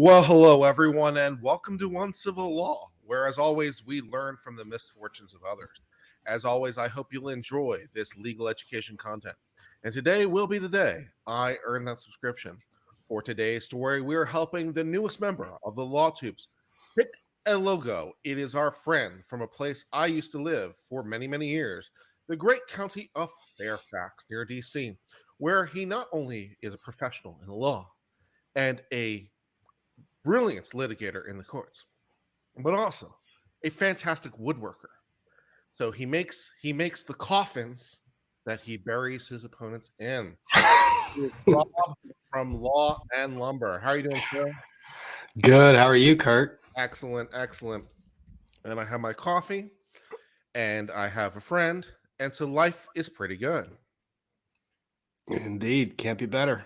Well, hello, everyone, and welcome to Uncivil Law, where, as always, we learn from the misfortunes of others. As always, I hope you'll enjoy this legal education content. And today will be the day I earned that subscription. For today's story, we're helping the newest member of the Law Tubes pick a logo. It is our friend from a place I used to live for many, many years, the great county of Fairfax near DC, where he not only is a professional in the law and a brilliant litigator in the courts, but also a fantastic woodworker. So he makes the coffins that he buries his opponents in. Rob from Law and Lumber. How are you doing, sir? Good. How are you, Kurt? Excellent, excellent. And I have my coffee, and I have a friend, and so life is pretty good. Indeed. Can't be better.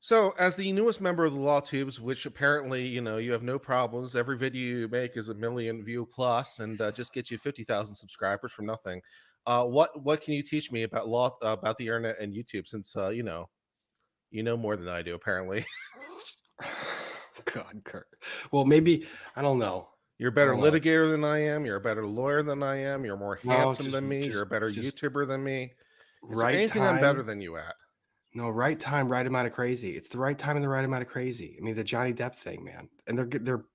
So, as the newest member of the Law Tubes, which apparently, you have no problems. Every video you make is a million view plus, and just gets you 50,000 subscribers for nothing. What can you teach me about law, about the internet and YouTube? Since you know more than I do, apparently. God, Kurt. Well, maybe I don't know. You're a better litigator than I am. You're a better lawyer than I am. You're more handsome than me. You're a better YouTuber than me. Is there anything I'm better than you at? No, right time, right amount of crazy. It's the right time and the right amount of crazy. I mean, the Johnny Depp thing, man, and they're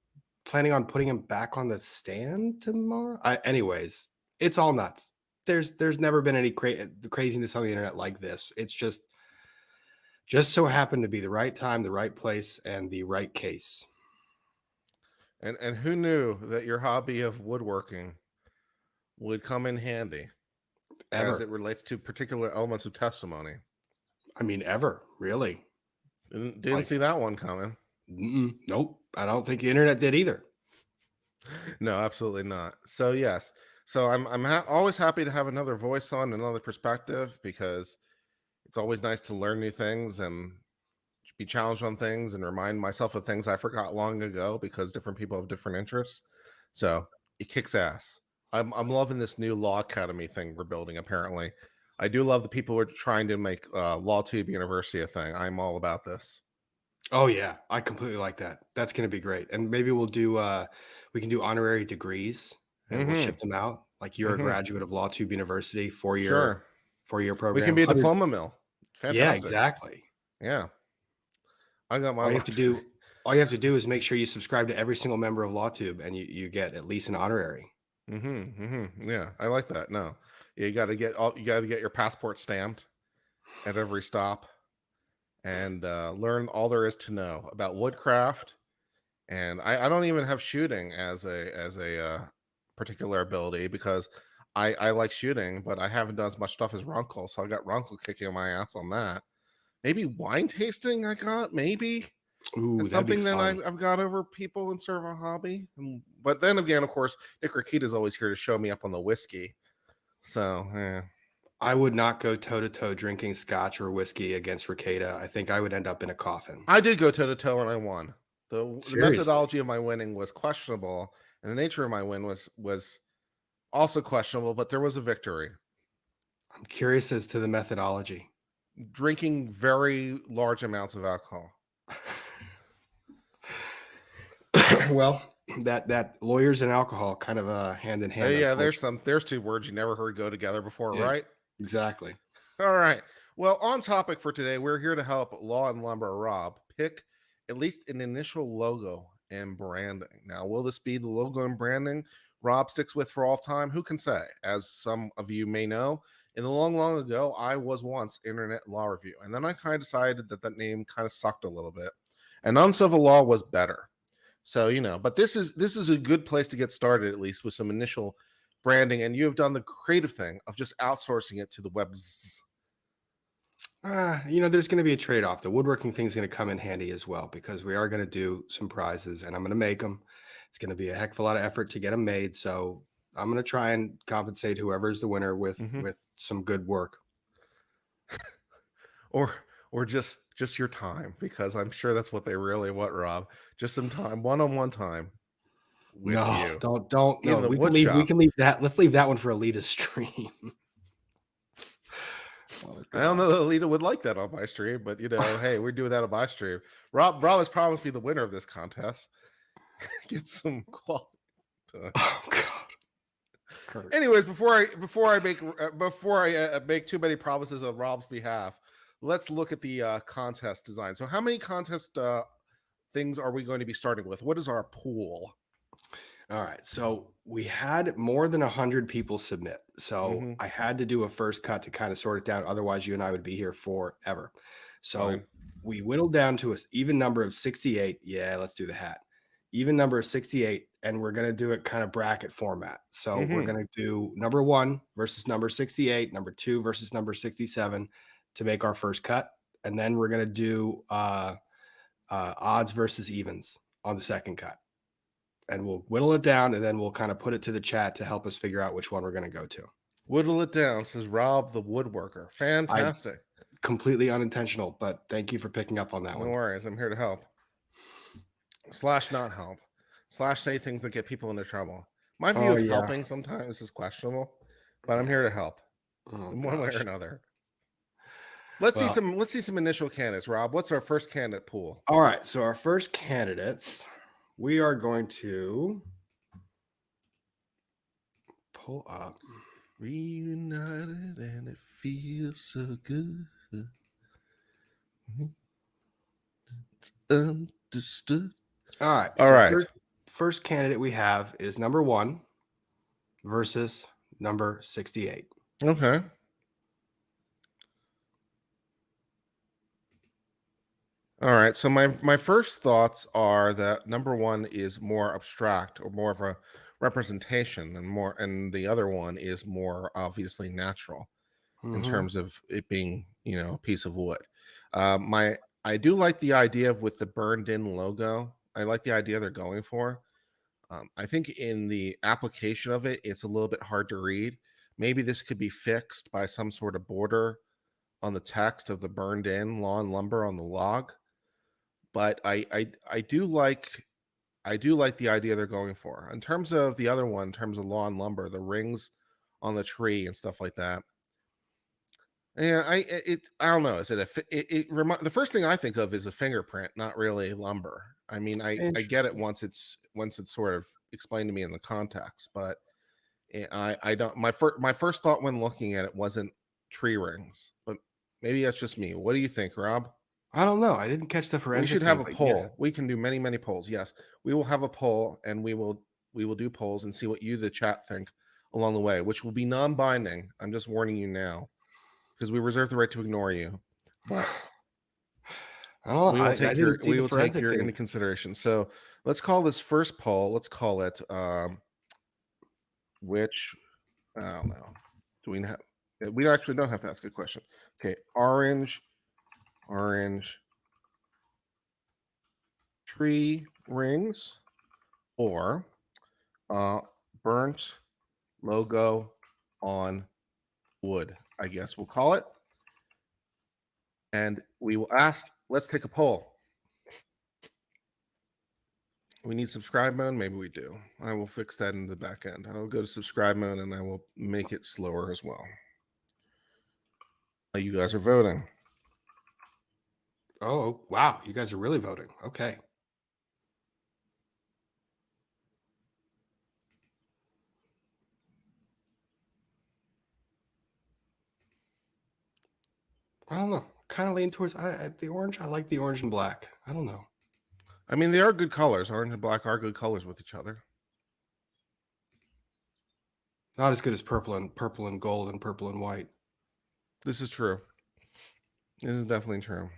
planning on putting him back on the stand tomorrow. Anyways, it's all nuts. There's never been any craziness on the internet like this. It's just so happened to be the right time, the right place, and the right case. And who knew that your hobby of woodworking would come in handy as it relates to particular elements of testimony? I mean, ever, really. Didn't see that one coming. Nope. I don't think the internet did either. No, absolutely not. So yes. So I'm always happy to have another voice on, another perspective, because it's always nice to learn new things and be challenged on things and remind myself of things I forgot long ago, because different people have different interests. So it kicks ass. I'm loving this new law academy thing we're building. Apparently, I do love the people who are trying to make LawTube University a thing. I'm all about this. Oh yeah, I completely like that. That's going to be great. And maybe we can do honorary degrees and we'll ship them out. Like you're a graduate of LawTube University, four-year program. We can be a diploma mill. Fantastic. Yeah, exactly. Yeah. I got my. All you have to do is make sure you subscribe to every single member of LawTube, and you get at least an honorary. Yeah, I like that. No, you got to get your passport stamped at every stop, and learn all there is to know about woodcraft. And I don't even have shooting as a particular ability, because I like shooting, but I haven't done as much stuff as Runkle, so I got Runkle kicking my ass on that. Maybe wine tasting I got, maybe. Ooh, it's something that I've got over people and serve a hobby. But then again, of course, Nick Rakita's always here to show me up on the whiskey. So, I would not go toe-to-toe drinking scotch or whiskey against Rakita. I think I would end up in a coffin. I did go toe-to-toe and I won. The methodology of my winning was questionable, and the nature of my win was also questionable, but there was a victory. I'm curious as to the methodology. Drinking very large amounts of alcohol. Well, that lawyers and alcohol kind of hand in hand. Yeah, there's two words you never heard go together before, yeah, right? Exactly. All right. Well, on topic for today, we're here to help Law and Lumber Rob pick at least an initial logo and branding. Now, will this be the logo and branding Rob sticks with for all time? Who can say? As some of you may know, in the long ago, I was once Internet Law Review, and then I kind of decided that name kind of sucked a little bit, and Uncivil Law was better. So, but this is a good place to get started, at least with some initial branding, and you have done the creative thing of just outsourcing it to the webs. There's going to be a trade-off. The woodworking thing is going to come in handy as well, because we are going to do some prizes, and I'm going to make them. It's going to be a heck of a lot of effort to get them made, so I'm going to try and compensate whoever's the winner with some good work. or just your time, because I'm sure that's what they really want, Rob. Just some time, one-on-one time with you. Don't. No, we can leave that. Let's leave that one for a Elitist stream. Oh I don't god. know that Alita would like that on my stream, but hey, we're doing that on my stream. Rob has promised me the winner of this contest. Get some quality time. Oh god. Kurt. Anyways, before I make too many promises on Rob's behalf, let's look at the contest design. So, how many contest things are we going to be starting with? What is our pool? All right. So we had more than 100 people submit. So Mm-hmm. I had to do a first cut to kind of sort it down. Otherwise, you and I would be here forever. Fine. So we whittled down to an even number of 68. Yeah, let's do the hat. Even number of 68. And we're going to do it kind of bracket format. So we're Mm-hmm. going to do number 1 versus number 68, number 2 versus number 67 to make our first cut. And then we're going to do odds versus evens on the second cut, and we'll whittle it down, and then we'll kind of put it to the chat to help us figure out which one we're going to go to. Whittle it down, says Rob the woodworker. I Fantastic. completely unintentional, but thank you for picking up on that No one. worries. I'm here to help. / not help. / say things that get people into trouble. My view Oh of yeah. helping sometimes is questionable, but I'm here to help Oh in one way or gosh. another. Let's Well, see some initial candidates, Rob. What's our first candidate pool? all right. So our first candidates, we are going to pull up. Reunited and it feels so good. It's understood. All right. All So right. first candidate we have is number 1 versus number 68. Okay. All right. So my first thoughts are that number 1 is more abstract or more of a representation and the other one is more obviously natural in Mm-hmm. terms of it being, a piece of wood. My I do like the idea of with the burned in logo. I like the idea they're going for. I think in the application of it, it's a little bit hard to read. Maybe this could be fixed by some sort of border on the text of the burned in lawn lumber on the log. But I do like the idea they're going for. In terms of the other one, in terms of lawn lumber, the rings on the tree and stuff like that. Yeah, I don't know. Is it the first thing I think of is a fingerprint, not really lumber. I mean, I get it Interesting. once it's sort of explained to me in the context, but I don't. My first thought when looking at it wasn't tree rings, but maybe that's just me. What do you think, Rob? I don't know. I didn't catch the We forensic should have thing, a but yeah. poll. We can do many polls. Yes, we will have a poll, and we will do polls and see what you, the chat, think along the way, which will be non-binding. I'm just warning you now because we reserve the right to ignore you, but I don't know. I didn't see we the will take forensic your thing. into consideration. So let's call this first poll. Let's call it which I don't know. Do we have? We actually don't have to ask a question. Okay, orange tree rings or burnt logo on wood. I guess we'll call it, and we will ask. Let's take a poll. We need subscribe mode. Maybe we do. I will fix that in the back end. I'll go to subscribe mode and I will make it slower as well. You guys are voting. Oh, wow. You guys are really voting. Okay. I don't know. Kind of lean towards the orange. I like the orange and black. I don't know. I mean, they are good colors. Orange and black are good colors with each other. Not as good as purple and gold and purple and white. This is true. This is definitely true.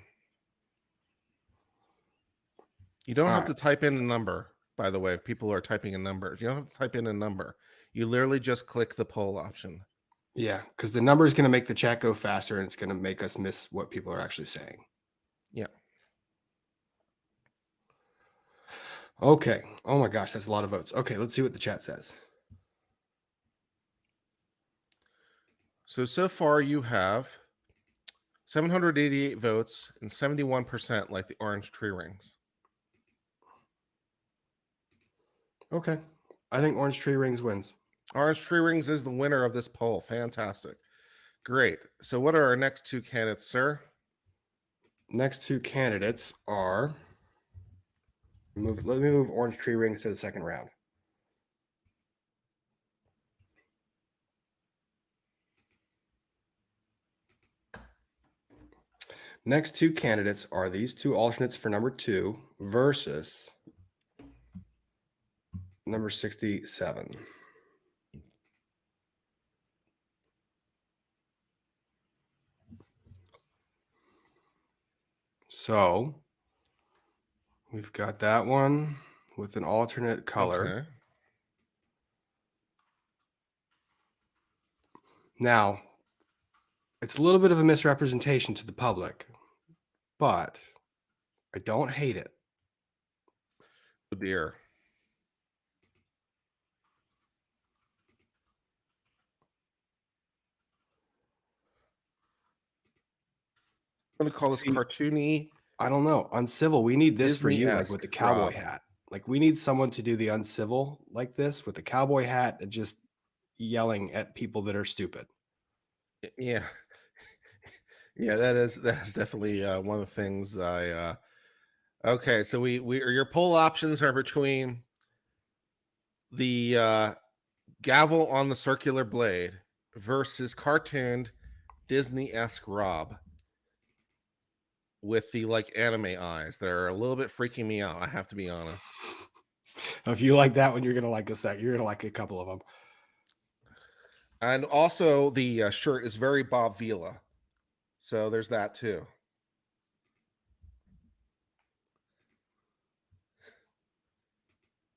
You don't All have right. to type in a number, by the way, if people are typing in numbers. You don't have to type in a number. You literally just click the poll option. Yeah, because the number is going to make the chat go faster, and it's going to make us miss what people are actually saying. Yeah. Okay. Oh my gosh, that's a lot of votes. Okay, let's see what the chat says. So far you have 788 votes and 71% like the orange tree rings. Okay. I think orange tree rings wins. Orange tree rings is the winner of this poll. Fantastic. Great. So, what are our next two candidates, sir? Next two candidates are let me move Orange Tree Rings to the second round. Next two candidates are these two alternates for number 2 versus number 67. So we've got that one with an alternate color. Okay. Now, it's a little bit of a misrepresentation to the public, but I don't hate it. Oh dear. I'm going to call this See, cartoony I don't know. Uncivil, we need this for you, like with the Disney-esque cowboy Rob. hat. Like we need someone to do the uncivil like this with the cowboy hat and just yelling at people that are stupid. Yeah. Yeah, that's definitely one of the things I okay, so we your poll options are between the gavel on the circular blade versus cartooned Disney-esque Rob with the like anime eyes that are a little bit freaking me out, I have to be honest. If you like that one, you're gonna like a set. You're gonna like a couple of them. And also the shirt is very Bob Vila. So there's that too.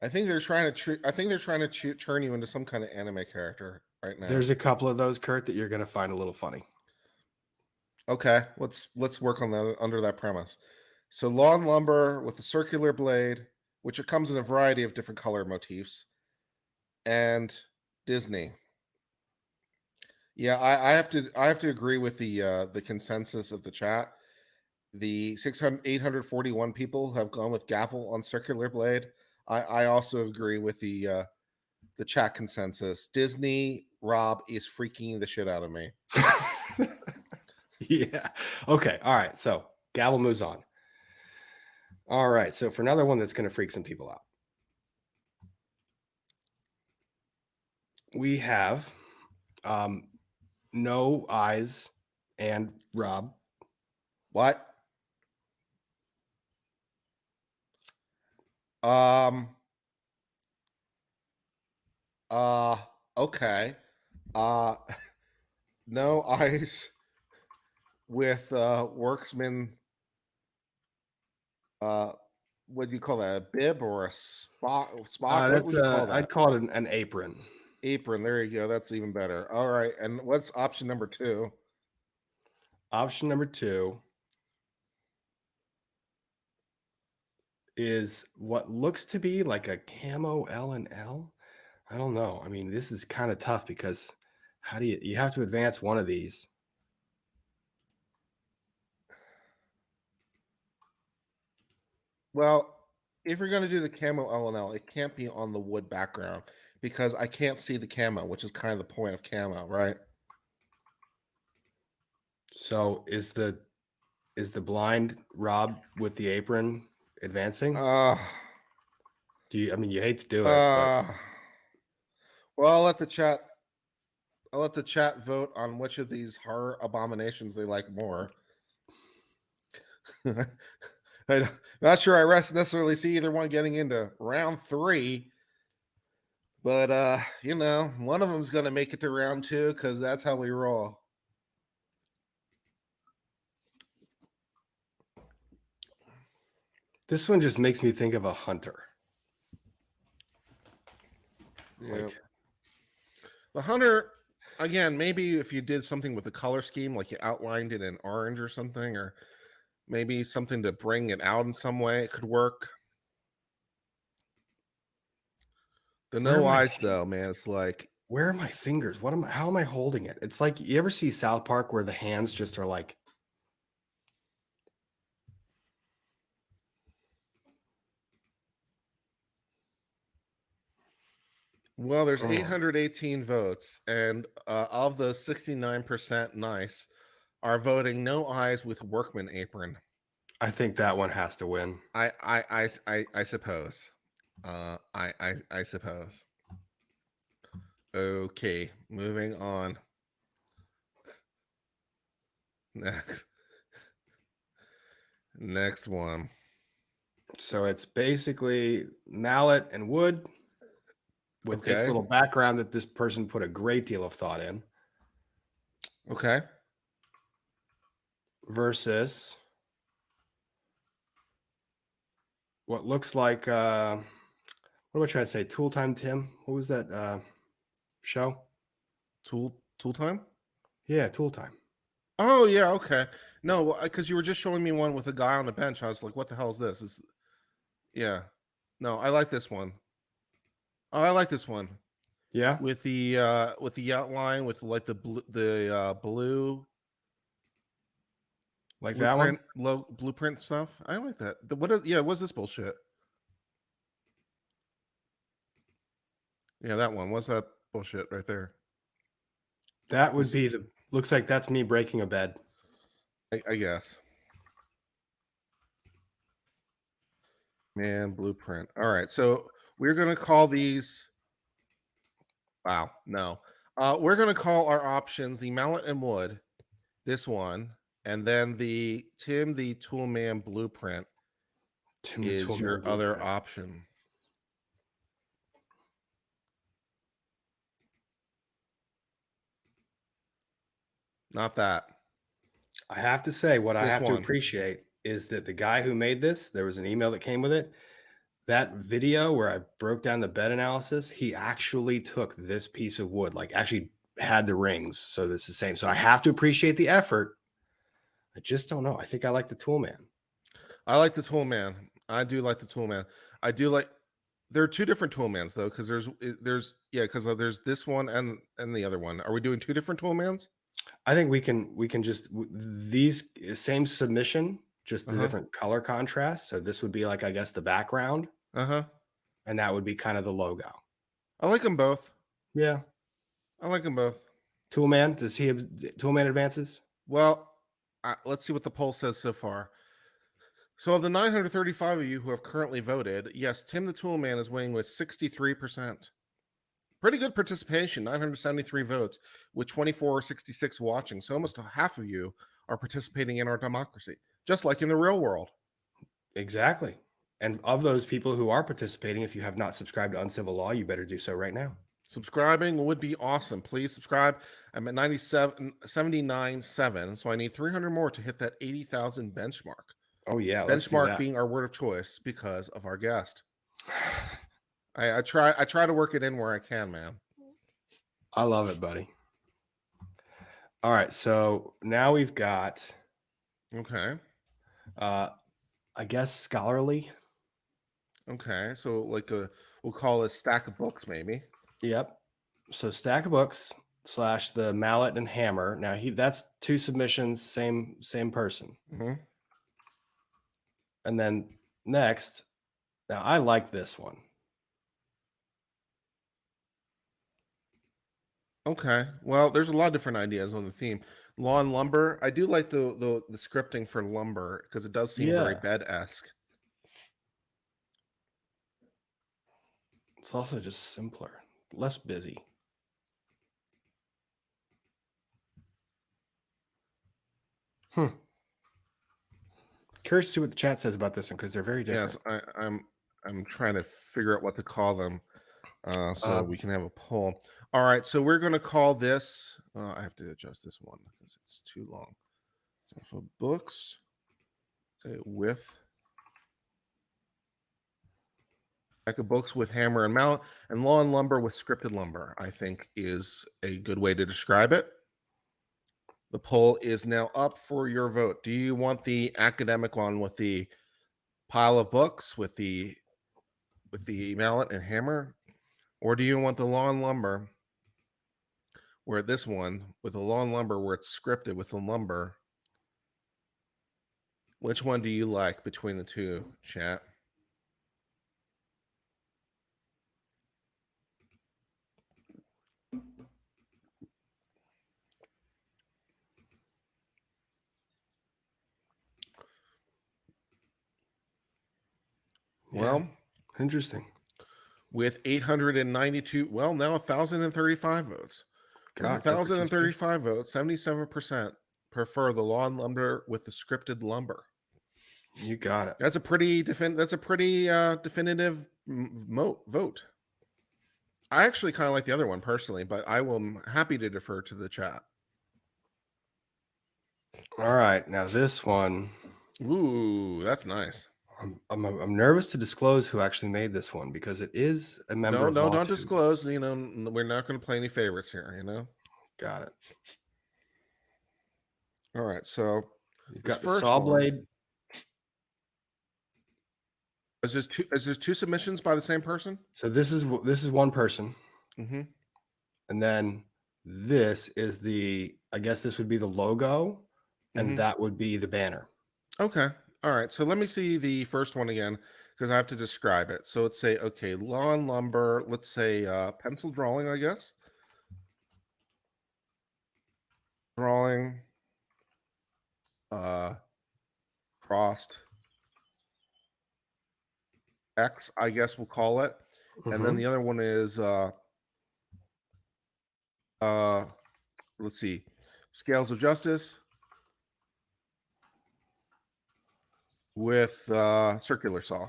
I think they're trying to turn you into some kind of anime character right now. There's a couple of those, Kurt, that you're gonna find a little funny. Okay, let's work on that under that premise. So lawn lumber with a circular blade, which it comes in a variety of different color motifs, and Disney. Yeah, I have to agree with the consensus of the chat. The 841 people have gone with gavel on circular blade. I also agree with the chat consensus. Disney Rob is freaking the shit out of me. Yeah. Okay. All right. So gavel moves on. All right. So for another one that's gonna freak some people out, we have no eyes and Rob. What? Um. Uh. Okay. Uh. No eyes with worksman. Uh. What do you call that? A bib or a spot? Spock? What That's would you call I'd that? call it an apron. Apron. There you go. That's even better. All right. And what's option number 2? Option number 2 is what looks to be like a camo L and L. I don't know. I mean, this is kind of tough because how do you have to advance one of these? Well, if you're going to do the camo L&L, it can't be on the wood background because I can't see the camo, which is kind of the point of camo, right? So is the blind Rob with the apron advancing? Uh, Do you? I mean, you hate to do it, but uh, well, I'll let the chat vote on which of these horror abominations they like more. I'm not sure I necessarily see either one getting into round 3, but one of them's going to make it to round 2 because that's how we roll. this one just makes me think of a hunter. Yeah. Like, The hunter, again, maybe if you did something with the color scheme, like you outlined it in orange or something, or maybe something to bring it out in some way, it could work. The where are no my eyes, though, man, it's like, where are my fingers? How am I holding it? It's like you ever see South Park where the hands just are like Well, there's Mm, 818 votes, and of those, 69% nice are voting no eyes with workman apron. I think that one has to win. I suppose. I suppose. Okay, moving on. Next, next one. So it's basically mallet and wood with its Okay, little background that this person put a great deal of thought in okay. versus what looks like what am I trying to say? Tool Time Tim. What was that show? Tool time. Yeah, Tool Time. Oh yeah, okay. No, because you were just showing me one with a guy on the bench. I was like, "What the hell is this?" Yeah. No, I like this one. Oh, I like this one Yeah, with the outline with like the blue like that one. blueprint stuff. I like that. What's this bullshit? Yeah, that one. What's that bullshit right there? That would This be the looks like that's me breaking a bed. I guess. Man, blueprint. All right. So we're gonna call these. Wow, no. We're gonna call our options the mallet and wood, this one, and then the Tim the Toolman blueprint Tim the is Toolman your other blueprint. option. Not that. I have to say, what I This have to one. appreciate is that the guy who made this, there was an email that came with it. That video where I broke down the bed analysis, he actually took this piece of wood, like actually had the rings. So this is the same. So I have to appreciate the effort. I just don't know. I think I like the tool man. I like the Toolman. I do like the Toolman. I do like. There are two different Toolmans though, because because there's this one and the other one. Are we doing two different Toolmans? I think we can just these same submission, just Uh the huh. different color contrast. So this would be like I guess the background, Uh huh. and that would be kind of the logo. I like them both. Yeah. I like them both. Toolman, does he Toolman advances? Well, let's see what the poll says so far. So, of the 935 of you who have currently voted, yes, Tim the Toolman is winning with 63%. Pretty good participation, 973 votes, with 2466 watching. So, almost half of you are participating in our democracy, just like in the real world. Exactly. And of those people who are participating, if you have not subscribed to Uncivil Law, you better do so right now. Subscribing would be awesome. Please subscribe. I'm at 79.7, so I need 300 more to hit that 80,000 benchmark. Oh yeah, let's do Benchmark that. being our word of choice because of our guest. I try to work it in where I can, man. I love it, buddy. All right, so now we've got Okay. uh I guess scholarly. Okay. So we'll call it a stack of books, maybe. Yep. So stack of books slash the mallet and hammer. Now that's two submissions, same person. Hmm. And then next, now I like this one. Okay. Well, there's a lot of different ideas on the theme. Lawn lumber. I do like the scripting for lumber because it does seem very Yeah. bed-esque. It's also just simpler, less busy. Hmm. Curious to see what the chat says about this one because they're very Yes, different. I'm trying to figure out what to call them so Uh, we can have a poll. All right, so we're going to call this. I have to adjust this one because it's too long. So for books, say with deck of books with hammer and mallet, and lawn lumber with scripted lumber, I think is a good way to describe it. The poll is now up for your vote. Do you want the academic one with the pile of books with the mallet and hammer, or do you want the lawn lumber where this one with the lawn lumber where it's scripted with the lumber? Which one do you like between the two, chat? Well, interesting. with 892, well, now 1,035 votes. With God, good percentage. 1,035 votes, 77% prefer the lawn lumber with the scripted lumber. You got it. That's a pretty definitive vote. I actually kind of like the other one personally, but I'm happy to defer to the chat. All right, now this one. Ooh, that's nice. I'm nervous to disclose who actually made this one because it is a member of No, Law don't 2. disclose. You know, we're not going to play any favorites here. You know. Got it. All right, so You've this got the first saw one. blade. Is this two submissions by the same person? So this is one person, Mm-hmm. and then this is I guess this would be the logo, and that would be the banner. Okay. All right. So let me see the first one again because I have to describe it. So let's say, okay, lawn lumber, let's say pencil drawing, I guess. Drawing, crossed X, I guess we'll call it. And then the other one is, let's see, scales of justice with circular saw.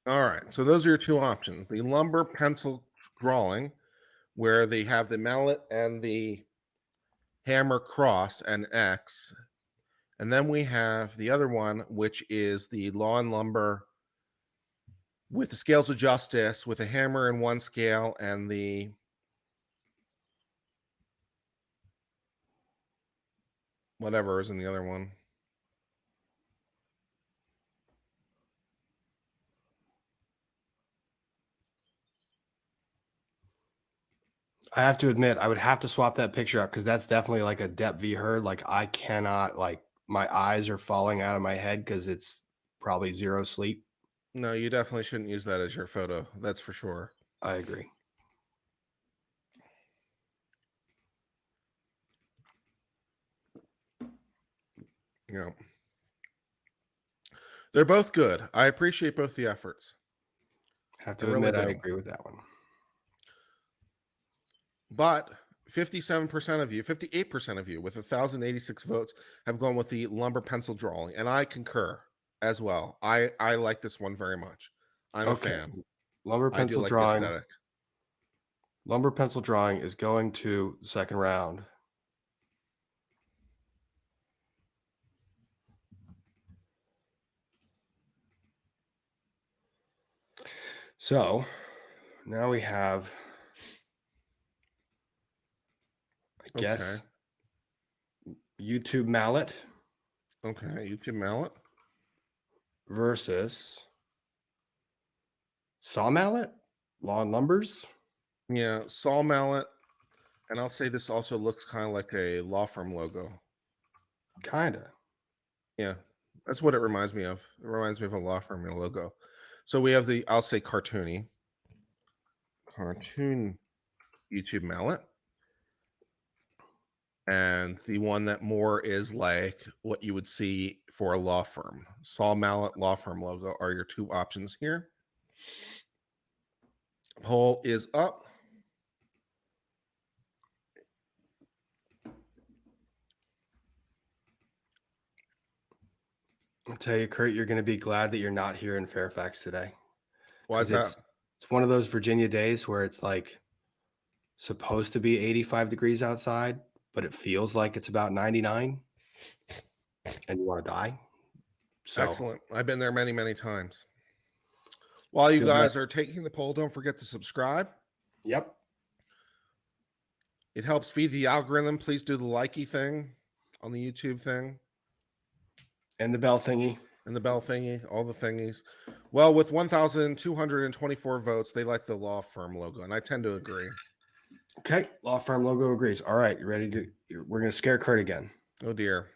All right, so those are your two options. The lumber pencil drawing, where they have the mallet and the hammer cross and X. And then we have the other one, which is the lawn lumber with the scales of justice, with a hammer in one scale and the whatever is in the other one. I have to admit, I would have to swap that picture out because that's definitely like a Depp v. Heard. Like I cannot, like my eyes are falling out of my head because it's probably zero sleep. No, you definitely shouldn't use that as your photo. That's for sure. I agree. Yeah. They're both good. I appreciate both the efforts. Have to I really admit, I do. agree with that one. But 57% of you, 58% of you, with 1,086 votes, have gone with the lumber pencil drawing, and I concur as well. I like this one very much. I'm a fan. Lumber I do pencil like the drawing. aesthetic. Lumber pencil drawing is going to the second round. So now we have, I guess, YouTube mallet. Okay, YouTube mallet versus saw mallet, lawn lumbers. Yeah, saw mallet, and I'll say this also looks kind of like a law firm logo. Kinda. Yeah, that's what it reminds me of. It reminds me of a law firm logo. So we have I'll say cartoon YouTube mallet. And the one that more is like what you would see for a law firm. Saw mallet, law firm logo are your two options here. Poll is up. I'll tell you, Kurt, you're going to be glad that you're not here in Fairfax today. Why is that? It's one of those Virginia days where it's like supposed to be 85 degrees outside, but it feels like it's about 99 and you want to die. So excellent. I've been there many, many times. While you guys are taking the poll, don't forget to subscribe. Yep. It helps feed the algorithm. Please do the likey thing on the YouTube thing. And the bell thingy. And the bell thingy, all the thingies. Well, with 1,224 votes, they like the law firm logo, and I tend to agree. Okay, law firm logo agrees. All right, you ready to? We're going to scare Kurt again. Oh dear.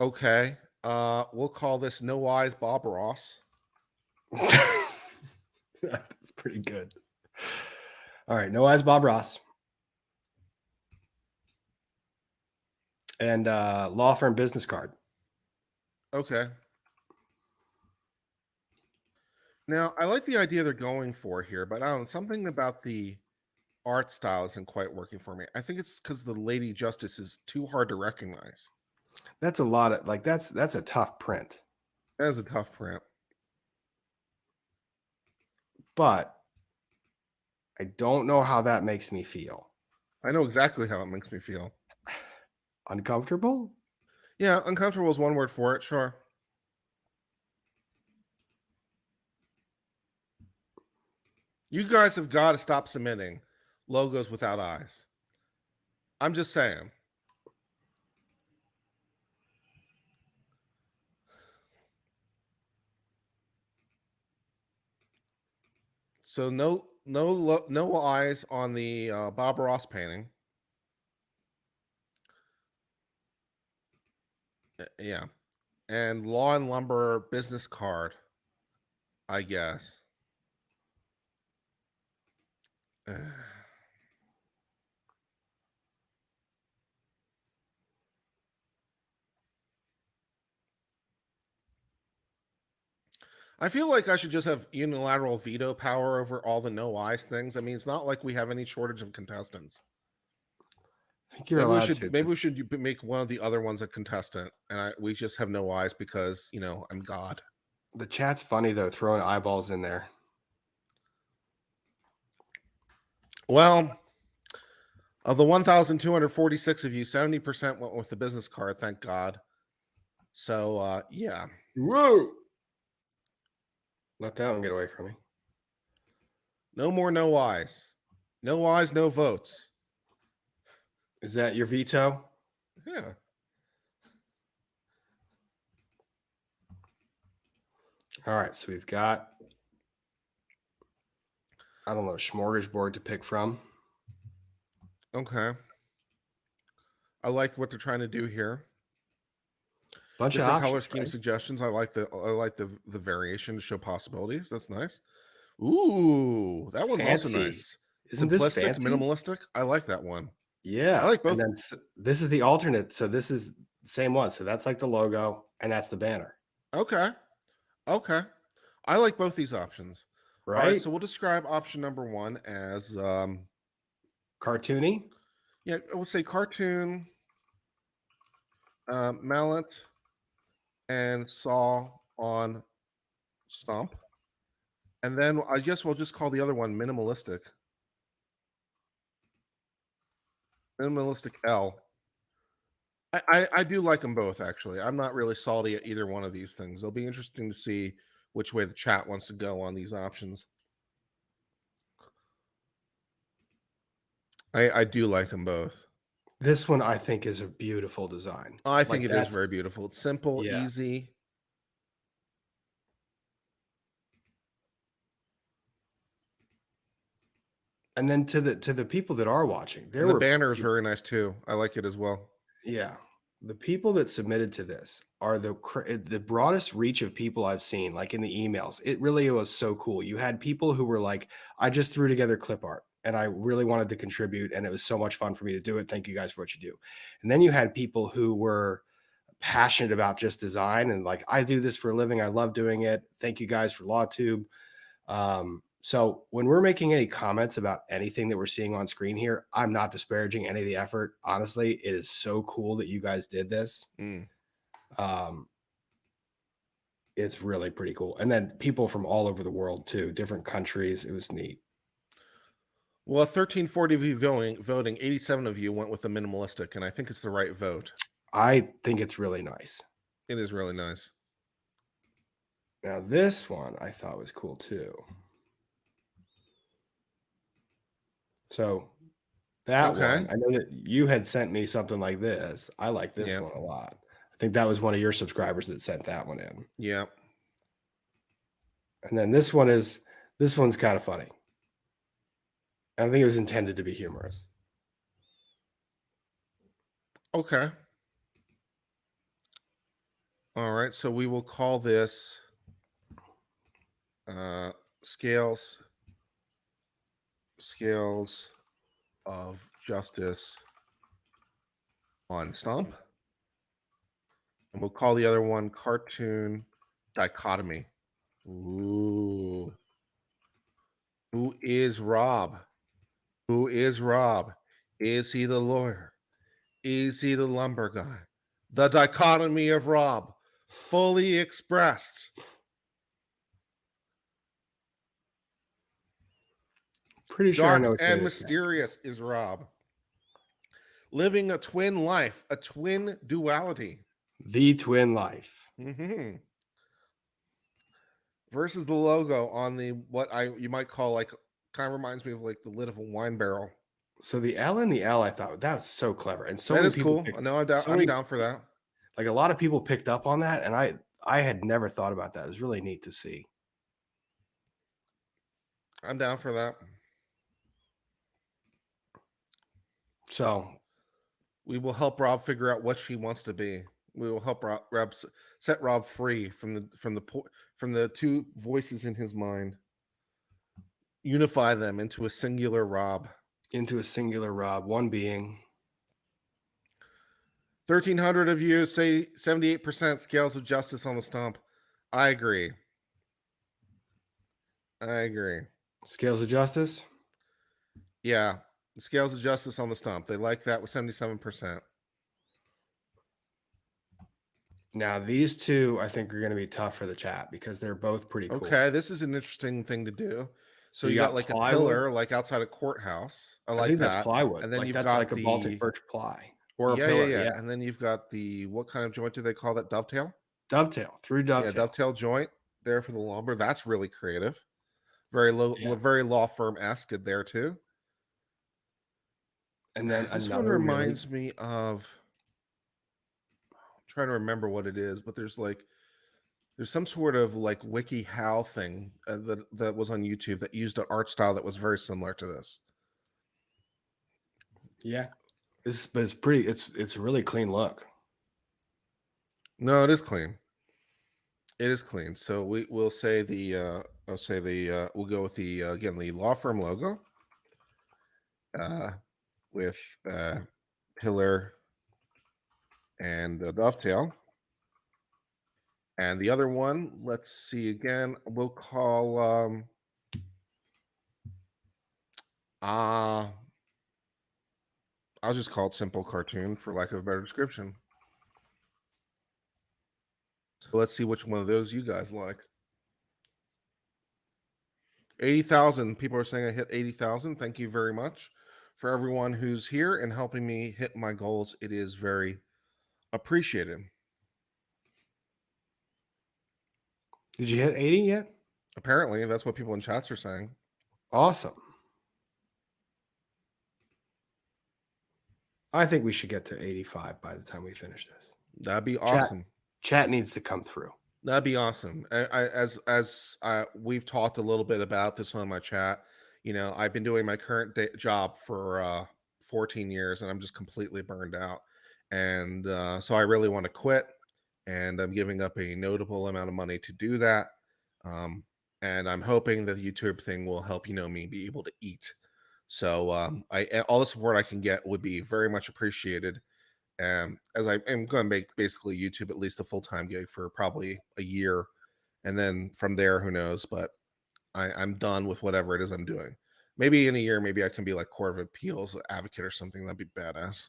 Okay, we'll call this No Eyes Bob Ross. That's pretty good. All right, no eyes, Bob Ross, and law firm business card. Okay. Now, I like the idea they're going for here, but I don't know, something about the art style isn't quite working for me. I think it's because the Lady Justice is too hard to recognize. That's a lot of like that's a tough print, That is a tough print. but I don't know how that makes me feel. I know exactly how it makes me feel. Uncomfortable? Yeah, uncomfortable is one word for it, sure. You guys have got to stop submitting logos without eyes. I'm just saying. So no eyes on the Bob Ross painting. Yeah, and Law and Lumber business card, I guess. I feel like I should just have unilateral veto power over all the no eyes things. I mean, it's not like we have any shortage of contestants. I think you're allowed to. Maybe we should make one of the other ones a contestant, and we just have no eyes because I'm God. The chat's funny though, throwing eyeballs in there. Well, of the 1,246 of you, 70% went with the business card. Thank God. So yeah, Whoa! Let that one get away from me. no more no eyes, no eyes, no votes. Is that your veto? Yeah. All right, so we've got I don't know, smorgasbord to pick from. Okay. I like what they're trying to do here. Bunch of Different color options, scheme right? suggestions. I like the variation to show possibilities. That's nice. Ooh, that one's also Fancy. nice. Isn't this Simplistic, fancy? minimalistic. I like that one. I Yeah. like And both. then this is the alternate. So this is the same one. So that's like the logo and that's the banner, Okay. Okay. I like both these options. All right, right? so we'll describe option number one as Cartoony. yeah, I would say cartoon, mallet, and saw on stump. And then I guess we'll just call the other one minimalistic. Minimalistic L. I do like them both, actually. I'm not really salty at either one of these things. It'll be interesting to see which way the chat wants to go on these options. I do like them both. This one I think is a beautiful design. I think Like it is that's very beautiful. It's simple, yeah. easy. And then to the people that are watching, And there the were banner is very nice too. I like it as well. yeah. The people that submitted to this are the broadest reach of people I've seen, like in the emails. It really was so cool. You had people who were like, I just threw together clip art and I really wanted to contribute, and it was so much fun for me to do it. Thank you guys for what you do. And then you had people who were passionate about just design and like, I do this for a living. I love doing it. Thank you guys for LawTube. So when we're making any comments about anything that we're seeing on screen here, I'm not disparaging any of the effort. Honestly, it is so cool that you guys did this. Mm. Um, it's really pretty cool. And then people from all over the world too, different countries. It was neat. Well, 1340 of you voting, 87 of you went with the minimalistic, and I think it's the right vote. I think it's really nice. It is really nice. Now this one I thought was cool too. So that Okay. one, I know that you had sent me something like this. I like this Yeah. one a lot. I think that was one of your subscribers that sent that one in. Yeah. And then this one's kind of funny. I don't think it was intended to be humorous. Okay. All right. So we will call this scales Scales of Justice on Stump. And we'll call the other one Cartoon Dichotomy. Ooh. Who is Rob? Who is Rob? Is he the lawyer? Is he the lumber guy? The dichotomy of Rob, fully expressed. Pretty sure I know Dark which way and this goes. mysterious is Rob. Living a twin life, a twin duality. The twin life. Mm-hmm. Versus the logo on the what you might call like kind of reminds me of like the lid of a wine barrel. So the L and the L, I thought that was so clever, and so That many is people cool. picked, No, so I'm many, down for that. like a lot of people picked up on that, and I had never thought about that. It was really neat to see. I'm down for that. So We will help Rob figure out what she wants to be. We will help Rob set Rob free from the two voices in his mind. Unify them into a singular Rob. into a singular Rob, one being. 1,300 of you say 78% scales of justice on the stump. I agree. I agree. Scales of Justice. Yeah, the scales of justice on the stump. They like that with 77%. Now these two, I think, are going to be tough for the chat because they're both pretty cool. Okay, this is an interesting thing to do. So you got like plywood. a pillar, like outside a courthouse. I like think that. that's plywood. And then like you've that's got like a Baltic birch ply or a yeah, pillar. yeah. And then you've got the what kind of joint do they call that? Dovetail? Dovetail through dovetail. Yeah, dovetail joint there for the lumber. That's really creative. Very very law firm-esque there too. And then This one reminds me of I'm trying to remember what it is, but there's some sort of like WikiHow thing that was on YouTube that used an art style that was very similar to this. Yeah, it's pretty. It's a really clean look. No, it is clean. It is clean. So we'll say the we'll go with the again the law firm logo with pillar and dovetail. And the other one, let's see again, we'll call I'll just call it simple cartoon for lack of a better description. So let's see which one of those you guys like. 80,000 people are saying I hit 80,000. Thank you very much for everyone who's here and helping me hit my goals. It is very appreciated. Did you hit 80 yet? Apparently, that's what people in chats are saying. Awesome. I think we should get to 85 by the time we finish this. That'd be awesome. Chat needs to come through. That'd be awesome. As we've talked a little bit about this on my chat, you know, I've been doing my current job for 14 years, and I'm just completely burned out. And so I really want to quit, and I'm giving up a notable amount of money to do that. And I'm hoping that the YouTube thing will help, you know, me be able to eat. So all the support I can get would be very much appreciated. As I am going to make basically YouTube at least a full-time gig for probably a year, and then from there, who knows? But I'm done with whatever it is I'm doing. Maybe in a year, maybe I can be like Court of Appeals advocate or something. That'd be badass.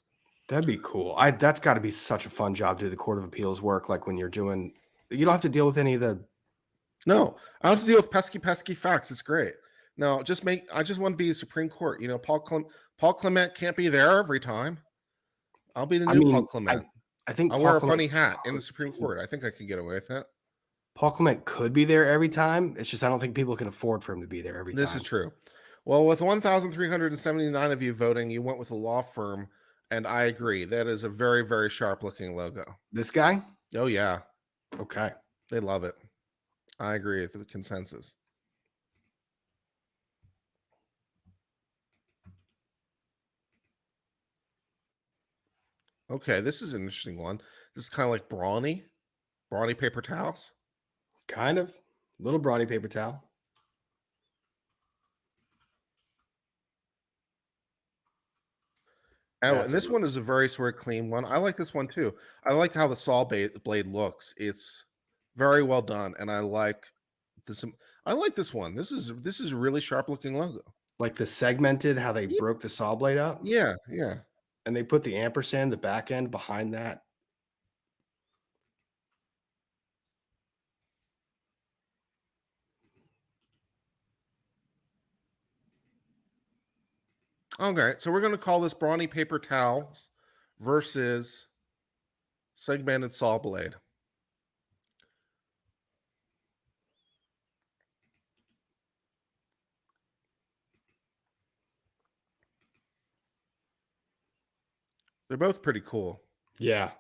That'd be cool. That's got to be such a fun job to do the Court of Appeals work. Like when you're doing, you don't have to deal with any of the. No, I don't have to deal with pesky facts. It's great. No, I just want to be Supreme Court. You know, Paul Clement can't be there every time. I'll be the new Paul Clement. I think I'll wear a funny hat in the Supreme Court. I think I can get away with it. Paul Clement could be there every time. It's just I don't think people can afford for him to be there every time. This is true. Well, with 1,379 of you voting, you went with a law firm, and I agree. That is a very, very sharp looking logo. This guy? Oh, yeah. Okay. They love it. I agree with the consensus. Okay, this is an interesting one. This is kind of like brawny paper towels. Kind of. Little brawny paper towel. Oh, and That's a this really one is a very sort of clean one. I like this one too. I like how the blade looks. It's very well done, and I like this. I like this one. This is a really sharp looking logo. like the segmented, how they Ye- broke the saw blade up, Yeah, yeah. and they put the ampersand, the back end behind that. Okay, so we're going to call this brawny paper towels versus segmented saw blade. They're both pretty cool. Yeah.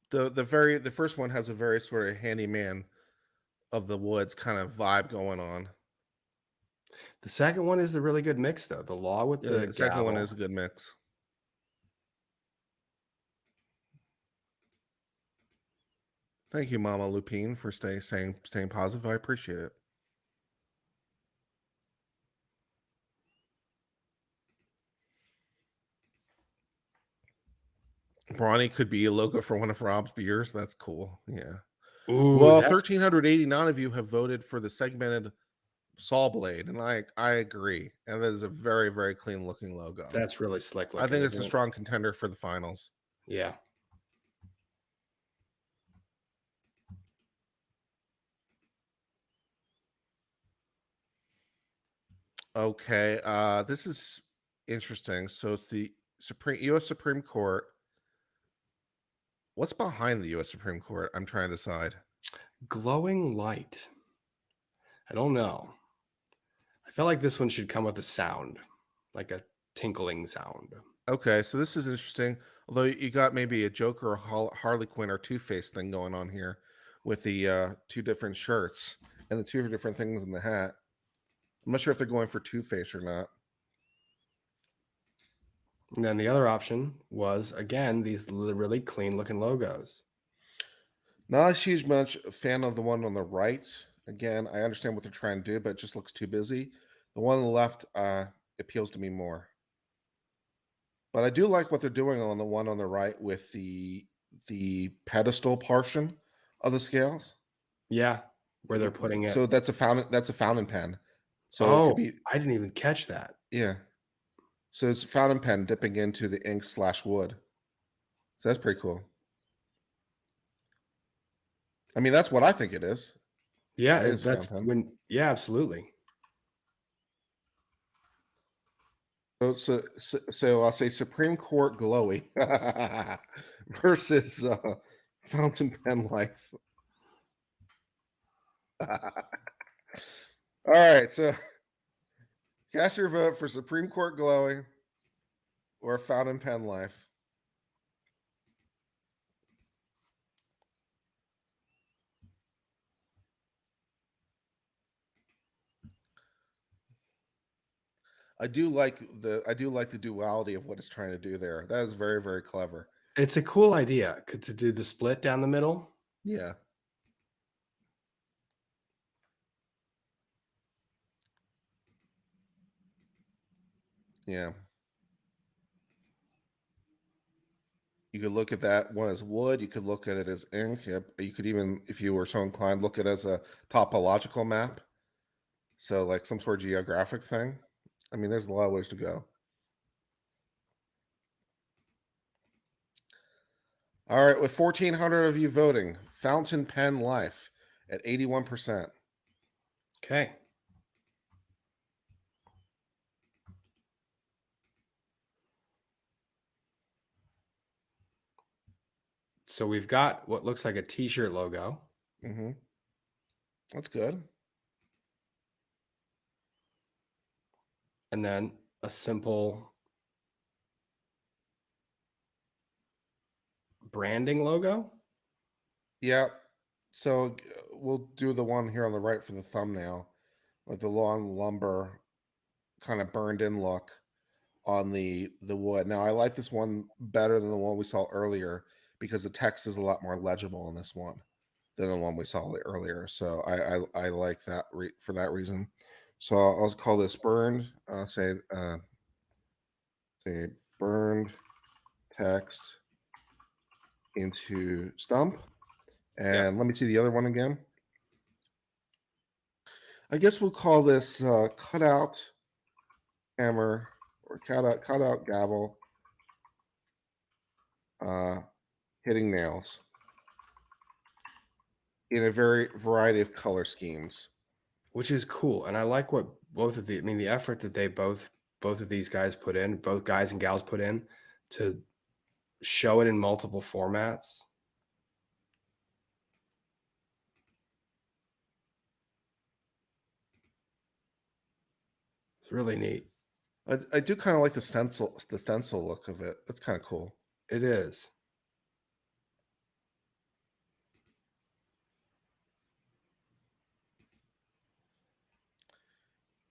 The first one has a very sort of handyman of the woods kind of vibe going on. The second one is a really good mix, though. The law with Yeah, the the second one is gavel. a good mix. Thank you, Mama Lupine, for staying positive. I appreciate it. Brawny could be a logo for one of Rob's beers. That's cool. Yeah. Ooh, Well, that's 1,389 of you have voted for the segmented saw blade, and I agree. And that is a very, very clean looking logo. that's really slick I looking, think it's a isn't it? strong contender for the finals. Yeah. Okay. This is interesting. So it's the US Supreme Court. What's behind the US Supreme Court? I'm trying to decide. Glowing light. I don't know. I feel like this one should come with a sound, like a tinkling sound. Okay, so this is interesting. Although you got maybe a Joker, or Harley Quinn, or Two Face thing going on here, with the two different shirts and the two different things in the hat. I'm not sure if they're going for Two Face or not. And then the other option was, again, these really clean looking logos. Not a huge much fan of the one on the right. Again, I understand what they're trying to do, but it just looks too busy. The one on the left appeals to me more. But I do like what they're doing on the one on the right with the pedestal portion of the scales. Yeah, where they're putting it. So that's a fountain pen. So it could Oh, be, I didn't even catch that. yeah. So it's a fountain pen dipping into the ink/wood. So that's pretty cool. I mean, that's what I think it is. I Yeah, think it's a that's fountain pen. when, yeah, absolutely. So I'll say Supreme Court glowy versus fountain pen life. All right, so cast your vote for Supreme Court glowy or fountain pen life. I do like the duality of what it's trying to do there. That is very, very clever. It's a cool idea to do the split down the middle. Yeah. Yeah. You could look at that one as wood. You could look at it as ink. You could even, if you were so inclined, look at it as a topological map. So, like some sort of geographic thing. I mean, there's a lot of ways to go. All right, with 1,400 of you voting, fountain pen life at 81%. Okay. So we've got what looks like a t-shirt logo. Hmm. That's good. And then a simple branding logo. Yeah. So we'll do the one here on the right for the thumbnail, like the long lumber kind of burned in look on the wood. Now I like this one better than the one we saw earlier because the text is a lot more legible in this one than the one we saw earlier. So I like that for that reason. So I'll call this burned. Say a burned text into stump. And let me see the other one again. I guess we'll call this cutout hammer or cutout gavel hitting nails in a variety of color schemes. Which is cool. And I like what both of the effort that they both of these guys put in, both guys and gals put in to show it in multiple formats. It's really neat. I do kind of like the stencil look of it. It's kind of cool. It is.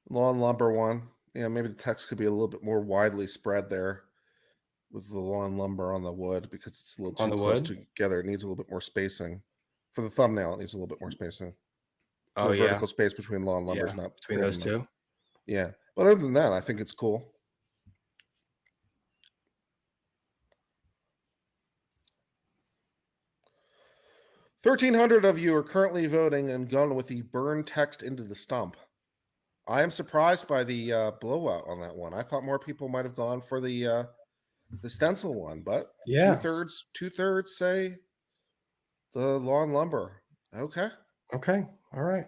Lawn lumber one. Yeah, maybe the text could be a little bit more widely spread there with the lawn lumber on the wood because it's a little On too the close wood? together. It needs a little bit more spacing. For the thumbnail, it needs a little bit more spacing. Oh, The yeah. vertical space between lawn lumber is Yeah. not Between great those enough. two. Yeah. But other than that, I think it's cool. $1,300 of you are currently voting and gone with the burn text into the stump. I am surprised by the blowout on that one. I thought more people might have gone for the stencil one, but Yeah. two-thirds say the lawn lumber. Okay. Okay. All right.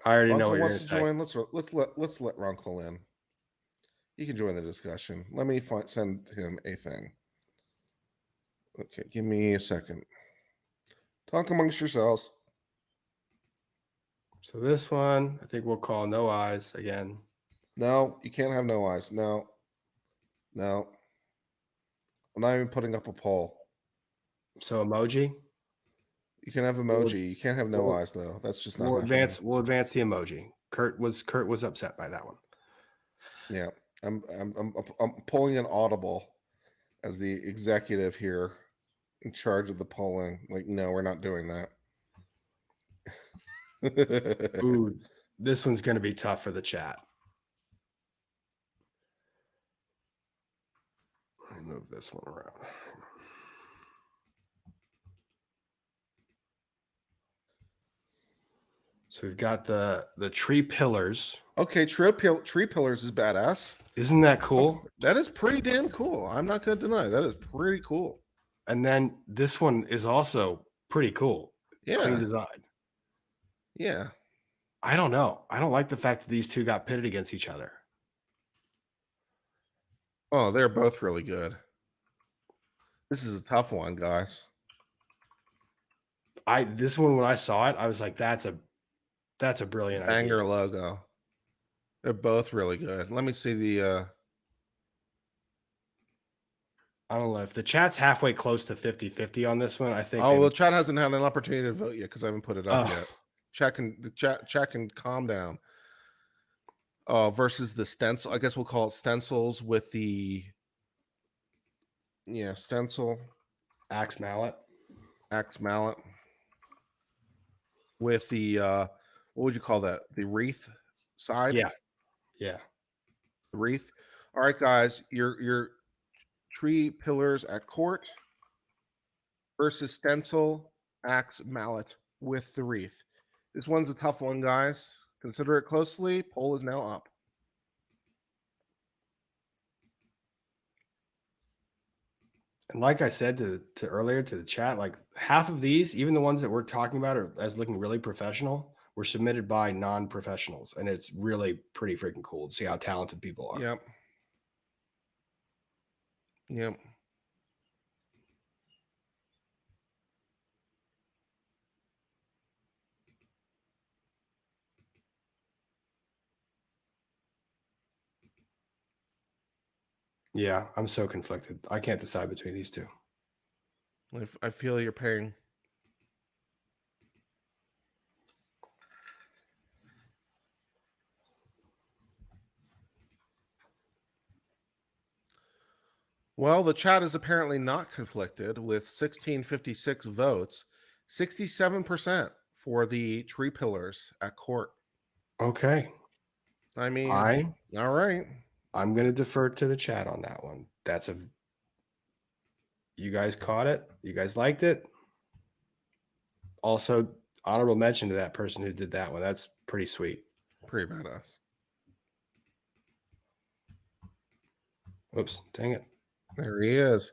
I already know Runkle what you're wants going to to say. join. Let's let Runkle in. He can join the discussion. Let me send him a thing. Okay, give me a second. Talk amongst yourselves. So this one, I think we'll call No Eyes again. No, you can't have no eyes. No. I'm not even putting up a poll. So emoji. You can have emoji. You can't have no eyes though. That's just not happening. We'll advance the emoji. Kurt was upset by that one. Yeah, I'm pulling an audible as the executive here in charge of the polling. Like, no, we're not doing that. Ooh, this one's going to be tough for the chat. Let me move this one around. So we've got the tree pillars. Okay, tree pillars is badass. Isn't that cool? That is pretty damn cool. I'm not going to deny that is pretty cool. And then this one is also pretty cool. Yeah. Clean design. Yeah. I don't know. I don't like the fact that these two got pitted against each other. Oh, they're both really good. This is a tough one, guys. This one, when I saw it, I was like, that's a brilliant Banger idea. logo. They're both really good. Let me see the I don't know if the chat's halfway close to 50-50 on this one. I think. well, the chat hasn't had an opportunity to vote yet because I haven't put it up Oh. yet. Chat can calm down. Versus the stencil. I guess we'll call it stencils with the stencil Axe mallet with the what would you call that? The wreath side? Yeah. The wreath. All right, guys, your tree pillars at court versus stencil axe mallet with the wreath. This one's a tough one, guys. Consider it closely. Poll is now up. And like I said to earlier to the chat, like half of these, even the ones that we're talking about are as looking really professional, were submitted by non-professionals, and it's really pretty freaking cool to see how talented people are. Yep. Yeah, I'm so conflicted. I can't decide between these two. I feel your pain. Well, the chat is apparently not conflicted with 1656 votes, 67% for the tree pillars at court. Okay. I mean, I'm all right. going to defer to the chat on that one. You guys caught it. You guys liked it. Also, honorable mention to that person who did that one. That's pretty sweet. Pretty badass. Oops, dang it. There he is.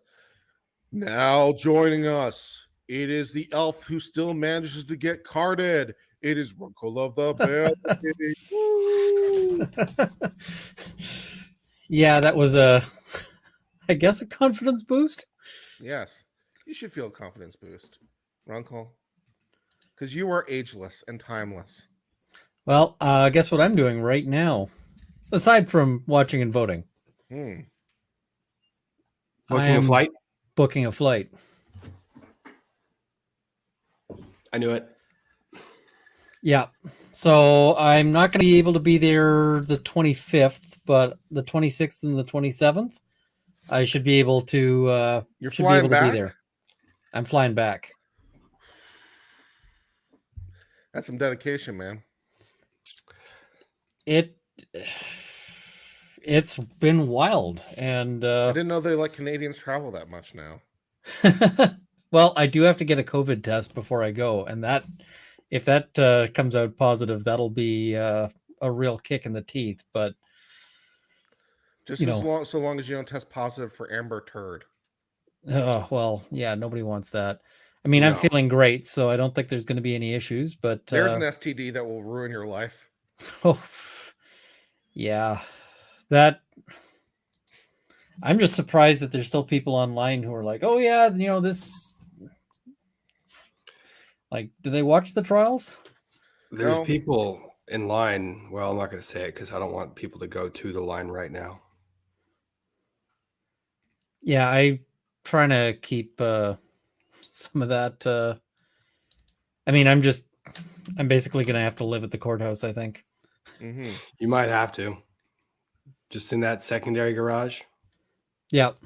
Now joining us, it is the elf who still manages to get carded. It is Runkle of the Bailey. Woo! Yeah, that was I guess a confidence boost. Yes, you should feel a confidence boost, Runkle, because you are ageless and timeless. Well, guess what I'm doing right now, aside from watching and voting. Hmm. Booking a flight? Booking a flight. I knew it. Yeah. So I'm not going to be able to be there the 25th, but the 26th and the 27th, I should be able to. You're should flying be able to back? be there. I'm flying back. That's some dedication, man. It's been wild, and I didn't know they let Canadians travel that much now. well, I do have to get a COVID test before I go, and that if that comes out positive, that'll be a real kick in the teeth. But just so long as you don't test positive for Amber Turd. Well, yeah, nobody wants that. I mean, I'm feeling great, so I don't think there's going to be any issues. But there's an STD that will ruin your life. Oh, yeah, that. I'm just surprised that there's still people online who are like, "Oh yeah, this." Like, do they watch the trials? There's people in line. Well, I'm not going to say it because I don't want people to go to the line right now. Yeah, I'm trying to keep some of that. I mean, I'm basically going to have to live at the courthouse, I think. Mm-hmm. You might have to. Just in that secondary garage? Yep.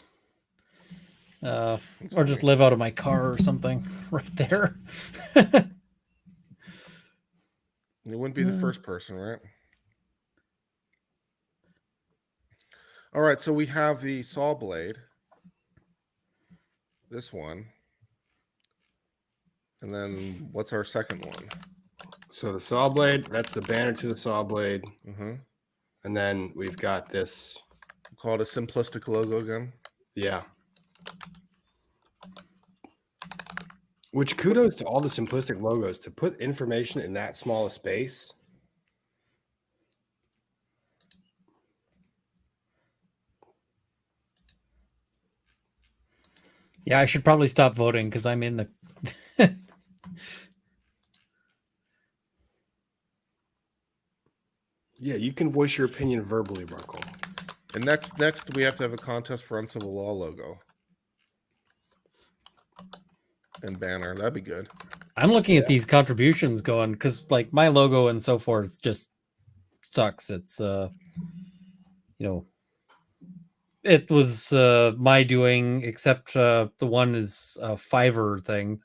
Or just live out of my car or something right there. You wouldn't be the first person, right? All right, so we have the saw blade. This one. And then what's our second one? So the saw blade, that's the banner to the saw blade. Mm-hmm. And then we've got this. Called a simplistic logo again. Yeah. Which kudos to all the simplistic logos to put information in that small a space. Yeah, I should probably stop voting because I'm in the. Yeah, you can voice your opinion verbally, Runkle. And next we have to have a contest for Uncivil Law logo. And banner. That'd be good. I'm looking at these contributions going because like my logo and so forth just sucks. It's it was my doing, except the one is a Fiverr thing.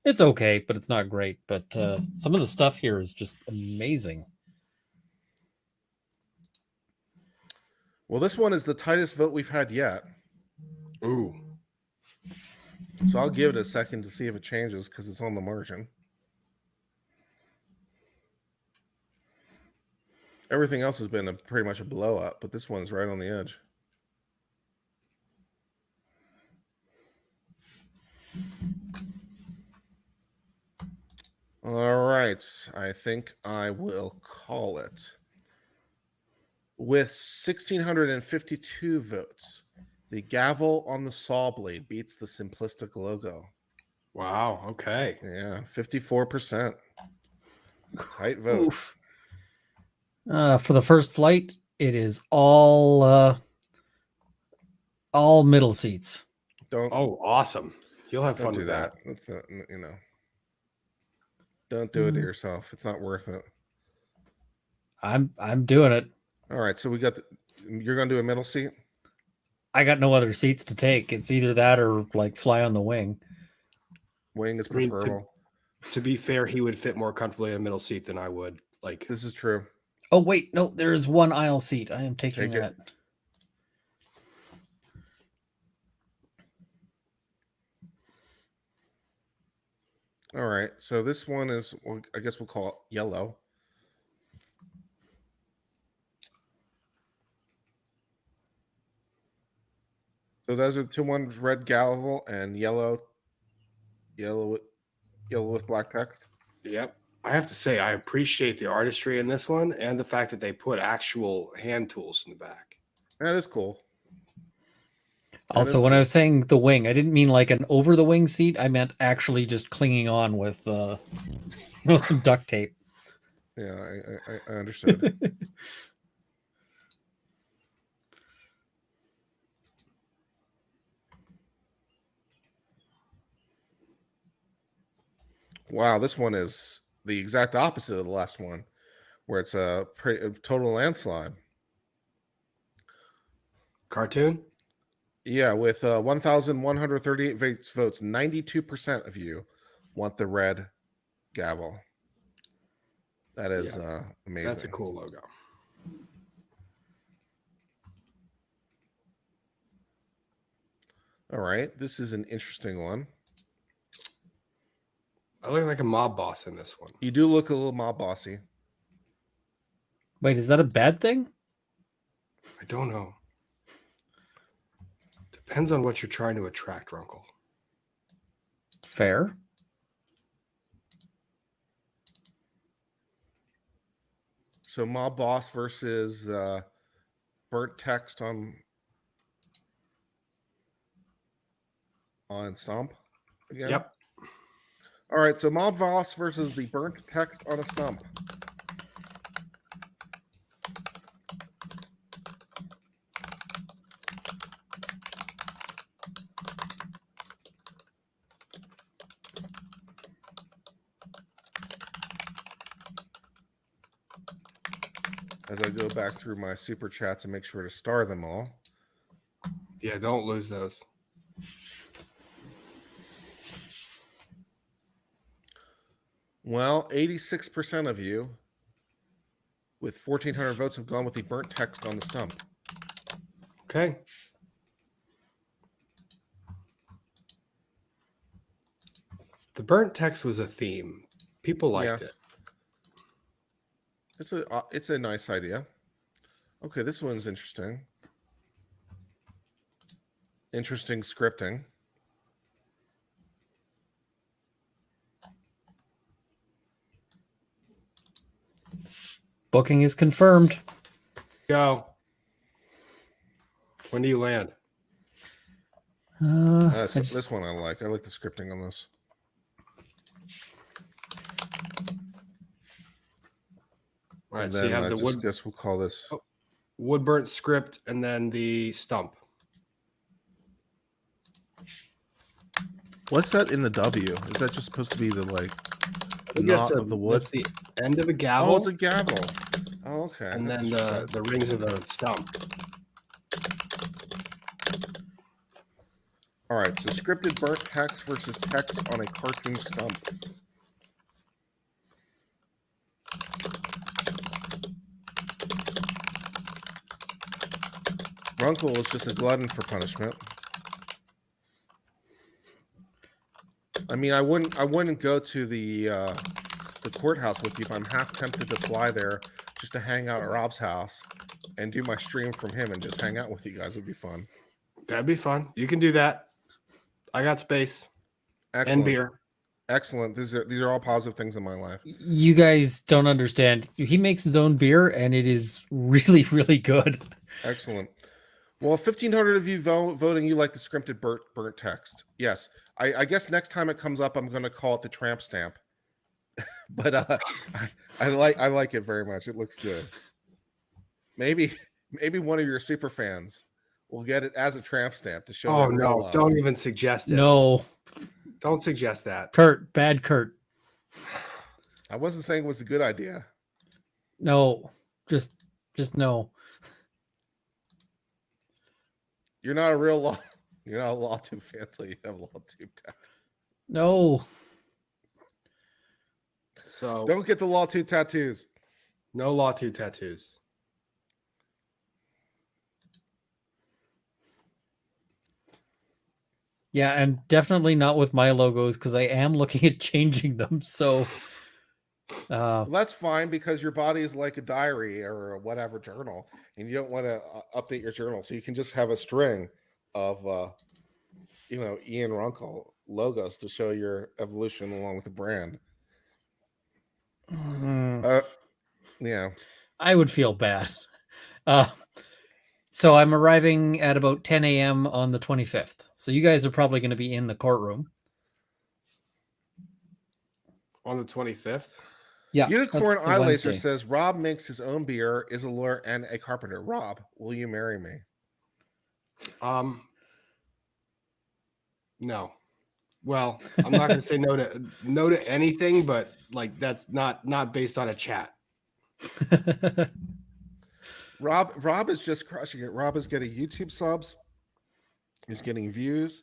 It's okay, but it's not great. But some of the stuff here is just amazing. Well, this one is the tightest vote we've had yet. Ooh. So I'll give it a second to see if it changes because it's on the margin. Everything else has been pretty much a blow up, but this one's right on the edge. All right. I think I will call it. With 1,652 votes, the gavel on the saw blade beats the simplistic logo. Wow. Okay. Yeah, 54%. Tight vote. Oof. For the first flight, it is all middle seats. Oh, awesome! You'll have fun do with that. That's not, Don't do it to yourself. It's not worth it. I'm doing it. All right, so you're gonna do a middle seat. I got no other seats to take. It's either that or like fly on the wing. Wing is preferable. To be fair, he would fit more comfortably in a middle seat than I would. Like, This is true. Oh wait, no, there is one aisle seat. I am taking Take it. that. All right. So this one is, well, I guess we'll call it yellow. So those are the two ones: red gavel and yellow with black text. yep. I have to say, I appreciate the artistry in this one and the fact that they put actual hand tools in the back. That is cool. Also, when I was saying the wing, I didn't mean like an over the wing seat. I meant actually just clinging on with some duct tape. Yeah, I understood. Wow, this one is the exact opposite of the last one, where it's a total landslide. Cartoon? Yeah, with 1,138 votes, 92% of you want the red gavel. That is amazing. That's a cool logo. All right, this is an interesting one. I look like a mob boss in this one. You do look a little mob bossy. Wait, is that a bad thing? I don't know. Depends on what you're trying to attract, Runkle. Fair. So mob boss versus burnt text on stump again. Yep. All right, so mob boss versus the burnt text on a stump. As I go back through my super chats and make sure to star them all. Yeah, don't lose those. Well, 86% of you with 1,400 votes have gone with the burnt text on the stump. Okay. The burnt text was a theme. People liked it. It's a nice idea. Okay, this one's interesting. Interesting scripting. Booking is confirmed. Go. When do you land? This one I like. I like the scripting on this. All right, and so then you have I the wood. guess we'll call this Wood burnt script and then the stump. What's that in the W? Is that just supposed to be the knot of the wood? That's the end of a gavel. Oh, it's a gavel. Oh, okay. And That's then the rings of the stump. All right, so scripted burnt text versus text on a cartoon stump. Runkle is just a glutton for punishment. I mean, I wouldn't go to the courthouse with you if I'm half tempted to fly there just to hang out at Rob's house and do my stream from him and just hang out with you guys. It'd be fun. That'd be fun. You can do that. I got space. Excellent. And beer. Excellent. These are all positive things in my life. You guys don't understand. He makes his own beer, and it is really, really good. Excellent. Well, 1,500 of you voting, you like the scripted burnt text. Yes. I guess next time it comes up, I'm going to call it the tramp stamp. But I like it very much. It looks good. Maybe one of your super fans will get it as a tramp stamp to show. Oh no! Don't even suggest it. No, don't suggest that. Kurt, bad Kurt. I wasn't saying it was a good idea. No, just no. You're not a real law. You're not a law tube fan until you have a law tube tech. No. So Don't get the Law 2 tattoos. no Law 2 tattoos. Yeah, and definitely not with my logos because I am looking at changing them. So Well, that's fine because your body is like a diary or a whatever journal, and you don't want to update your journal, so you can just have a string of Ian Runkle logos to show your evolution along with the brand. Yeah. I would feel bad. So I'm arriving at about 10 a.m. on the 25th. So you guys are probably going to be in the courtroom. On the 25th. Yeah, Unicorn that's the Eye Laser Wednesday. says Rob makes his own beer, is a lawyer and a carpenter. Rob, will you marry me? No. Well, I'm not going to say no to anything, but like that's not based on a chat. Rob is just crushing it. Rob is getting YouTube subs. He's getting views.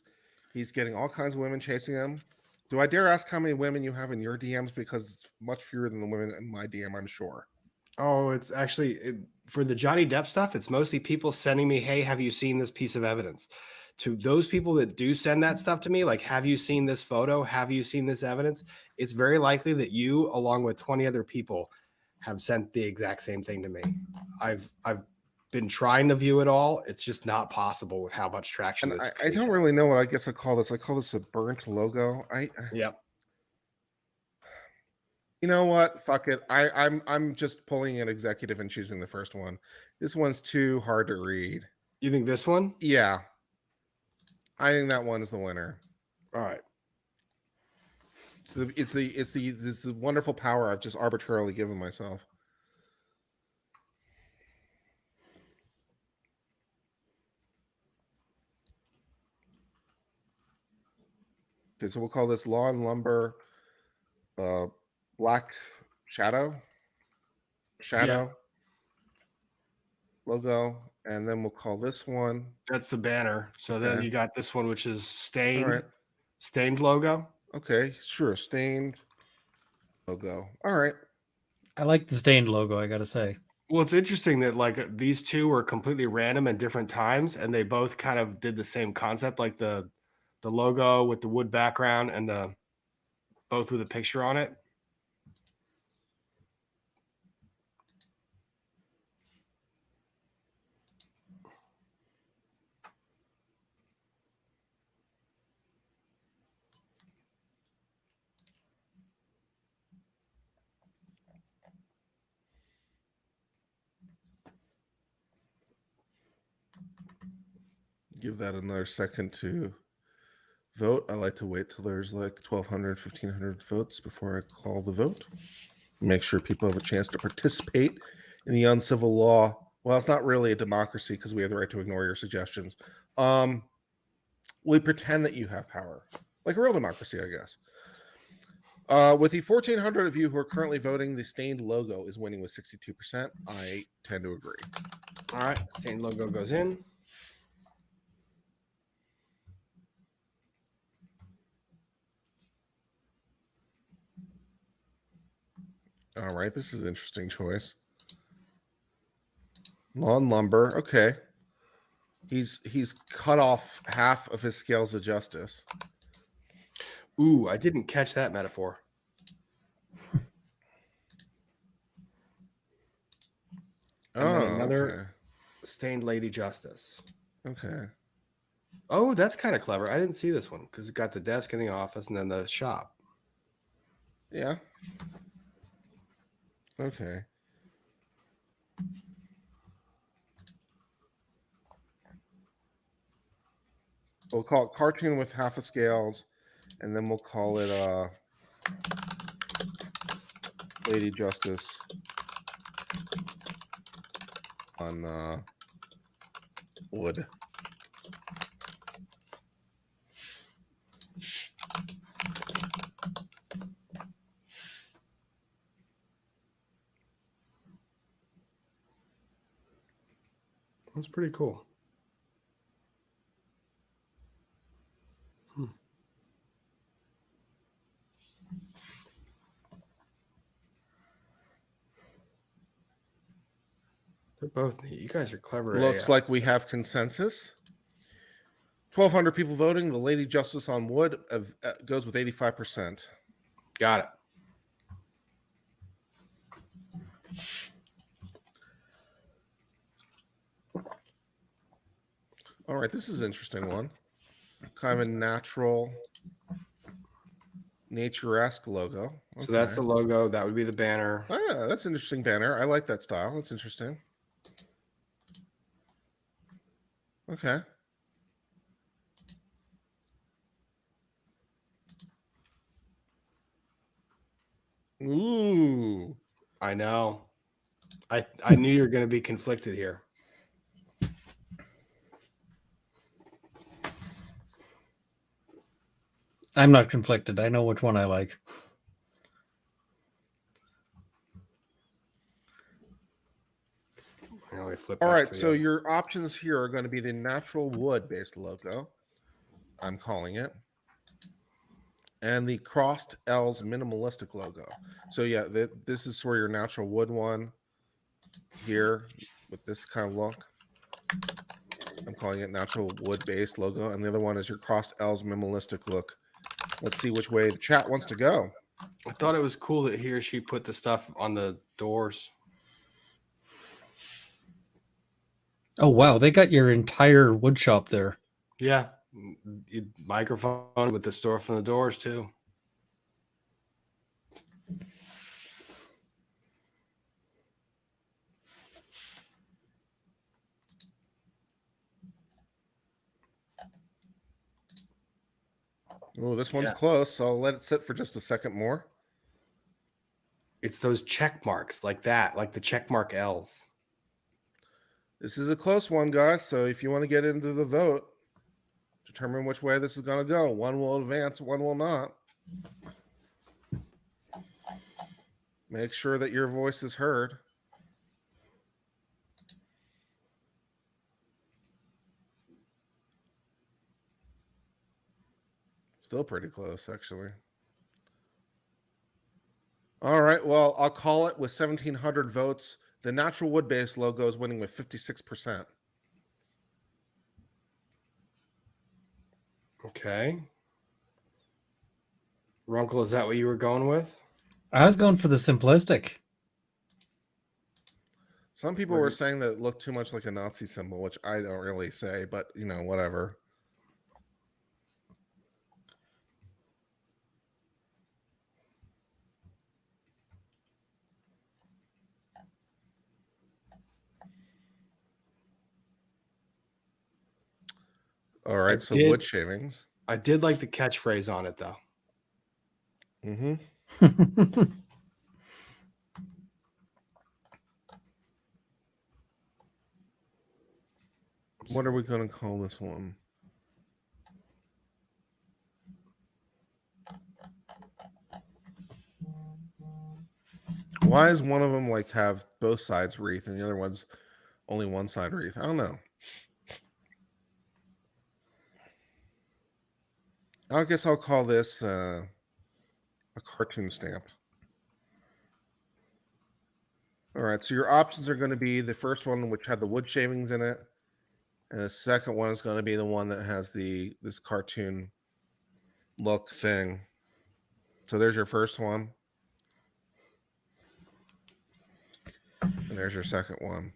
He's getting all kinds of women chasing him. Do I dare ask how many women you have in your DMs? Because it's much fewer than the women in my DM, I'm sure. Oh, it's actually for the Johnny Depp stuff. It's mostly people sending me, "Hey, have you seen this piece of evidence?" To those people that do send that stuff to me, like, "Have you seen this photo? Have you seen this evidence?" It's very likely that you, along with 20 other people, have sent the exact same thing to me. I've been trying to view it all. It's just not possible with how much traction And this I case don't has. really know what I guess I call this. I call this a burnt logo. Yep. You know what? Fuck it. I'm just pulling an executive and choosing the first one. This one's too hard to read. You think this one? Yeah. I think that one's the winner. All right. It's the wonderful power I've just arbitrarily given myself. Okay, so we'll call this Law and Lumber Black Shadow logo, and then we'll call this one. That's the banner. So then Okay. you got this one, which is All right. stained logo. Okay, sure. Stained logo. All right. I like the stained logo, I got to say. Well, it's interesting that like these two were completely random at different times, and they both kind of did the same concept, like the logo with the wood background and the both with a picture on it. Give that another second to vote. I like to wait till there's like 1,200, 1,500 votes before I call the vote. Make sure people have a chance to participate in the uncivil law. Well, it's not really a democracy because we have the right to ignore your suggestions. We pretend that you have power, like a real democracy, I guess. With the 1,400 of you who are currently voting, the stained logo is winning with 62%. I tend to agree. All right, stained logo goes in. All right, this is an interesting choice. Lawn lumber, okay. He's cut off half of his scales of justice. Ooh, I didn't catch that metaphor. And then another stained Lady Justice. Okay. Oh, that's kind of clever. I didn't see this one because it got the desk in the office and then the shop. Yeah. Okay. We'll call it cartoon with half the scales, and then we'll call it Lady Justice on wood. That's pretty cool. both neat. You guys are clever. Looks AF. like we have consensus. 1,200 people voting. The Lady Justice on wood goes with 85%. Got it. All right, this is an interesting one. Kind of a natural, nature-esque logo. So that's the logo. That would be the banner. Oh, yeah, that's an interesting banner. I like that style. That's interesting. Okay. Ooh. I know. I knew you were going to be conflicted here. I'm not conflicted. I know which one I like. All right, so your options here are going to be the natural wood-based logo, I'm calling it, and the crossed L's minimalistic logo. So yeah, this is for your natural wood one here with this kind of look. I'm calling it natural wood-based logo, and the other one is your crossed L's minimalistic look. Let's see which way the chat wants to go. I thought it was cool that he or she put the stuff on the doors. Oh, wow. They got your entire wood shop there. Yeah. Microphone with the store from the doors, too. Oh, this one's close, so I'll let it sit for just a second more. It's those check marks like that, like the check mark L's. This is a close one, guys. So if you want to get into the vote, determine which way this is going to go. One will advance, one will not. Make sure that your voice is heard. Still pretty close, actually. All right, well, I'll call it with 1,700 votes. The natural wood-based logo is winning with 56%. Okay. Runkle, is that what you were going with? I was going for the simplistic. Some people were saying that it looked too much like a Nazi symbol, which I don't really say, but, you know, whatever. All right, so wood shavings. I did like the catchphrase on it, though. Mm-hmm. What are we going to call this one? Why is one of them like have both sides wreath and the other one's only one side wreath? I don't know. I guess I'll call this a cartoon stamp. All right, so your options are going to be the first one, which had the wood shavings in it, and the second one is going to be the one that has this cartoon look thing. So there's your first one, and there's your second one.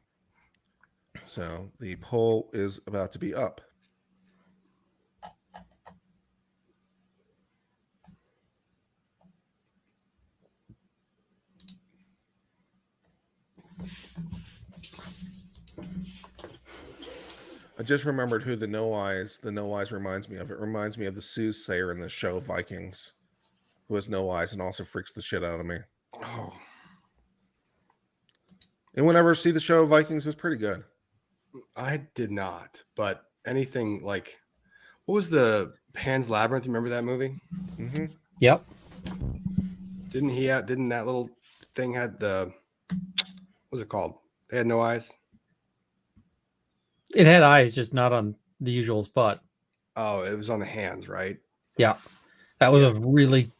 So the poll is about to be up. I just remembered who the No Eyes reminds me of. It reminds me of the soothsayer in the show Vikings, who has no eyes and also freaks the shit out of me. Oh. Anyone ever see the show Vikings? It was pretty good. I did not, but anything like, what was the Pan's Labyrinth? You remember that movie? Mm-hmm. Yep. Didn't that little thing had the, what was it called? They had no eyes. It had eyes, just not on the usual spot. Oh, it was on the hands, right? Yeah. That was a really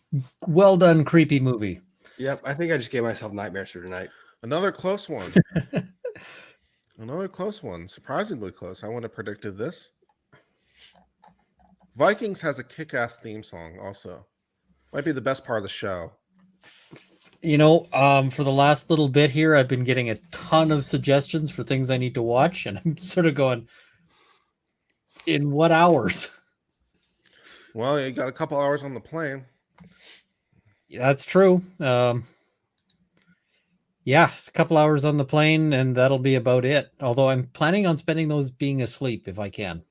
well done, creepy movie. Yep. I think I just gave myself nightmares for tonight. Another close one. Another close one. Surprisingly close. I wouldn't have predicted this. Vikings has a kick-ass theme song also. Might be the best part of the show. For the last little bit here, I've been getting a ton of suggestions for things I need to watch, and I'm sort of going, in what hours? Well, you got a couple hours on the plane. That's true. Yeah, a couple hours on the plane, and that'll be about it. Although I'm planning on spending those being asleep if I can.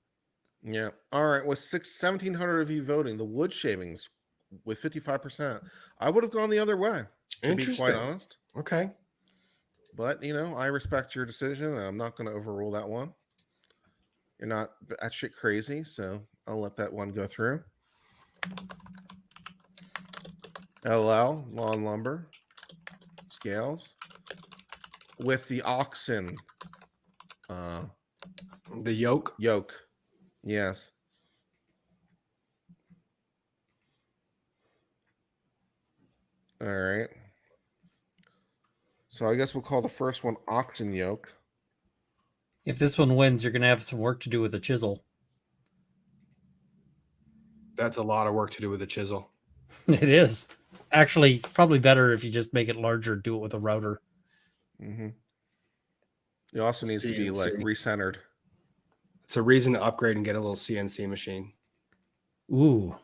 Yeah. All right. With 1,700 of you voting, the wood shavings with 55%. I would have gone the other way, to be quite Interesting. honest. Okay. But, I respect your decision. And I'm not going to overrule that one. You're not that shit crazy, so I'll let that one go through. LL, lawn lumber, scales, with the oxen The yoke. yoke. Yes. All right. So I guess we'll call the first one oxen yoke. If this one wins, you're going to have some work to do with a chisel. That's a lot of work to do with a chisel. It is. Actually, probably better if you just make it larger, do it with a router. Mm-hmm. It also needs to be like CNC. recentered. It's a reason to upgrade and get a little CNC machine. Ooh.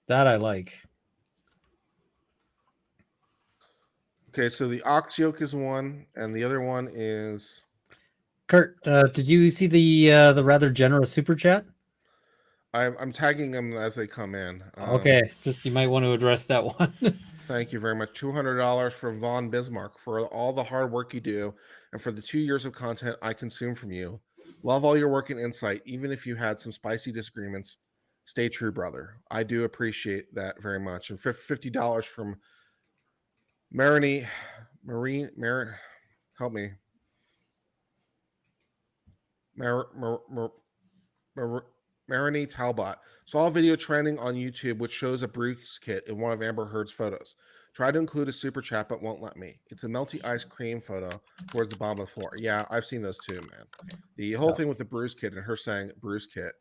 That I like. Okay, so the ox yoke is one, and the other one is Kurt, did you see the rather generous super chat? I'm tagging them as they come in. Okay, just you might want to address that one. Thank you very much. $200 from Von Bismarck for all the hard work you do and for the 2 years of content I consume from you. Love all your work and insight, even if you had some spicy disagreements. Stay true, brother. I do appreciate that very much. And $50 from Marine, help me. Marini Talbot. Saw a video trending on YouTube which shows a Bruce kit in one of Amber Heard's photos. Tried to include a super chat, but won't let me. It's a melty ice cream photo towards the bottom of the floor. Yeah, I've seen those too, man. The whole thing with the Bruce kit and her saying Bruce kit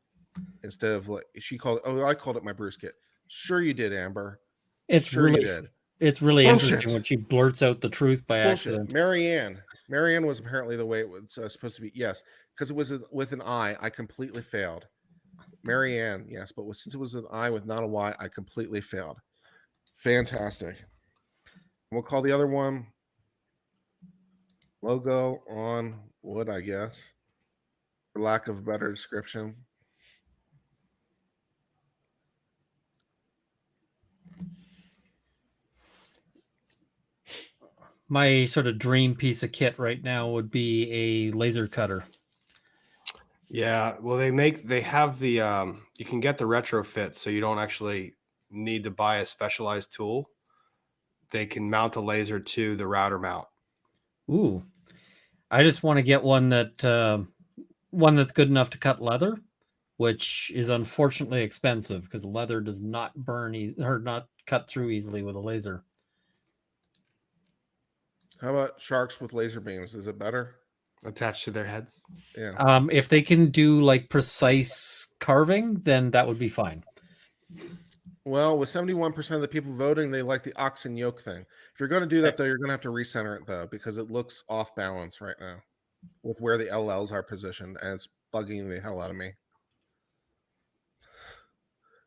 instead of like she called. Oh, I called it my Bruce kit. Sure, you did, Amber. It's sure really, you did. it's really Bullshit. interesting when she blurts out the truth by Bullshit. accident. Marianne was apparently the way it was supposed to be. Yes, because it was with an I. I completely failed. Marianne, yes, but since it was an I with not a Y, I completely failed. Fantastic. We'll call the other one logo on wood, I guess, for lack of a better description. My sort of dream piece of kit right now would be a laser cutter. Yeah, well, they have the you can get the retrofit, so you don't actually need to buy a specialized tool. They can mount a laser to the router mount. Ooh, I just want to get one that's good enough to cut leather, which is unfortunately expensive because leather does not burn or not cut through easily with a laser. How about sharks with laser beams? Is it better? Attached to their heads. Yeah. If they can do like precise carving, then that would be fine. Well, with 71% of the people voting, they like the oxen yoke thing. If you're going to do that, though, you're going to have to recenter it, though, because it looks off balance right now with where the LLs are positioned, and it's bugging the hell out of me.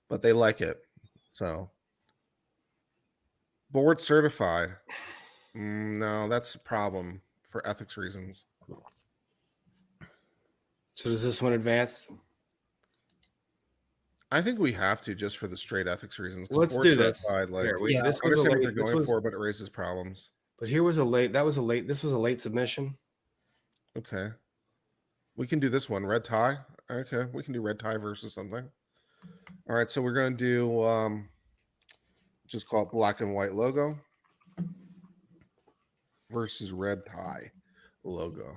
But they like it. So, board certified. No, that's a problem for ethics reasons. So does this one advance? I think we have to just for the straight ethics reasons. Let's board do this. certified, like, Here, Yeah. this I was a understand what late. they're This going was, for, but it raises problems. but here was a late. That was a late. This was a late submission. Okay. We can do this one. Red tie. Okay. We can do red tie versus something. All right. So we're going to do just call it black and white logo versus red tie logo.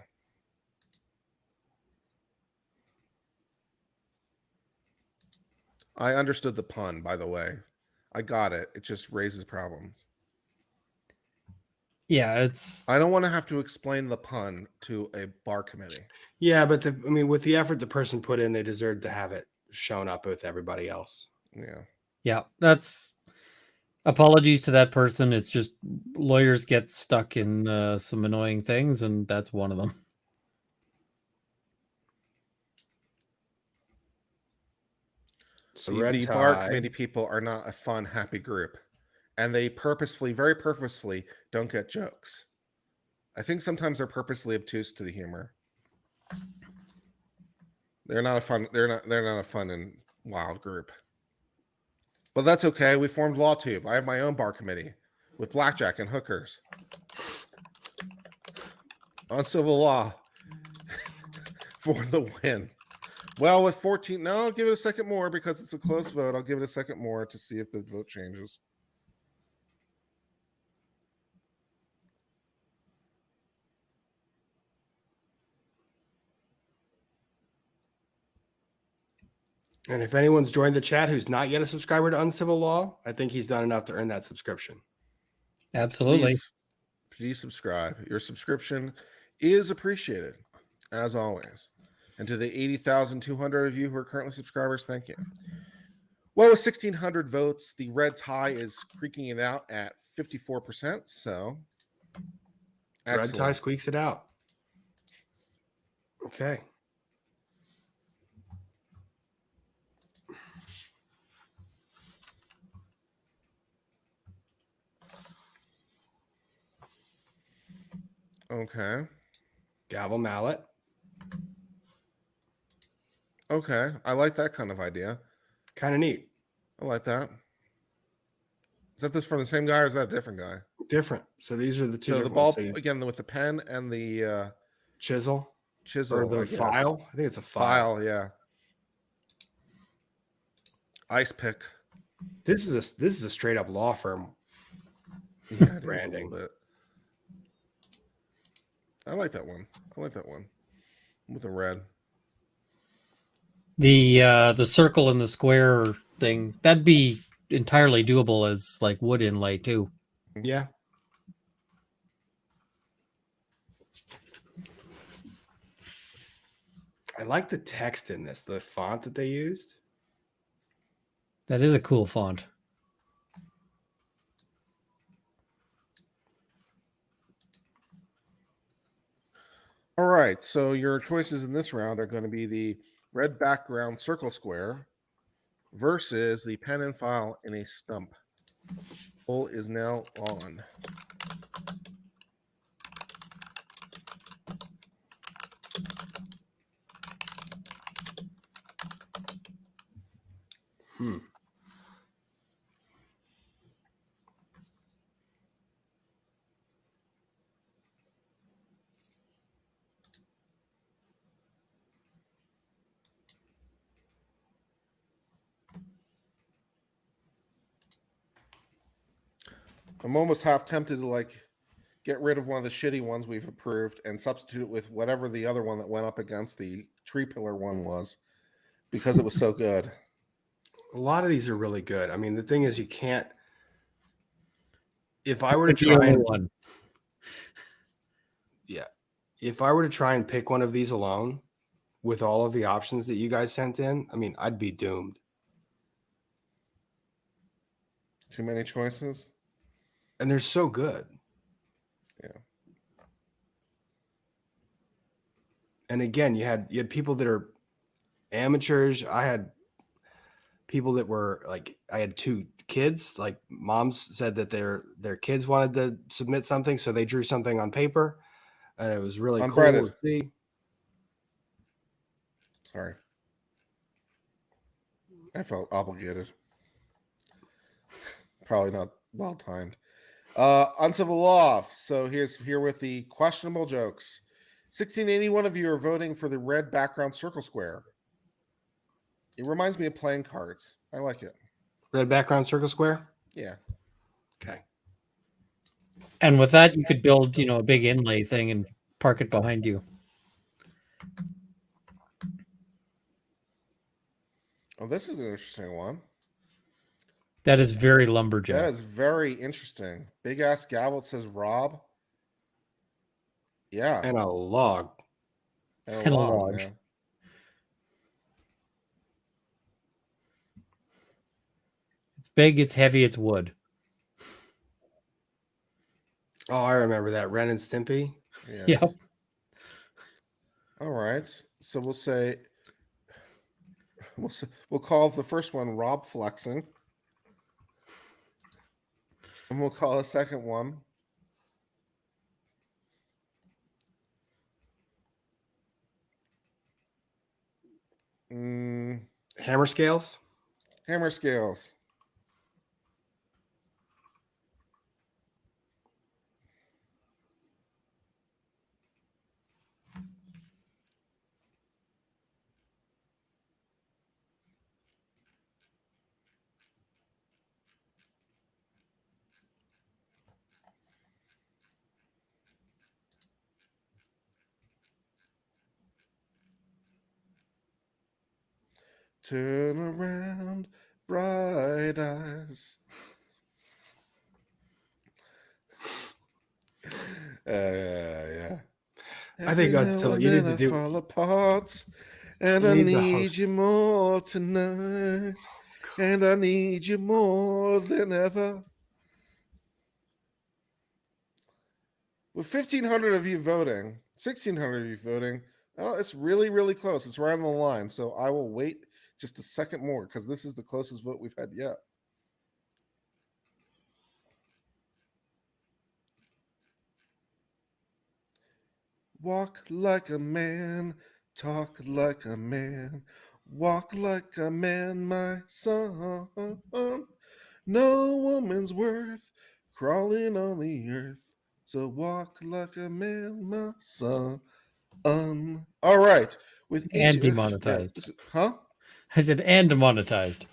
I understood the pun, by the way. I got it. It just raises problems. Yeah, it's I don't want to have to explain the pun to a bar committee. Yeah, but with the effort the person put in, they deserve to have it shown up with everybody else. Yeah. that's apologies to that person. It's just lawyers get stuck in some annoying things, and that's one of them. So The, red the bar tie. committee people are not a fun, happy group. And they very purposefully don't get jokes. I think sometimes they're purposely obtuse to the humor. They're not a fun and wild group. But that's okay. We formed LawTube. I have my own bar committee with blackjack and hookers. Uncivil Law for the win. Well, with 14, no, I'll give it a second more because it's a close vote. I'll give it a second more to see if the vote changes. And if anyone's joined the chat who's not yet a subscriber to Uncivil Law, I think he's done enough to earn that subscription. Absolutely. Please subscribe. Your subscription is appreciated, as always. And to the 80,200 of you who are currently subscribers, thank you. Well, with 1,600 votes, the red tie is creaking it out at 54%. So, excellent. Red tie squeaks it out. Okay. Okay. Gavel mallet. Okay. I like that kind of idea. Kind of neat. I like that. Is that this from the same guy or is that a different guy? Different. So these are the two. So the ball, again, with the pen and the chisel. Chisel. Or the file. I think it's a file. File, yeah. Ice pick. This is a straight up law firm. Yeah, branding. Bit. I like that one. I like that one with the red. The circle and the square thing, that'd be entirely doable as like wood inlay too. Yeah. I like the text in this, the font that they used. That is a cool font. All right, so your choices in this round are going to be the red background circle square versus the pen and file in a stump. Poll is now on. I'm almost half tempted to like get rid of one of the shitty ones we've approved and substitute it with whatever the other one that went up against the tree pillar one was because it was so good. A lot of these are really good. I mean, the thing is, you can't. If I were to try and one. Yeah. If I were to try and pick one of these alone with all of the options that you guys sent in, I mean, I'd be doomed. Too many choices. And they're so good. Yeah. And again, you had people that are amateurs. I had people that were like, I had two kids, like moms said that their kids wanted to submit something, so they drew something on paper, and it was really cool to see. Sorry. I felt obligated. Probably not well timed. Uncivil Law. So here with the questionable jokes. 1681 of you are voting for the red background circle square. It reminds me of playing cards. I like it. Red background circle square? Yeah. Okay. And with that, you could build, a big inlay thing and park it behind you. Oh, this is an interesting one. That is very lumberjack. That is very interesting. Big ass gavel. It says Rob. Yeah. And a log. And And a a log, log. man. It's big, it's heavy, it's wood. Oh, I remember that. Ren and Stimpy. Yes. Yep. All right. So we'll say we'll call the first one Rob flexing. And we'll call the second one Hammer scales. Hammer scales. Turn around, bright eyes. Yeah. I think Every that's now still and you need then to I do. fall apart, and You I need the need host. you more tonight, and I need you more than ever. With 1,500 of you voting, 1,600 of you voting, oh, it's really, really close. It's right on the line. So I will wait just a second more because this is the closest vote we've had yet. Walk like a man, talk like a man, walk like a man, my son. No woman's worth crawling on the earth. So walk like a man, my son. All right. With each And demonetized. huh? I said and demonetized.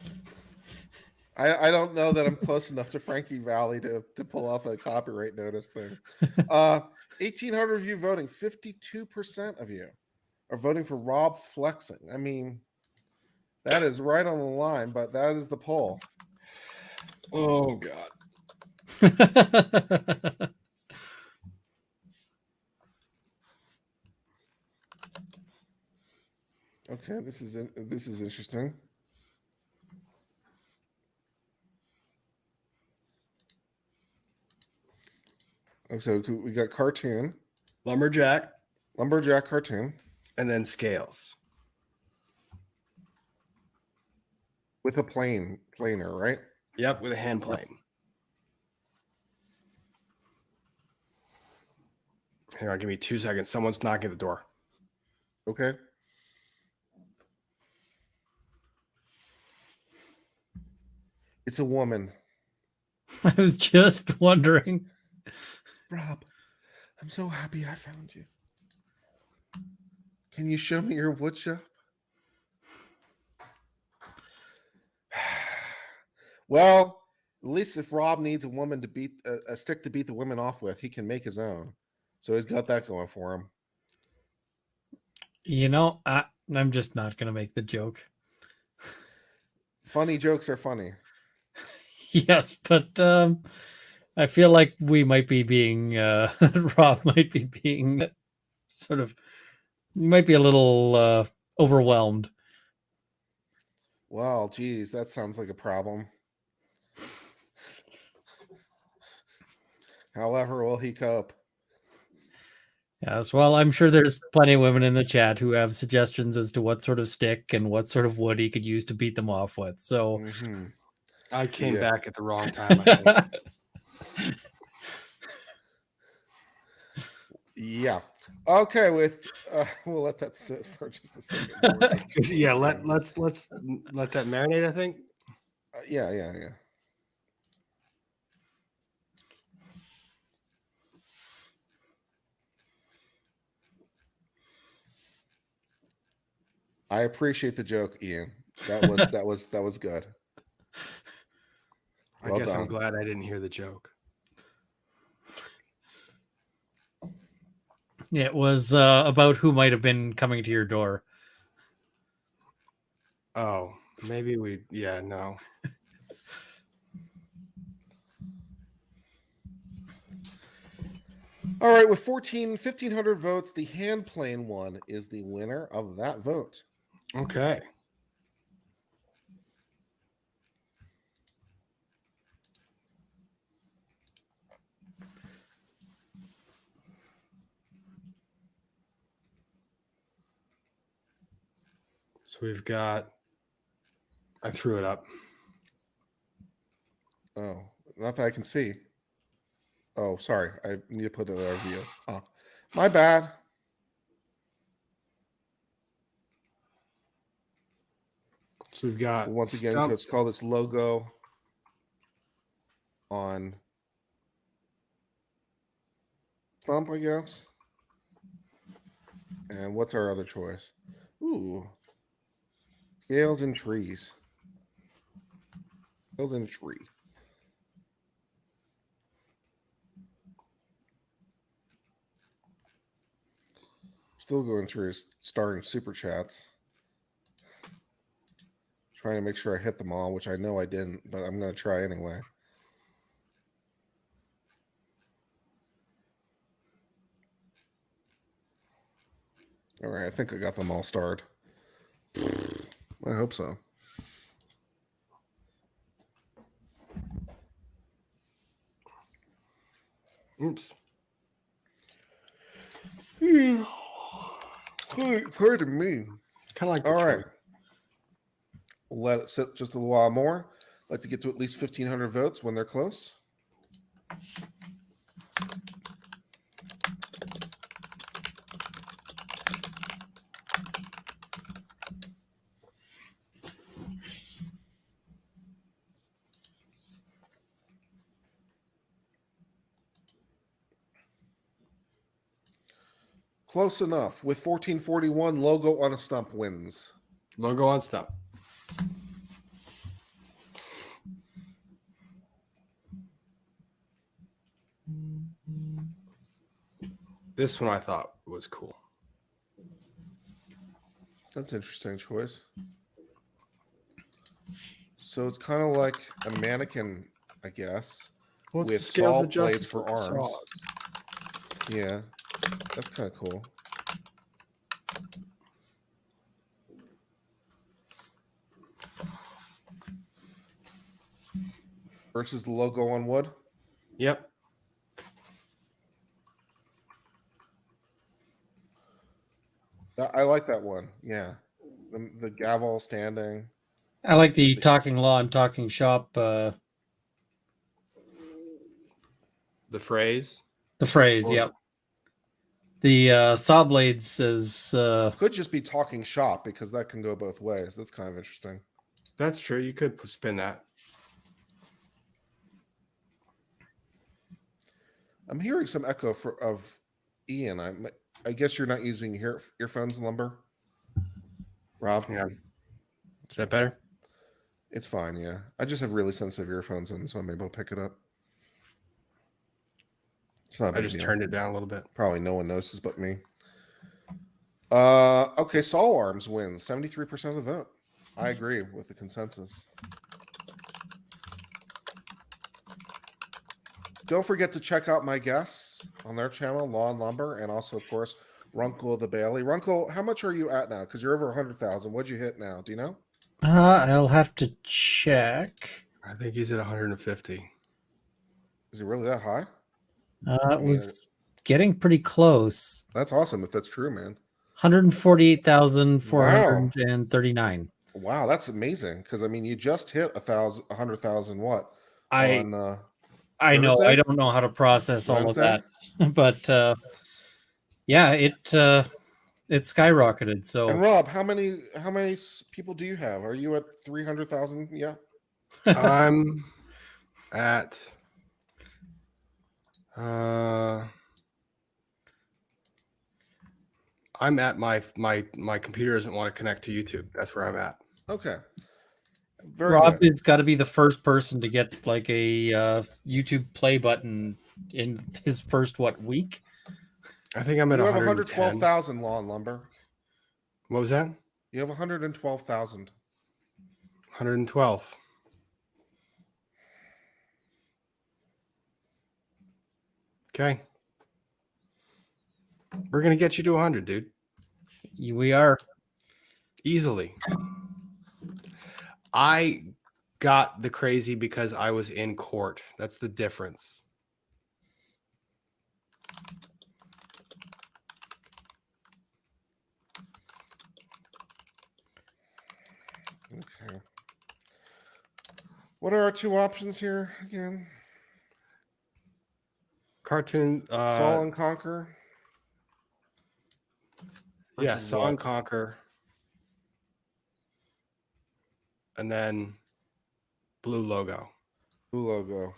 I don't know that I'm close enough to Frankie Valley to pull off a copyright notice thing. 1,800 of you voting, 52% of you are voting for Rob flexing. I mean, that is right on the line, but that is the poll. Oh God. Okay, this is interesting. So we got cartoon, Lumberjack, lumberjack cartoon and then scales. with a planer, right? Yep, with a hand plane. Hang on, give me 2 seconds. Someone's knocking at the door. Okay. It's a woman. I was just wondering. Rob, I'm so happy I found you. Can you show me your wood shop? Well, at least if Rob needs a woman to beat a stick to beat the women off with, he can make his own. So he's got that going for him. You know, I'm just not going to make the joke. Funny jokes are funny. Yes, but I feel like we might be being Rob might be being sort of might be a little overwhelmed. Well, geez, that sounds like a problem. However, will he cope? Yes, well, I'm sure there's plenty of women in the chat who have suggestions as to what sort of stick and what sort of wood he could use to beat them off with. So I came Yeah. back at the wrong time, I think. Yeah. Okay, we'll let that sit for just a second. more. Yeah, let's let that marinate, I think. Yeah. I appreciate the joke, Ian. That was good. I Well guess I'm done. glad I didn't hear the joke. it was about who might have been coming to your door. Oh, maybe no. All right, with 1,500 votes, the hand plane one is the winner of that vote. Okay. So we've got. I threw it up. Oh, not that I can see. Oh, sorry. I need to put another view. Oh, my bad. So we've got. Once again, stump. it's called its logo on Stump, I guess. And what's our other choice? Ooh. Scales and trees. Scales and tree. Still going through starring super chats. Trying to make sure I hit them all, which I know I didn't, but I'm going to try anyway. All right, I think I got them all starred. I hope so. Oops. Pardon me. Kind of like. All the right. tree. Let it sit just a little while more. Like to get to at least 1,500 votes when they're close. Close enough. With 1441, logo on a stump wins. Logo on stump. This one I thought was cool. That's an interesting choice. So it's kind of like a mannequin, I guess, What's with the scales saw adjusted blades for the arms. saws? Yeah, that's kind of cool. Versus the logo on wood. Yep. I like that one. Yeah, the gavel standing. I like the talking law and talking shop. The phrase. The phrase, Or- yep. The saw blades is Could just be talking shop because that can go both ways. That's kind of interesting. That's true. You could spin that. I'm hearing some echo of Ian. I guess you're not using earphones, Lumber. Rob? Yeah. Is that better? It's fine, yeah. I just have really sensitive earphones in, so I'm able to pick it up. It's not a I big just deal. turned it down a little bit. Probably no one notices but me. Okay, Saw Arms wins 73% of the vote. I agree with the consensus. Don't forget to check out my guests on their channel, Law and Lumber, and also, of course, Runkle the Bailey. Runkle, how much are you at now? Because you're over 100,000. What'd you hit now? Do you know? I'll have to check. I think he's at 150. Is it really that high? It was getting pretty close. That's awesome if that's true, man. 148,439. Wow, that's amazing. Because I mean, you just hit 100,000 what? I On know Thursday? I don't know how to process all of Wednesday? that, but yeah, it skyrocketed. And So Rob, how many people do you have? Are you at 300,000? Yeah. I'm at my computer doesn't want to connect to YouTube. That's where I'm at. Okay. Very Rob good. has got to be the first person to get like a YouTube play button in his first week. I think I'm at You have 110. 112,000 Law and Lumber. What was that? You have 112,000. 112. Okay. We're gonna get you to 100, dude. We are. Easily. I got the crazy because I was in court. That's the difference. Okay. What are our two options here again? Cartoon. Saul and Conquer. Yeah, versus Saw what? and Conquer. And then blue logo. Blue logo.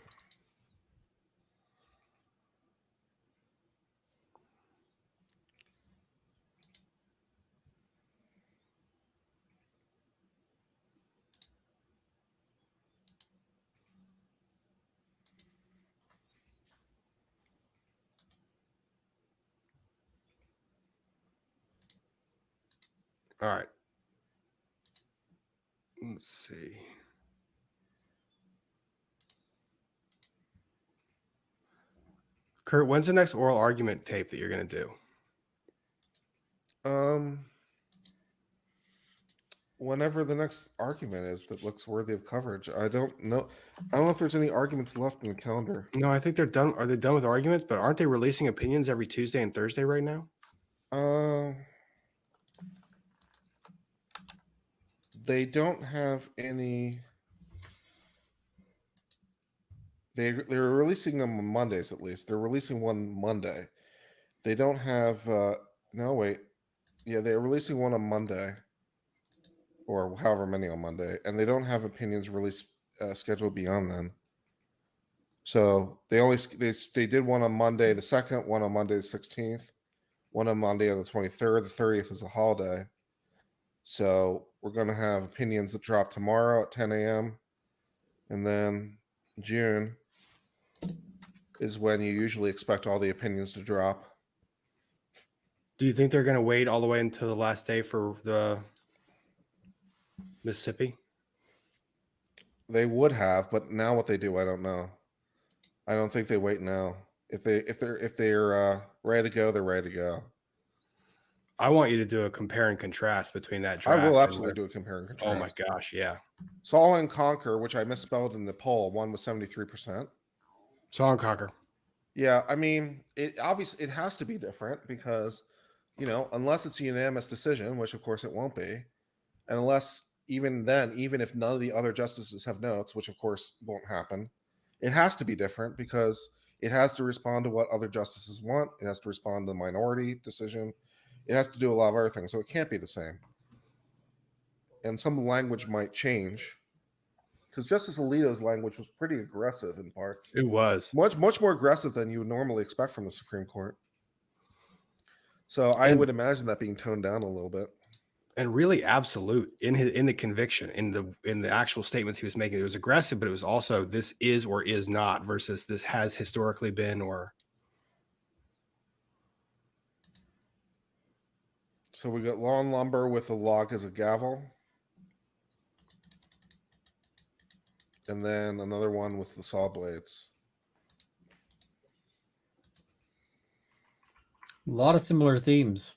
All right. Let's see. Kurt, when's the next oral argument tape that you're going to do? Whenever the next argument is that looks worthy of coverage. I don't know. I don't know if there's any arguments left in the calendar. No, I think they're done. Are they done with arguments? But aren't they releasing opinions every Tuesday and Thursday right now? They don't have any. They're releasing them on Mondays at least. They're releasing one Monday. They don't have. No, wait. Yeah, they're releasing one on Monday, or however many on Monday, and they don't have opinions released scheduled beyond then. So they did one on Monday the 2nd, one on Monday the 16th, one on Monday on the 23rd. The 30th is a holiday. So we're going to have opinions that drop tomorrow at 10 a.m. And then June is when you usually expect all the opinions to drop. Do you think they're going to wait all the way until the last day for the Mississippi? They would have, but now what they do, I don't know. I don't think they wait now. If they're ready to go, they're ready to go. I want you to do a compare and contrast between that draft. I will absolutely do a compare and contrast. Oh my gosh, yeah. Saul and Conquer, which I misspelled in the poll, one was 73%. Saw and Conquer. Yeah, I mean, it obviously it has to be different because, unless it's a unanimous decision, which of course it won't be, and unless even then, even if none of the other justices have notes, which of course won't happen, it has to be different because it has to respond to what other justices want. It has to respond to the minority decision. It has to do a lot of other things, so it can't be the same. And some language might change because Justice Alito's language was pretty aggressive in parts. It was much more aggressive than you would normally expect from the Supreme Court. So I would imagine that being toned down a little bit. And really absolute in the conviction, in the actual statements he was making. It was aggressive, but it was also this is or is not versus this has historically been or. So we got lawn lumber with a log as a gavel. And then another one with the saw blades. A lot of similar themes.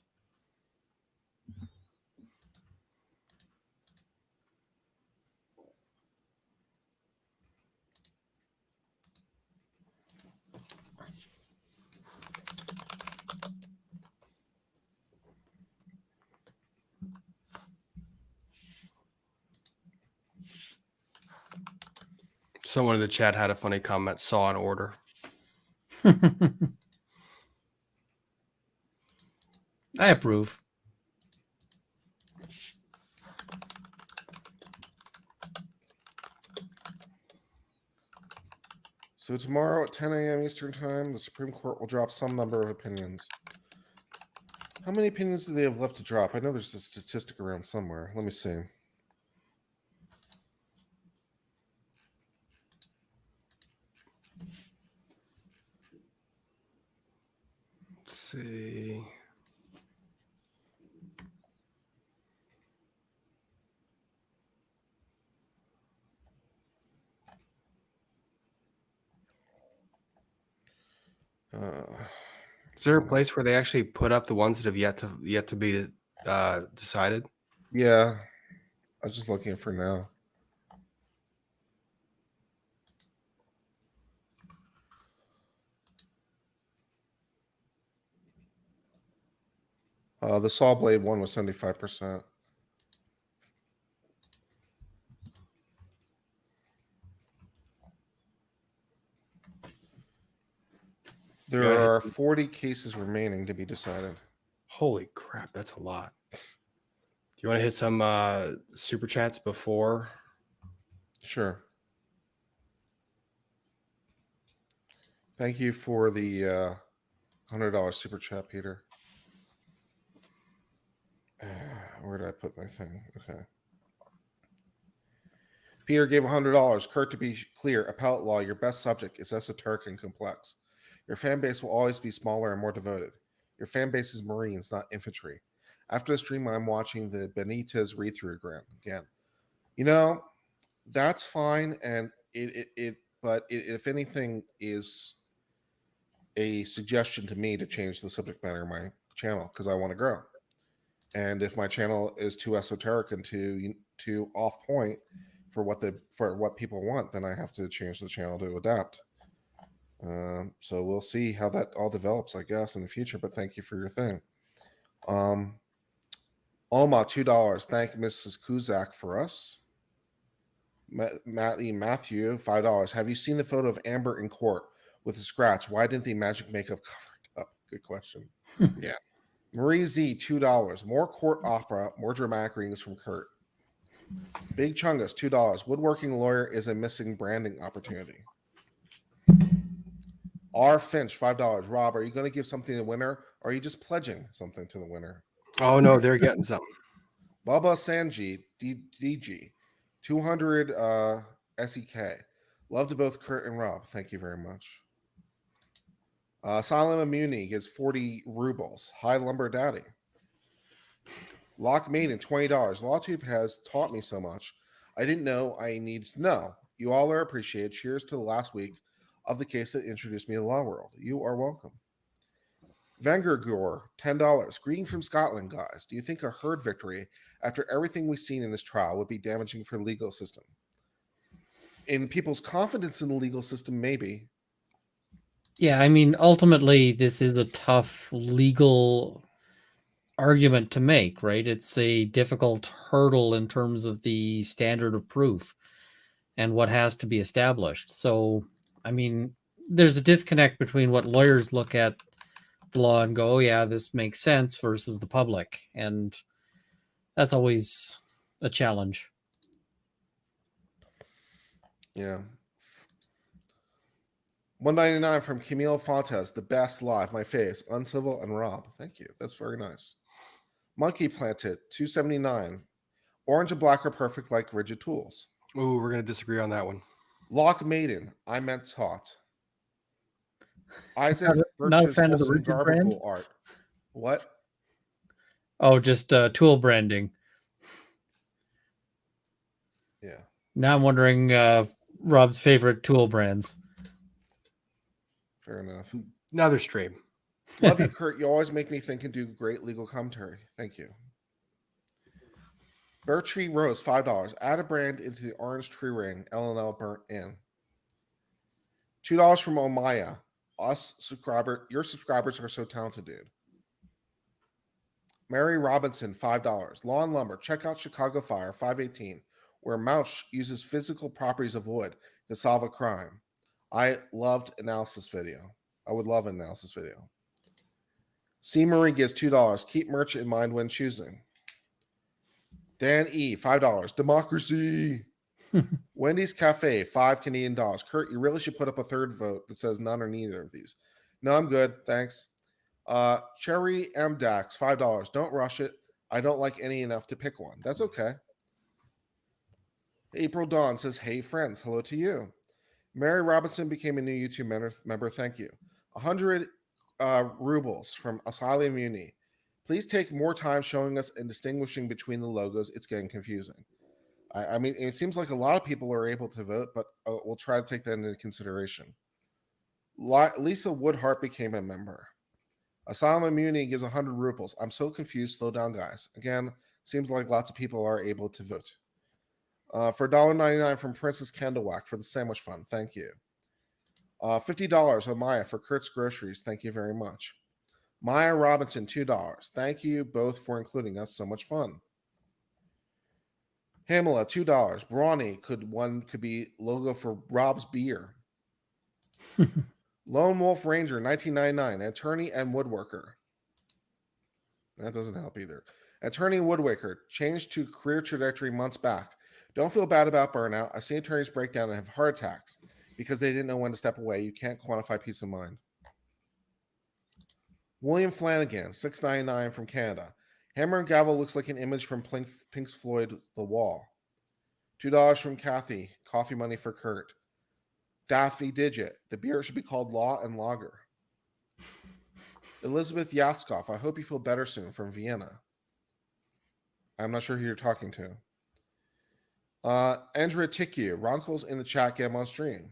Someone in the chat had a funny comment, saw an order. I approve. So tomorrow at 10 a.m. Eastern Time, the Supreme Court will drop some number of opinions. How many opinions do they have left to drop? I know there's a statistic around somewhere. Let me see. Let's see. Is there a place where they actually put up the ones that have yet to be decided? Yeah, I was just looking for now. The saw blade one was 75%. There Yeah, are 40 cases remaining to be decided. Holy crap, that's a lot. Do you want to hit some super chats before? Sure. Thank you for the $100 super chat, Peter. Where did I put my thing? Okay. Peter gave $100. Kurt, to be clear, appellate law, your best subject is esoteric and complex. Your fan base will always be smaller and more devoted. Your fan base is Marines, not infantry. After the stream, I'm watching the Benitez read through again. You know, that's fine, and but if anything, is a suggestion to me to change the subject matter of my channel because I want to grow. And if my channel is too esoteric and too off point for what people want, then I have to change the channel to adapt. So we'll see how that all develops, I guess, in the future. But thank you for your thing. Alma, $2. Thank Mrs. Kuzak for us. Matthew, $5. Have you seen the photo of Amber in court with a scratch? Why didn't the magic makeup cover it up? Good question. Yeah. Marie Z, $2. More court opera, more dramatic readings from Kurt. Big Chungus, $2. Woodworking lawyer is a missing branding opportunity. R. Finch, $5. Rob, are you going to give something to the winner, or are you just pledging something to the winner? Oh no, they're getting something. Bubba Sanji, DG, 200 SEK. Love to both Kurt and Rob. Thank you very much. Silent Immunity gives 40 rubles. Hi, Lumber Daddy. Lock Maiden, $20. LawTube has taught me so much. I didn't know I needed to know. You all are appreciated. Cheers to the last week of the case that introduced me to the law world. You are welcome. Vangergor, $10. Greeting from Scotland, guys. Do you think a Heard victory after everything we've seen in this trial would be damaging for the legal system? In people's confidence in the legal system, maybe. Yeah, I mean, ultimately, this is a tough legal argument to make, right? It's a difficult hurdle in terms of the standard of proof and what has to be established. So, I mean, there's a disconnect between what lawyers look at the law and go, oh, yeah, this makes sense, versus the public. And that's always a challenge. Yeah. 199 from Camille Fontes, the best live, my face, Uncivil and Rob. Thank you. That's very nice. Monkey Planted, 279. Orange and black are perfect like rigid tools. Ooh, we're gonna disagree on that one. Lock Maiden, I meant taught. Isaac Not a Birch's fan of the wholesome rigid brand? garbacle art. What? Oh, just tool branding. Yeah. Now I'm wondering Rob's favorite tool brands. Fair enough. Another stream. Love you, Kurt. You always make me think and do great legal commentary. Thank you. Birch Rose, $5. Add a brand into the orange tree ring. LNL burnt in. $2 from Omaya. Your subscribers are so talented, dude. Mary Robinson, $5. Law and Lumber. Check out Chicago Fire, 518, where Mouch uses physical properties of wood to solve a crime. I loved analysis video. I would love an analysis video. C. Marie gives $2. Keep merch in mind when choosing. Dan E, $5. Democracy. Wendy's Cafe, $5 Canadian. Kurt, you really should put up a third vote that says none or neither of these. No, I'm good. Thanks. Cherry M Dax, $5. Don't rush it. I don't like any enough to pick one. That's okay. April Dawn says, hey, friends. Hello to you. Mary Robinson became a new YouTube member. Thank you. 100 rubles from Asylum Immunity. Please take more time showing us and distinguishing between the logos. It's getting confusing. I mean, it seems like a lot of people are able to vote, but we'll try to take that into consideration. Lisa Woodhart became a member. Asylum Immunity gives 100 rupees. I'm so confused. Slow down, guys. Again, seems like lots of people are able to vote. For $1.99 from Princess Candlewack for the sandwich fund. Thank you. $50 of Maya for Kurt's Groceries. Thank you very much. Maya Robinson, $2. Thank you both for including us. So much fun. Hamela, $2. Brawny could be logo for Rob's beer. Lone Wolf Ranger, 1999. Attorney and woodworker. That doesn't help either. Attorney and woodworker changed to career trajectory months back. Don't feel bad about burnout. I've seen attorneys break down and have heart attacks because they didn't know when to step away. You can't quantify peace of mind. William Flanagan, $6.99 from Canada. Hammer and Gavel looks like an image from Pink Floyd, The Wall. $2 from Kathy. Coffee money for Kurt. Daffy Digit. The beer should be called Law and Lager. Elizabeth Yaskoff. I hope you feel better soon from Vienna. I'm not sure who you're talking to. Andrea Tikku. Ronco's in the chat. Get him on stream.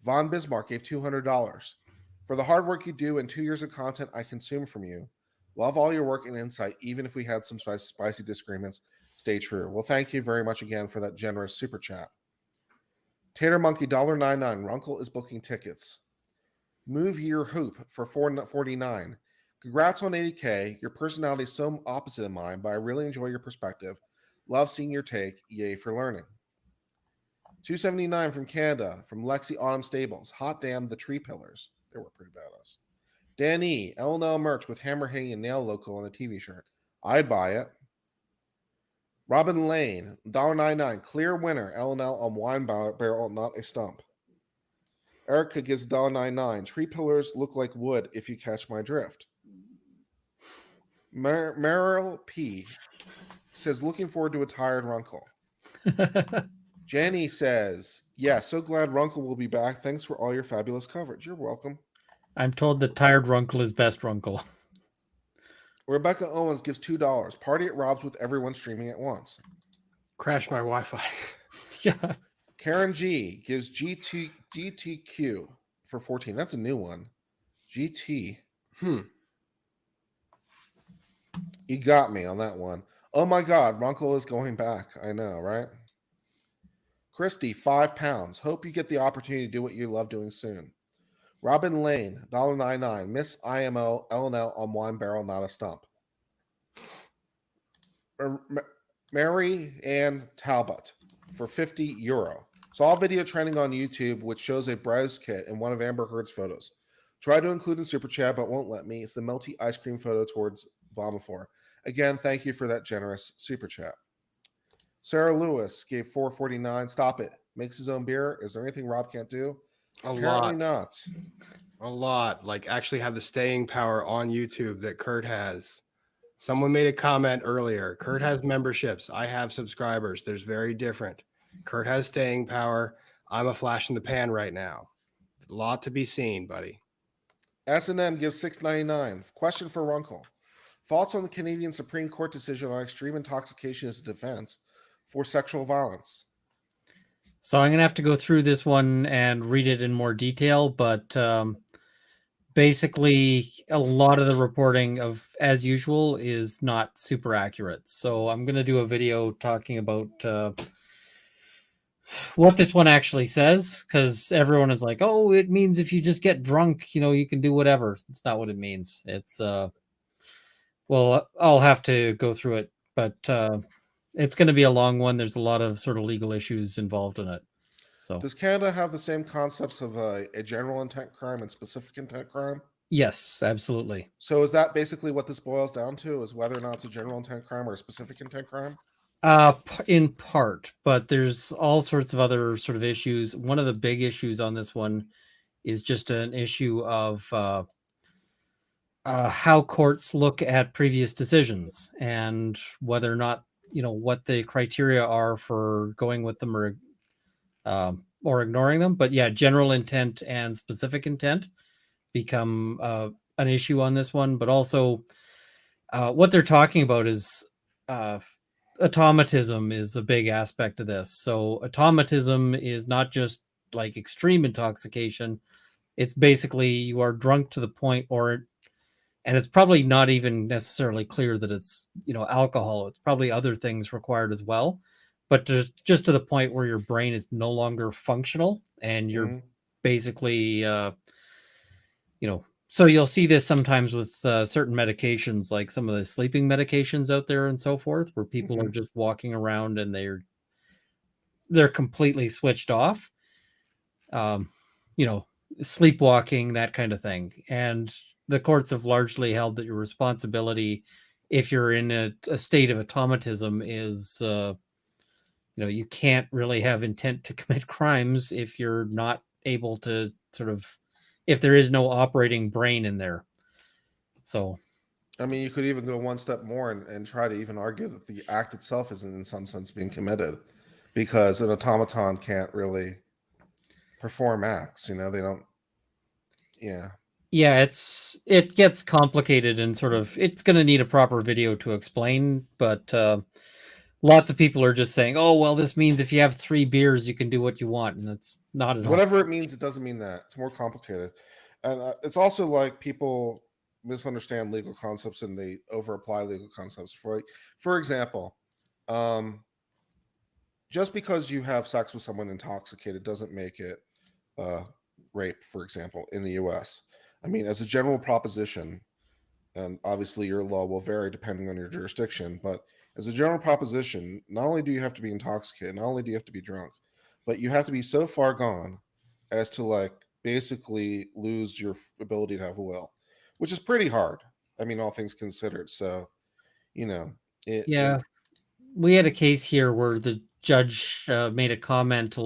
Von Bismarck gave $200. For the hard work you do and 2 years of content I consume from you. Love all your work and insight, even if we had some spicy disagreements. Stay true. Well, thank you very much again for that generous super chat. Tater Monkey, $1.99. Runkle is booking tickets. Move Your Hoop for $4.49. Congrats on 80K. Your personality is so opposite of mine, but I really enjoy your perspective. Love seeing your take. Yay for learning. $2.79 from Canada, from Lexi Autumn Stables. Hot damn, the tree pillars. They were pretty badass. Dan E. L&L merch with hammer hanging and nail logo on a TV shirt. I'd buy it. Robin Lane, $1.99. Clear winner. L&L on wine barrel, not a stump. Erica gives $1.99. Tree pillars look like wood if you catch my drift. Meryl P. says, looking forward to a tired Runkle. Jenny says, yeah, so glad Runkle will be back. Thanks for all your fabulous coverage. You're welcome. I'm told that tired Runkle is best Runkle. Rebecca Owens gives $2. Party at Rob's with everyone streaming at once. Crash my Wi-Fi. Yeah. Karen G gives GTQ for 14. That's a new one. GT. You got me on that one. Oh my God, Runkle is going back. I know, right? Christy, £5. Hope you get the opportunity to do what you love doing soon. Robin Lane, $1.99. Miss IMO, L&L on wine barrel, not a stump. Mary Ann Talbot for €50. Saw a video trending on YouTube which shows a browse kit in one of Amber Heard's photos. Tried to include in Super Chat, but won't let me. It's the melty ice cream photo towards Vomifor. Again, thank you for that generous Super Chat. Sarah Lewis gave $4.49. Stop it. Makes his own beer. Is there anything Rob can't do? Apparently not. A lot. Like, actually have the staying power on YouTube that Kurt has. Someone made a comment earlier. Kurt has memberships. I have subscribers. There's very different. Kurt has staying power. I'm a flash in the pan right now. A lot to be seen, buddy. S&M gives $6.99. Question for Runkle. Thoughts on the Canadian Supreme Court decision on extreme intoxication as a defense for sexual violence? So I'm going to have to go through this one and read it in more detail, but basically a lot of the reporting of, as usual, is not super accurate. So I'm going to do a video talking about what this one actually says, because everyone is like, oh, it means if you just get drunk, you can do whatever. It's not what it means. It's well, I'll have to go through it, but it's going to be a long one. There's a lot of sort of legal issues involved in it. So does Canada have the same concepts of a general intent crime and specific intent crime? Yes, absolutely. So is that basically what this boils down to, is whether or not it's a general intent crime or a specific intent crime? In part, but there's all sorts of other sort of issues. One of the big issues on this one is just an issue of how courts look at previous decisions and whether or not, what the criteria are for going with them or ignoring them. But yeah, general intent and specific intent become an issue on this one. But also what they're talking about is automatism is a big aspect of this. So automatism is not just like extreme intoxication. It's basically you are drunk to the point, or and it's probably not even necessarily clear that it's, alcohol. It's probably other things required as well, but just to the point where your brain is no longer functional and you're Mhm. basically so you'll see this sometimes with certain medications, like some of the sleeping medications out there and so forth, where people are Mhm. just walking around and they're completely switched off. um, you know, Sleepwalking, that kind of thing. And the courts have largely held that your responsibility, if you're in a state of automatism, is, you can't really have intent to commit crimes if you're not able to if there is no operating brain in there. So, I mean, you could even go one step more and try to even argue that the act itself isn't in some sense being committed because an automaton can't really perform acts. They don't. Yeah. yeah, it gets complicated and it's going to need a proper video to explain, but lots of people are just saying, "Oh, well, this means if you have 3 beers, you can do what you want," and that's not at all. Whatever it means, it doesn't mean that. It's more complicated. And it's also like people misunderstand legal concepts and they over apply legal concepts. For example, um, just because you have sex with someone intoxicated doesn't make it uh, rape, for example, in the US. I mean, as a general proposition, and obviously your law will vary depending on your jurisdiction, but as a general proposition, not only do you have to be intoxicated, not only do you have to be drunk, but you have to be so far gone as to like basically lose your ability to have a will, which is pretty hard. I mean, all things considered. So, you know, it Yeah, we had a case here where the judge made a comment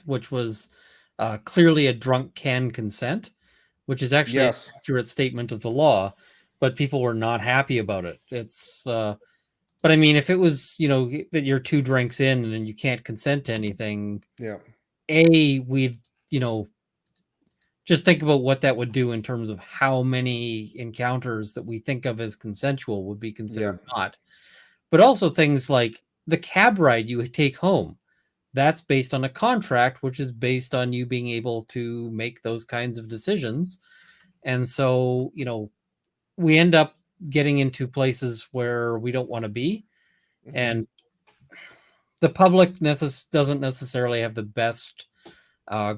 which was clearly a drunk can consent, which is actually an yes, accurate statement of the law, but people were not happy about it. But I mean, if it was, that you're 2 drinks in and you can't consent to anything, yeah, we'd, just think about what that would do in terms of how many encounters that we think of as consensual would be yeah, considered not. But also things like the cab ride you take home. That's based on a contract, which is based on you being able to make those kinds of decisions. And so, we end up getting into places where we don't want to be. hmm And the public doesn't necessarily have the best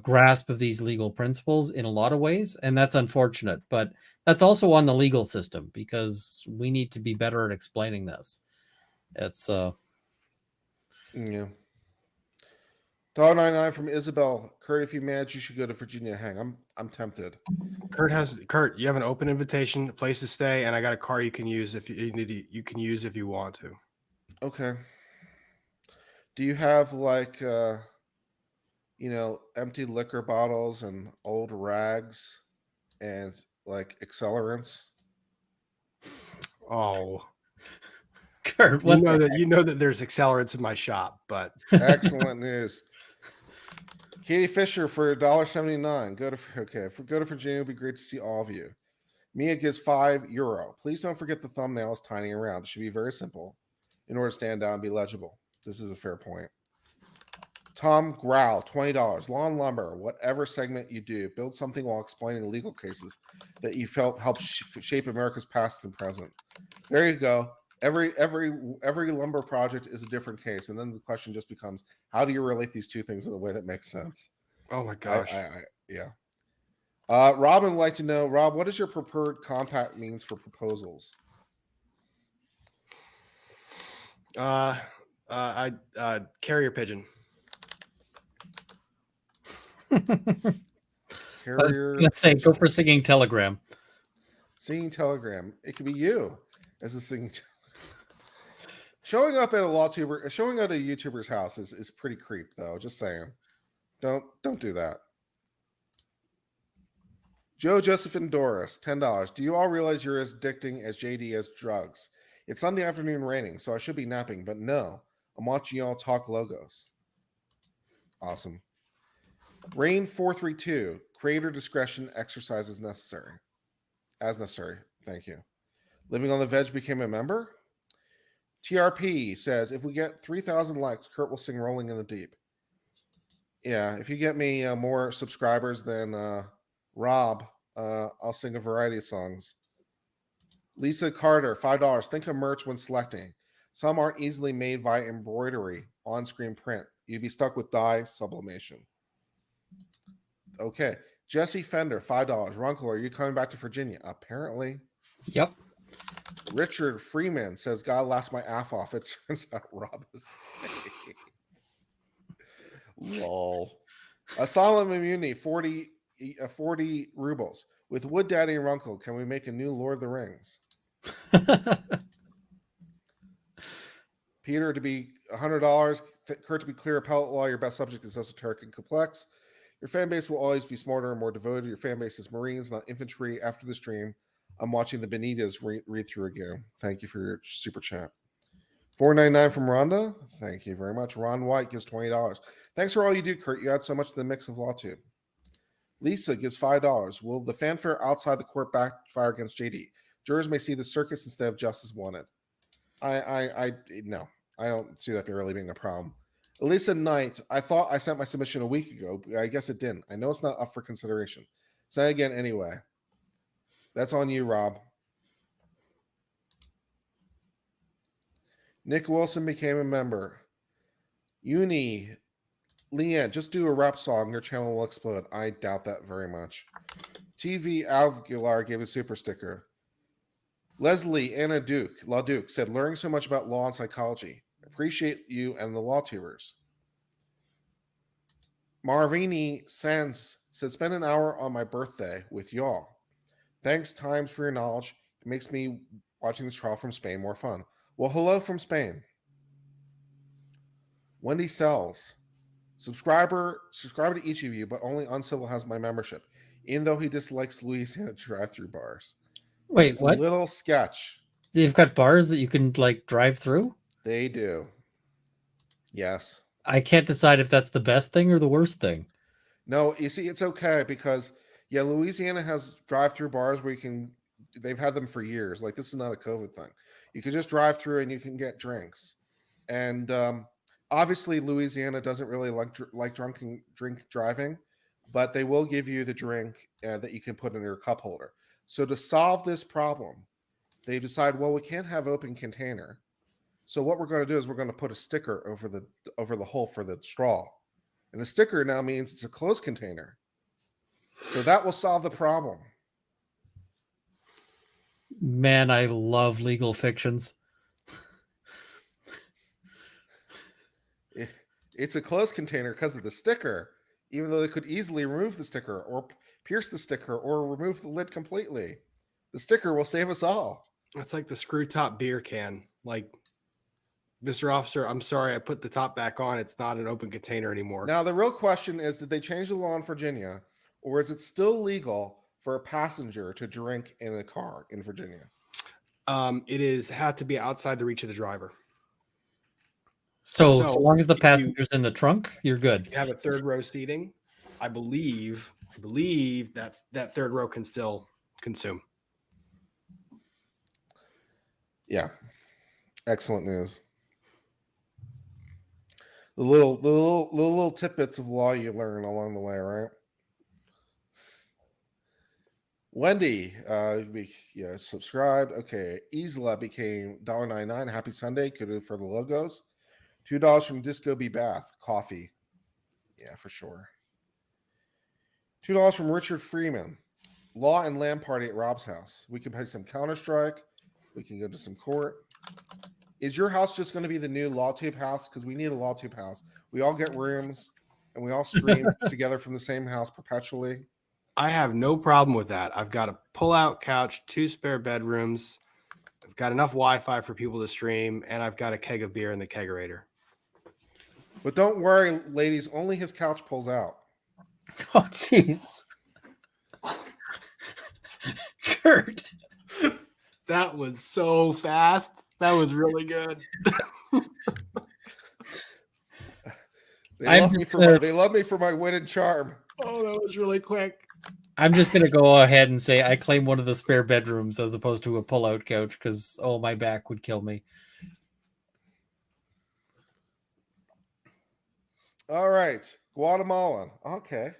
grasp of these legal principles in a lot of ways, and that's unfortunate. But that's also on the legal system because we need to be better at explaining this. It's yeah. $1.99 from Isabel. Kurt, if you manage, you should go to Virginia Hang. I'm tempted. Kurt, you have an open invitation, a place to stay, and I got a car you can use if you need to, you can use if you want to. Okay. Do you have like empty liquor bottles and old rags and like accelerants? Oh, Kurt, what the you know that there's accelerants in my shop, but Excellent news. Katie Fisher for $1.79. Go to Virginia. It'd be great to see all of you. Mia gives €5. Please don't forget the thumbnail is tiny and round. It should be very simple in order to stand out and be legible. This is a fair point. Tom Growl, $20. Lawn lumber, whatever segment you do, build something while explaining legal cases that you felt helped shape America's past and present. There you go. Every lumber project is a different case, and then the question just becomes, how do you relate these two things in a way that makes sense? oh my I, gosh. I, I yeah. Robin would like to know, Rob, what does your preferred compact means for proposals? Carrier pigeon. I was Carrier gonna say, go pigeon. for singing telegram. Singing telegram. It could be you as a singing. Showing up at a YouTuber's house is pretty creep though. Just saying. Don't do that. Joe Josephine Doris, $10. Do you all realize you're as addicting as JD as drugs? It's Sunday afternoon raining, so I should be napping, but no. I'm watching y'all talk logos. Awesome. Rain432, creator discretion exercises necessary. As necessary. Thank you. Living on the Veg became a member? TRP says, if we get 3,000 likes, Kurt will sing Rolling in the Deep. Yeah, if you get me more subscribers than Rob, I'll sing a variety of songs. Lisa Carter, $5. Think of merch when selecting. Some aren't easily made via embroidery, on-screen print. You'd be stuck with dye sublimation. Okay. Jesse Fender, $5. Runkle, are you coming back to Virginia? Apparently. Yep. Richard Freeman says, "God laugh my ass off." It turns out Rob is fake. Lol. Asylum Immunity, 40 rubles. With Wood Daddy and Runkle, can we make a new Lord of the Rings? Peter to be $100. Kurt to be clear, appellate law, your best subject is esoteric and complex. Your fan base will always be smarter and more devoted. Your fan base is Marines, not infantry. After the stream, I'm watching the Benitez read through again. Thank you for your super chat. $4.99 from Rhonda. Thank you very much. Ron White gives $20. Thanks for all you do, Kurt. You add so much to the mix of LawTube. Lisa gives $5. Will the fanfare outside the court backfire against JD? Jurors may see the circus instead of justice wanted. I no, I don't see that really being a problem. Elisa Knight, I thought I sent my submission a week ago, but I guess it didn't. I know it's not up for consideration. Say again anyway. That's on you, Rob. Nick Wilson became a member. Uni, Leanne, just do a rap song. Your channel will explode. I doubt that very much. TV Alvilar gave a super sticker. Leslie Anna Duke, LaDuke, said, learning so much about law and psychology. Appreciate you and the law tubers. Marvini Sands said, spend an hour on my birthday with y'all. Thanks, Times, for your knowledge. It makes me watching this trial from Spain more fun. Well, hello from Spain. Wendy Sells. Subscribe to each of you, but only Uncivil has my membership, even though he dislikes Louisiana drive-through bars. Wait, It's what? a little sketch. They've got bars that you can like drive through? They do. Yes. I can't decide if that's the best thing or the worst thing. No, you see, it's okay because Louisiana has drive-through bars where they've had them for years. Like, this is not a COVID thing. You can just drive through and you can get drinks. And obviously, Louisiana doesn't really like drink driving, but they will give you the drink that you can put in your cup holder. So to solve this problem, they decide, well, we can't have open container. So what we're going to do is we're going to put a sticker over the hole for the straw. And the sticker now means it's a closed container. So that will solve the problem. Man, I love legal fictions. It's a closed container because of the sticker, even though they could easily remove the sticker or pierce the sticker or remove the lid completely. The sticker will save us all. It's like the screw top beer can. Like, Mr. Officer, I'm sorry, I put the top back on. It's not an open container anymore. Now, the real question is, did they change the law in Virginia, or is it still legal for a passenger to drink in a car in Virginia? It had to be outside the reach of the driver. So long as the if passenger's in the trunk, you're good. You have a third row seating. I believe that third row can still consume. Yeah. Excellent news. The little tidbits of law you learn along the way, right? Wendy, subscribed. Okay, Isla became $1.99. Happy Sunday. Good for the logos. $2 from Disco B Bath. Coffee. Yeah, for sure. $2 from Richard Freeman. Law and Land Party at Rob's house. We can play some Counter-Strike. We can go to some court. Is your house just going to be the new LawTube house? Because we need a LawTube house. We all get rooms, and we all stream together from the same house perpetually. I have no problem with that. I've got a pull-out couch, 2 spare bedrooms. I've got enough Wi-Fi for people to stream, and I've got a keg of beer in the kegerator. But don't worry, ladies. Only his couch pulls out. Oh, jeez. Kurt. That was so fast. That was really good. They love me for my wit and charm. Oh, that was really quick. I'm just going to go ahead and say I claim one of the spare bedrooms as opposed to a pull-out couch because, my back would kill me. All right. Guatemalan. Okay.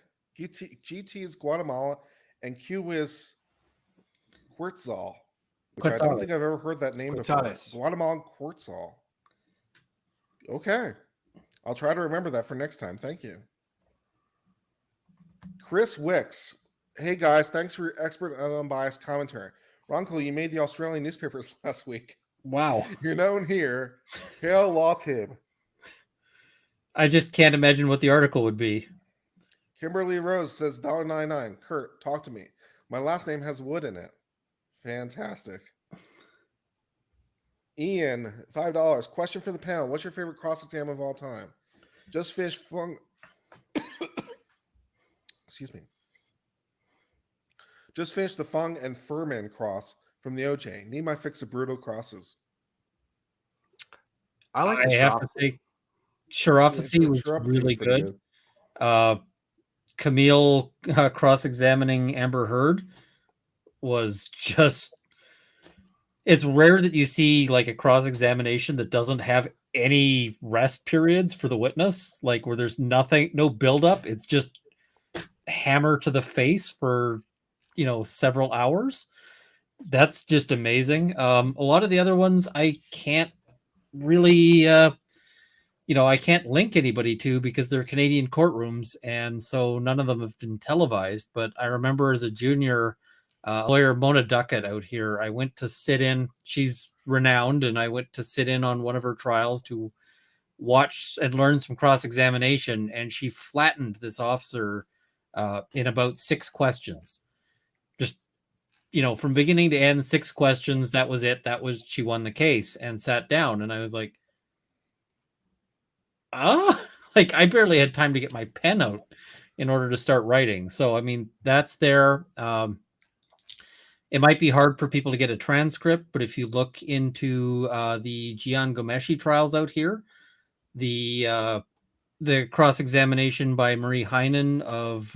GT is Guatemala, and Q is Quetzal. which I don't think I've Quetzales. ever heard that name before. Quetzales. Guatemalan Quetzal. Okay. I'll try to remember that for next time. Thank you. Chris Wicks. Hey guys, thanks for your expert and unbiased commentary. Ronco, you made the Australian newspapers last week. Wow. You're known here. Hail Law Tib. I just can't imagine what the article would be. Kimberly Rose says $1.99. Kurt, talk to me. My last name has wood in it. Fantastic. Ian, $5. Question for the panel. What's your favorite cross exam of all time? Just finished excuse me. Just finished the Fung and Furman cross from the OJ. Need my fix of brutal crosses. I like the have to Shropshire. say, Shirophacy was Shirophacy really pretty good. Camille cross-examining Amber Heard was just... It's rare that you see like a cross-examination that doesn't have any rest periods for the witness, like where there's nothing, no buildup. It's just hammer to the face for, several hours. That's just amazing. A lot of the other ones I can't really, I can't link anybody to because they're Canadian courtrooms, and so none of them have been televised. But I remember as a junior, lawyer Mona Duckett out here, I went to sit in. She's renowned, and I went to sit in on one of her trials to watch and learn some cross-examination, and she flattened this officer in about 6 questions. Just, from beginning to end, 6 questions. That was it. She won the case and sat down, and I was like, like I barely had time to get my pen out in order to start writing. So, I mean, that's there. It might be hard for people to get a transcript, but if you look into the Gian Gomeshi trials out here, the cross-examination by Marie Heinen of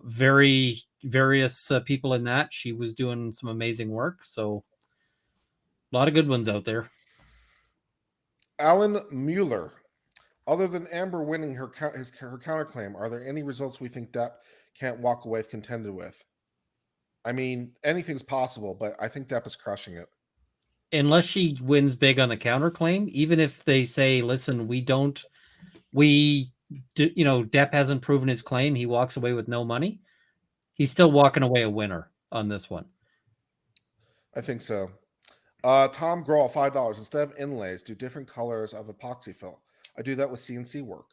various people in that, she was doing some amazing work. So a lot of good ones out there. Alan Mueller. Other than Amber winning her counterclaim, are there any results we think Depp can't walk away contended with? I mean, anything's possible, but I think Depp is crushing it. Unless she wins big on the counterclaim, even if they say, listen, Depp hasn't proven his claim, he walks away with no money, he's still walking away a winner on this one. I think so. Tom Grohl, $5. Instead of inlays, do different colors of epoxy fill. I do that with CNC work.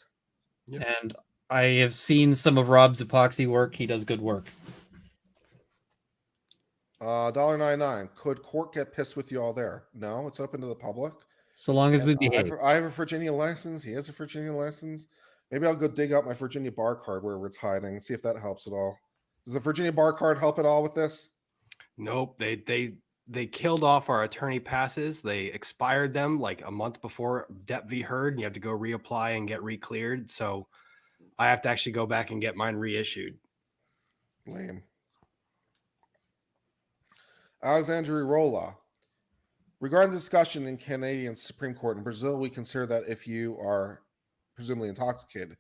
Yep. And I have seen some of Rob's epoxy work. He does good work. $1.99. Could court get pissed with you all there? No, it's open to the public. So long as we behave. I have a Virginia license. He has a Virginia license. Maybe I'll go dig out my Virginia bar card wherever it's hiding, see if that helps at all. Does the Virginia bar card help at all with this? Nope. They killed off our attorney passes. They expired them like a month before Depp v. Heard, and you have to go reapply and get re-cleared. So I have to actually go back and get mine reissued. Lame. Alexandria Rolla. Regarding the discussion in Canadian Supreme Court in Brazil, we consider that if you are presumably intoxicated,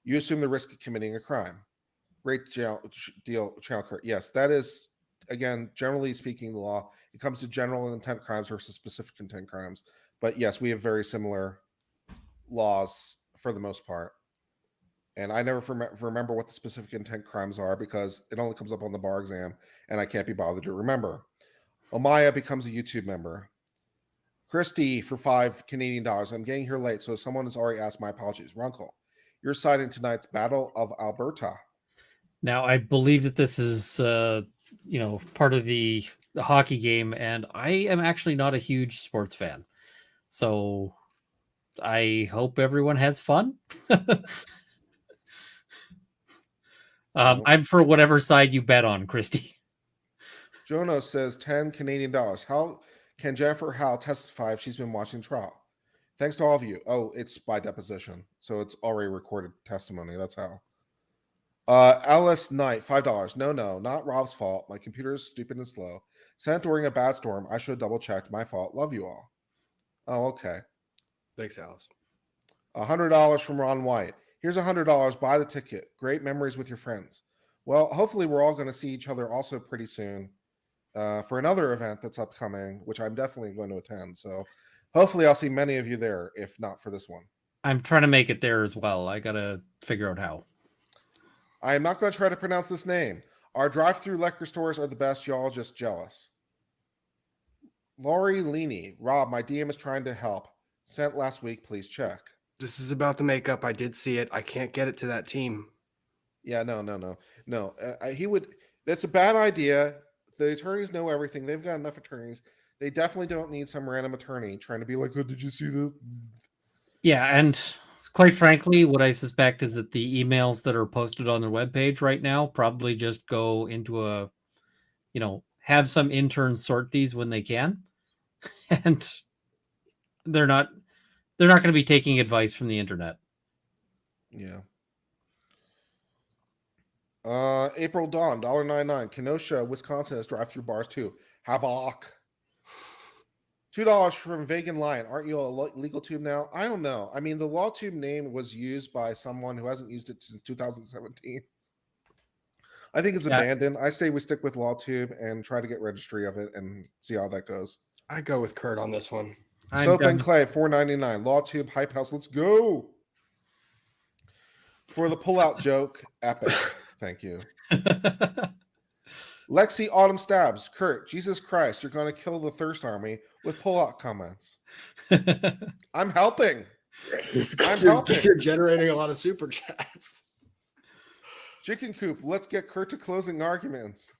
you assume the risk of committing a crime. Great channel Kurt. Yes, that is, again, generally speaking, the law. It comes to general intent crimes versus specific intent crimes. But yes, we have very similar laws for the most part. And I never remember what the specific intent crimes are because it only comes up on the bar exam and I can't be bothered to remember. Omaya becomes a YouTube member. Christy for $5 Canadian. I'm getting here late, so if someone has already asked, my apologies. Runkle, you're citing tonight's Battle of Alberta. Now, I believe that this is, part of the hockey game, and I am actually not a huge sports fan. So I hope everyone has fun. I'm for whatever side you bet on, Christy. Jono says $10 Canadian. How can Jennifer Howe testify if she's been watching the trial? Thanks to all of you. Oh, it's by deposition, so it's already recorded testimony. That's how. Alice Knight, $5. No, not Rob's fault. My computer is stupid and slow. Sent during a bad storm. I should have double checked. My fault. Love you all. Oh, okay. Thanks, Alice. $100 from Ron White. Here's $100. Buy the ticket. Great memories with your friends. Well, hopefully we're all going to see each other also pretty soon for another event that's upcoming, which I'm definitely going to attend. So hopefully I'll see many of you there, if not for this one. I'm trying to make it there as well. I gotta figure out how. I am not going to try to pronounce this name. Our drive-through liquor stores are the best. Y'all just jealous. Laurie Leaney, Rob, my DM is trying to help. Sent last week. Please check. This is about the makeup. I did see it. I can't get it to that team. Yeah, no. He would. That's a bad idea. The attorneys know everything. They've got enough attorneys. They definitely don't need some random attorney trying to be like, "Oh, did you see this?" Yeah, and quite frankly, what I suspect is that the emails that are posted on their webpage right now probably just go into a, have some interns sort these when they can, and they're not going to be taking advice from the internet. Yeah. April Dawn, $1.99. Kenosha, Wisconsin has drive-through bars too. Havoc. $2 from Vegan Lion. Aren't you a legal tube now? I don't know. I mean, the law tube name was used by someone who hasn't used it since 2017. I think it's abandoned. I say we stick with law tube and try to get registry of it and see how that goes. I go with Kurt on this one. Soap and Clay, $4.99. Law tube, Hype House. Let's go. For the pullout joke, epic. Thank you. Lexi Autumn Stabs. Kurt, Jesus Christ, you're going to kill the Thirst Army with pullout comments. I'm helping. I'm helping. You're generating a lot of super chats. Chicken Coop, let's get Kurt to closing arguments.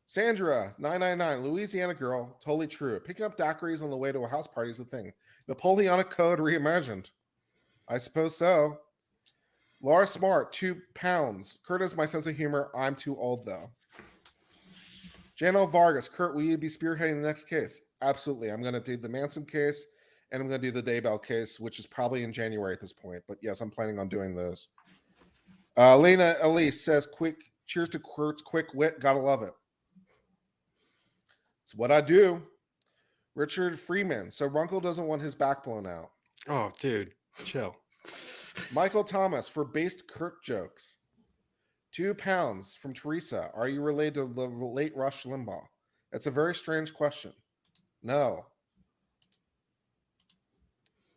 Sandra, $9.99. Louisiana girl, totally true. Picking up daiquiris on the way to a house party is a thing. Napoleonic Code reimagined. I suppose so. Laura Smart, £2. Kurt is my sense of humor. I'm too old, though. Janelle Vargas, Kurt, will you be spearheading the next case? Absolutely. I'm going to do the Manson case, and I'm going to do the Daybell case, which is probably in January at this point. But yes, I'm planning on doing those. Lena Elise says, cheers to Kurt's quick wit. Gotta love it. It's what I do. Richard Freeman. So Runkle doesn't want his back blown out. Oh, dude, chill. Michael Thomas for based Kurt jokes. £2 from Teresa. Are you related to the late Rush Limbaugh? That's a very strange question. No.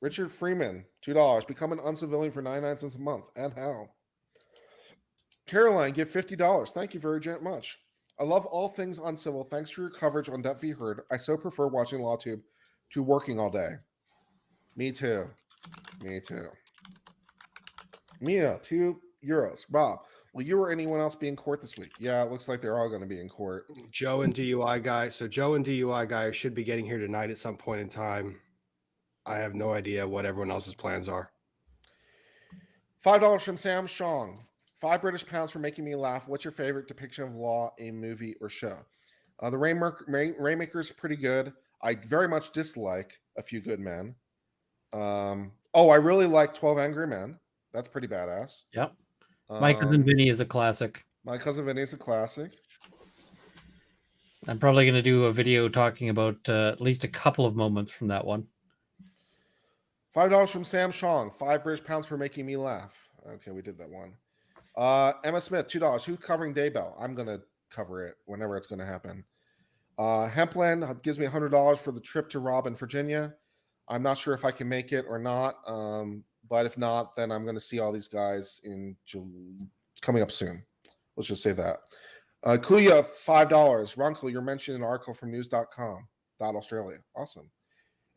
Richard Freeman, $2. Become an uncivilian for 99 cents a month. And how? Caroline, give $50. Thank you very much. I love all things uncivil. Thanks for your coverage on Debt v. Heard. I so prefer watching LawTube to working all day. Me too. Mia, €2. Rob, will you or anyone else be in court this week? Yeah, it looks like they're all going to be in court. Joe and DUI guy. So Joe and DUI guy should be getting here tonight at some point in time. I have no idea what everyone else's plans are. $5 from Sam Shong. £5 for making me laugh. What's your favorite depiction of law, a movie or show? The Rainmaker is pretty good. I very much dislike A Few Good Men. I really like 12 Angry Men. That's pretty badass. Yep. My Cousin Vinny is a classic. My Cousin Vinny is a classic. I'm probably going to do a video talking about at least a couple of moments from that one. $5 from Sam Shong. £5 for making me laugh. Okay, we did that one. Emma Smith, $2. Who's covering Daybell? I'm going to cover it whenever it's going to happen. Hempland gives me $100 for the trip to Rob in Virginia. I'm not sure if I can make it or not. But if not, then I'm going to see all these guys coming up soon. Let's just say that. Kuya, $5. Ronco, you're mentioned in an article from news.com.australia. Awesome.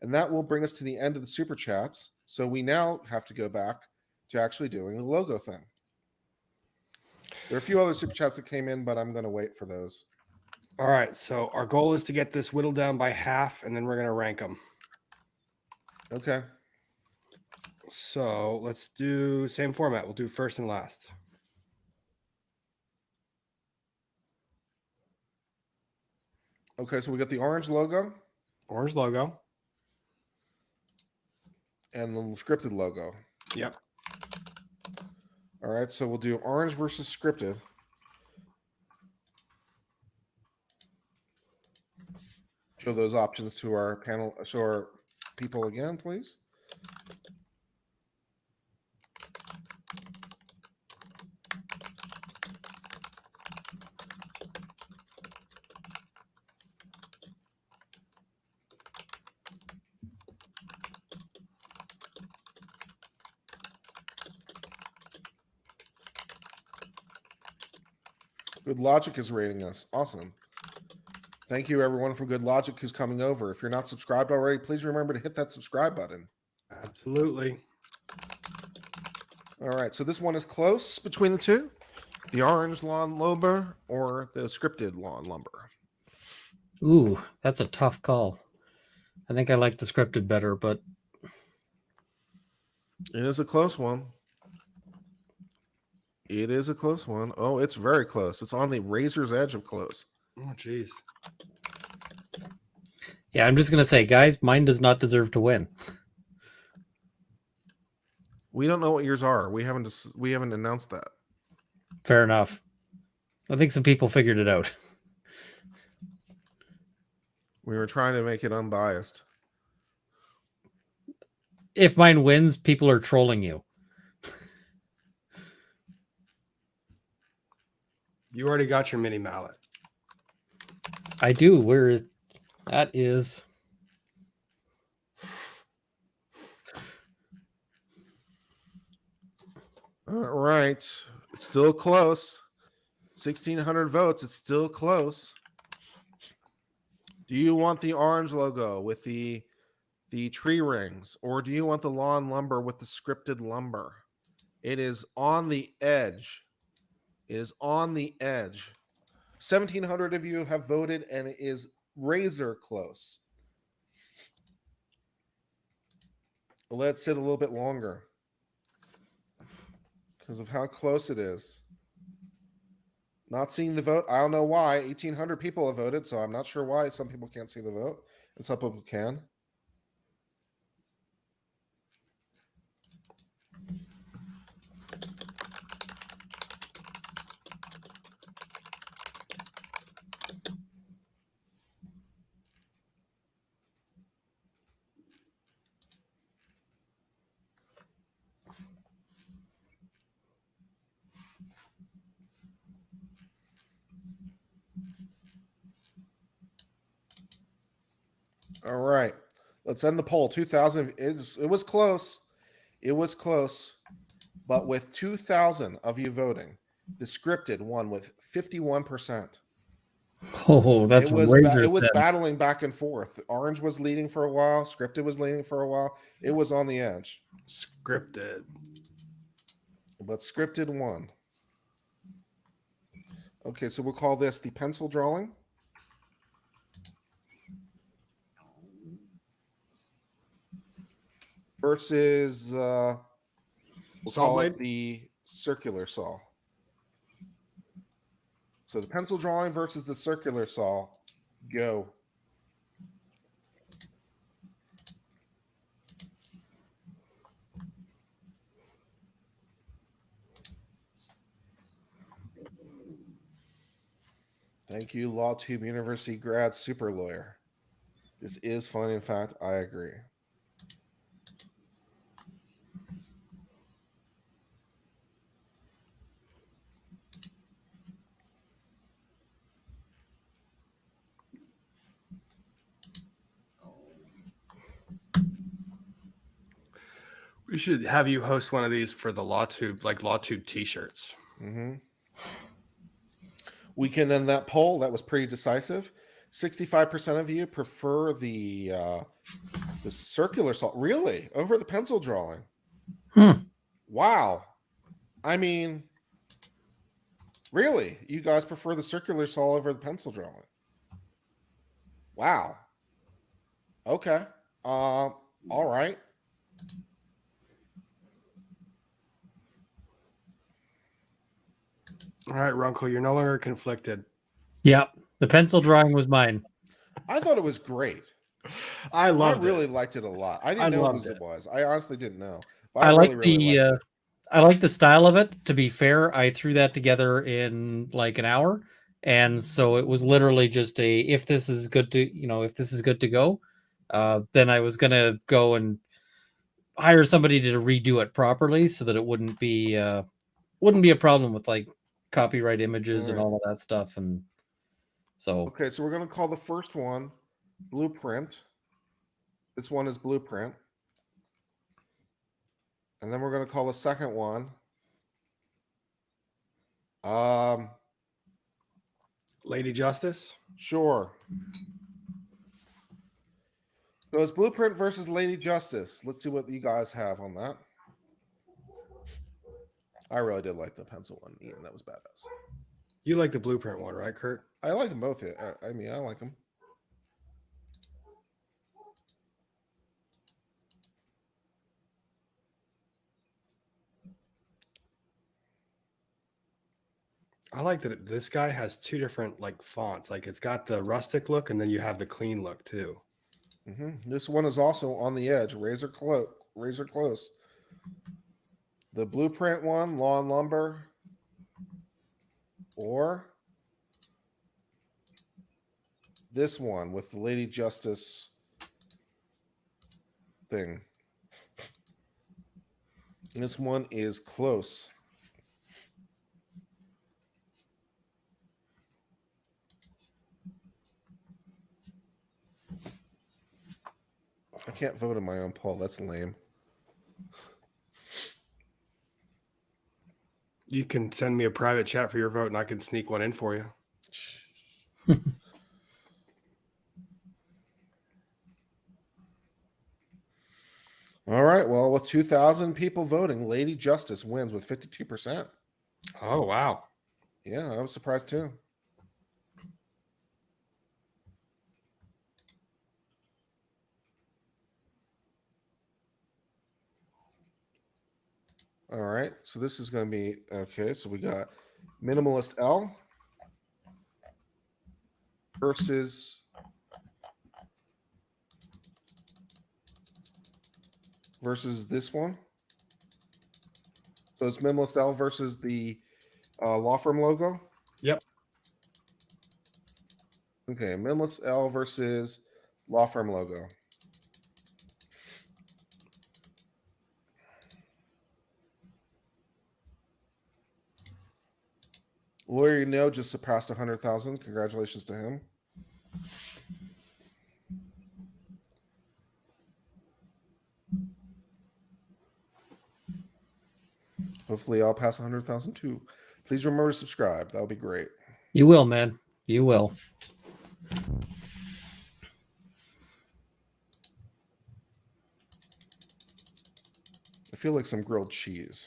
And that will bring us to the end of the super chats. So we now have to go back to actually doing the logo thing. There are a few other super chats that came in, but I'm going to wait for those. All right. So our goal is to get this whittled down by half, and then we're going to rank them. Okay. So let's do same format. We'll do first and last. Okay, so we got the orange logo. Orange logo. And the scripted logo. Yep. All right, so we'll do orange versus scripted. Show those options to our panel, show our people again, please. Good Logic is rating us. Awesome. Thank you, everyone, from Good Logic who's coming over. If you're not subscribed already, please remember to hit that subscribe button. Absolutely. All right, so this one is close between the two. The orange lawn lumber or the scripted lawn lumber? Ooh, that's a tough call. I think I like the scripted better, but It is a close one. It is a close one. Oh, it's very close. It's on the razor's edge of close. Oh, jeez. yeah, I'm just gonna say, guys, mine does not deserve to win. We don't know what yours are. We haven't announced that. Fair enough. I think some people figured it out. We were trying to make it unbiased. If mine wins, people are trolling you. You already got your mini mallet. I do. Where is that? Is All right. It's still close. 1,600 votes. It's still close. Do you want the orange logo with the tree rings, or do you want the lawn lumber with the scripted lumber? It is on the edge. It is on the edge. 1,700 of you have voted, and it is razor close. Let's sit a little bit longer because of how close it is. Not seeing the vote. I don't know why. 1,800 people have voted, so I'm not sure why some people can't see the vote and some people can. All right. Let's end the poll. 2,000. It was close. It was close. But with 2,000 of you voting, the scripted won with 51%. oh, that's razor. It was thin. battling back and forth. Orange was leading for a while. Scripted was leading for a while. It was on the edge. Scripted. But scripted won. Okay, so we'll call this the pencil drawing. Versus we'll Saw call it blade? the circular saw. So the pencil drawing versus the circular saw. Go. Thank you, LawTube University grad super lawyer. This is fun. In fact, I agree. We should have you host one of these for the LawTube, like LawTube t-shirts. Mm-hmm. We can end that poll. That was pretty decisive. 65% of you prefer the circular saw. Really? Over the pencil drawing? Wow. I mean, really? You guys prefer the circular saw over the pencil drawing? Wow. Okay. All right. All right, Runkle, you're no longer conflicted. Yep, the pencil drawing was mine. I thought it was great. I really liked it a lot. I didn't know whose it was. I honestly didn't know. But I like really liked it. I like the style of it. To be fair, I threw that together in like an hour, and so it was literally just a if this is good to go, then I was gonna go and hire somebody to redo it properly so that it wouldn't be a problem with like copyright images and all of that stuff. And so okay, so we're gonna call the first one Blueprint. This one is Blueprint. And then we're going to call the second one Lady Justice. Sure. So it's Blueprint versus Lady Justice. Let's see what you guys have on that. I really did like the pencil one, Ian. That was badass. You like the Blueprint one, right, Kurt? I like them both. I mean, I like them. I like that this guy has two different like fonts. Like it's got the rustic look, and then you have the clean look too. This one is also on the edge, razor close. The Blueprint one, Law and Lumber, or this one with the Lady Justice thing. This one is close. I can't vote in my own poll. That's lame. You can send me a private chat for your vote, and I can sneak one in for you. All right. Well, with 2,000 people voting, Lady Justice wins with 52%. Oh, wow. Yeah, I was surprised too. All right. So this is going to be okay. So we got Minimalist L versus this one. So it's Minimalist L versus the law firm logo. Yep. Okay, Minimalist L versus law firm logo. Lawyer you know just surpassed 100,000. Congratulations to him. Hopefully I'll pass 100,000 too. Please remember to subscribe. That would be great. You will, man. You will. I feel like some grilled cheese.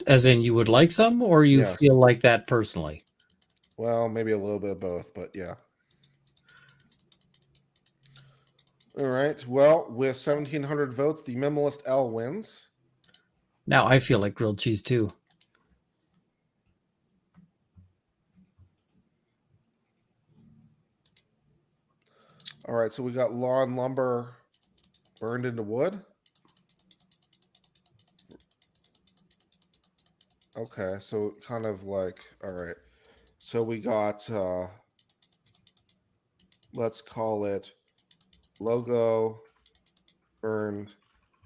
As in, you would like some, or you Yes. feel like that personally? Well, maybe a little bit of both, but yeah. All right. Well, with 1,700 votes, the Minimalist L wins. Now I feel like grilled cheese too. All right. So we got Law and Lumber burned into wood. Okay. So kind of like, all right. So we got, let's call it logo burned